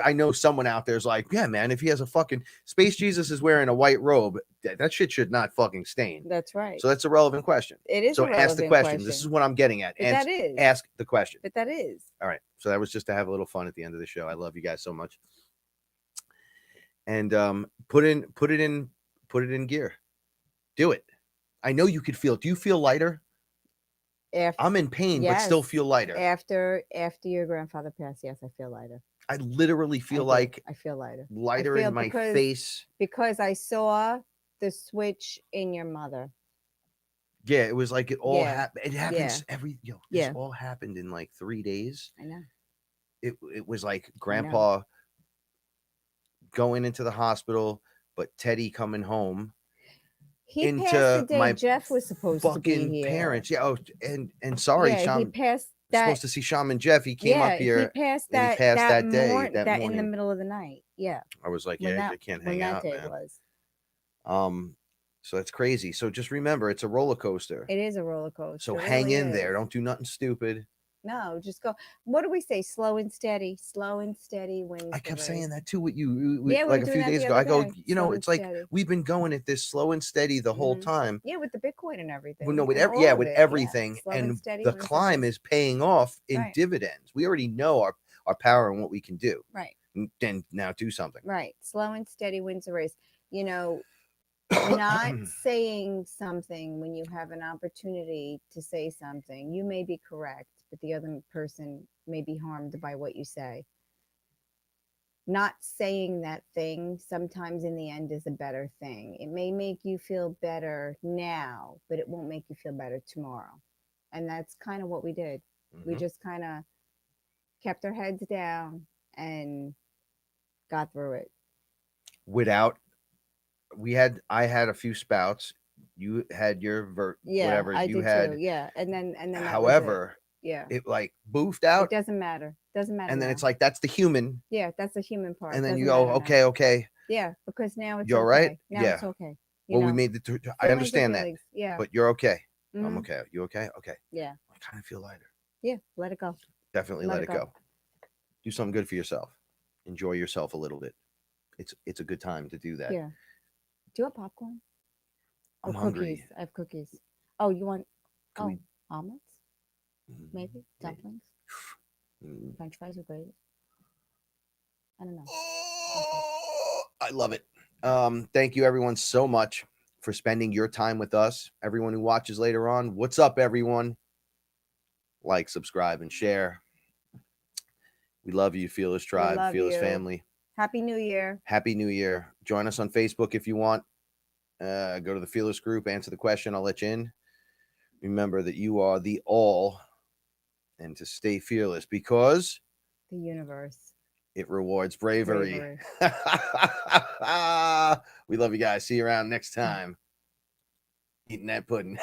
I know someone out there's like, yeah, man, if he has a fucking Space Jesus is wearing a white robe, that shit should not fucking stain. That's right. So that's a relevant question. It is. So a relevant ask the question. This is what I'm getting at. But that is. Ask the question. But that is. All right. So that was just to have a little fun at the end of the show. I love you guys so much. And put it in gear. Do it. I know you could feel it. Do you feel lighter? I'm in pain, but still feel lighter. After your grandfather passed, yes, I feel lighter. I literally feel I feel lighter. Lighter in my face. Because I saw the switch in your mother. Yeah, it was like it all happened. It happens this all happened in like 3 days. I know. It was like Grandpa going into the hospital, but Teddy coming home. He passed the day Jeff was supposed to be here. Parents. Yeah. Oh, and sorry, Sean. He passed that. Supposed to see Shaman Jeff. He came up here. He passed that day. That in the middle of the night. Yeah. I was like, I can't hang out, man. Was. So that's crazy. So just remember, it's a roller coaster. It is a roller coaster. So hang in there. Don't do nothing stupid. No, just go. What do we say? Slow and steady. Slow and steady wins. I kept saying that too with you. Like a few days ago. I go, it's like we've been going at this slow and steady the whole time. Yeah, with the Bitcoin and everything. Well, no, with everything. And the climb is paying off in dividends. We already know our power and what we can do. Right. Then now do something. Right. Slow and steady wins the race. Not saying something when you have an opportunity to say something. You may be correct, but the other person may be harmed by what you say. Not saying that thing sometimes in the end is a better thing. It may make you feel better now, but it won't make you feel better tomorrow. And that's kind of what we did. Mm-hmm. We just kind of kept our heads down and got through it. I had a few spouts. You had your whatever I you did had. Too. Yeah. And then however, it like boofed out. It doesn't matter. And then it's like, that's the human. Yeah. That's the human part. And then you go, okay. Yeah. Because now it's you're okay. right. Now it's okay. We made I understand that. Yeah. But you're okay. Mm-hmm. I'm okay. You okay? Okay. Yeah. I kind of feel lighter. Yeah. Let it go. Definitely let it go. Do something good for yourself. Enjoy yourself a little bit. It's a good time to do that. Yeah. Do you have popcorn? I'm hungry. Cookies. I have cookies. Oh, you want omelets? Maybe dumplings. French fries with gravy. I don't know. I love it. Thank you everyone so much for spending your time with us. Everyone who watches later on, what's up, everyone? Like, subscribe, and share. We love you, Fearless Tribe, Fearless family. Happy New Year. Happy New Year. Join us on Facebook if you want. Go to the Fearless group, answer the question. I'll let you in. Remember that you are the all, and to stay fearless because the universe, it rewards bravery. We love you guys. See you around next time. Eating that pudding.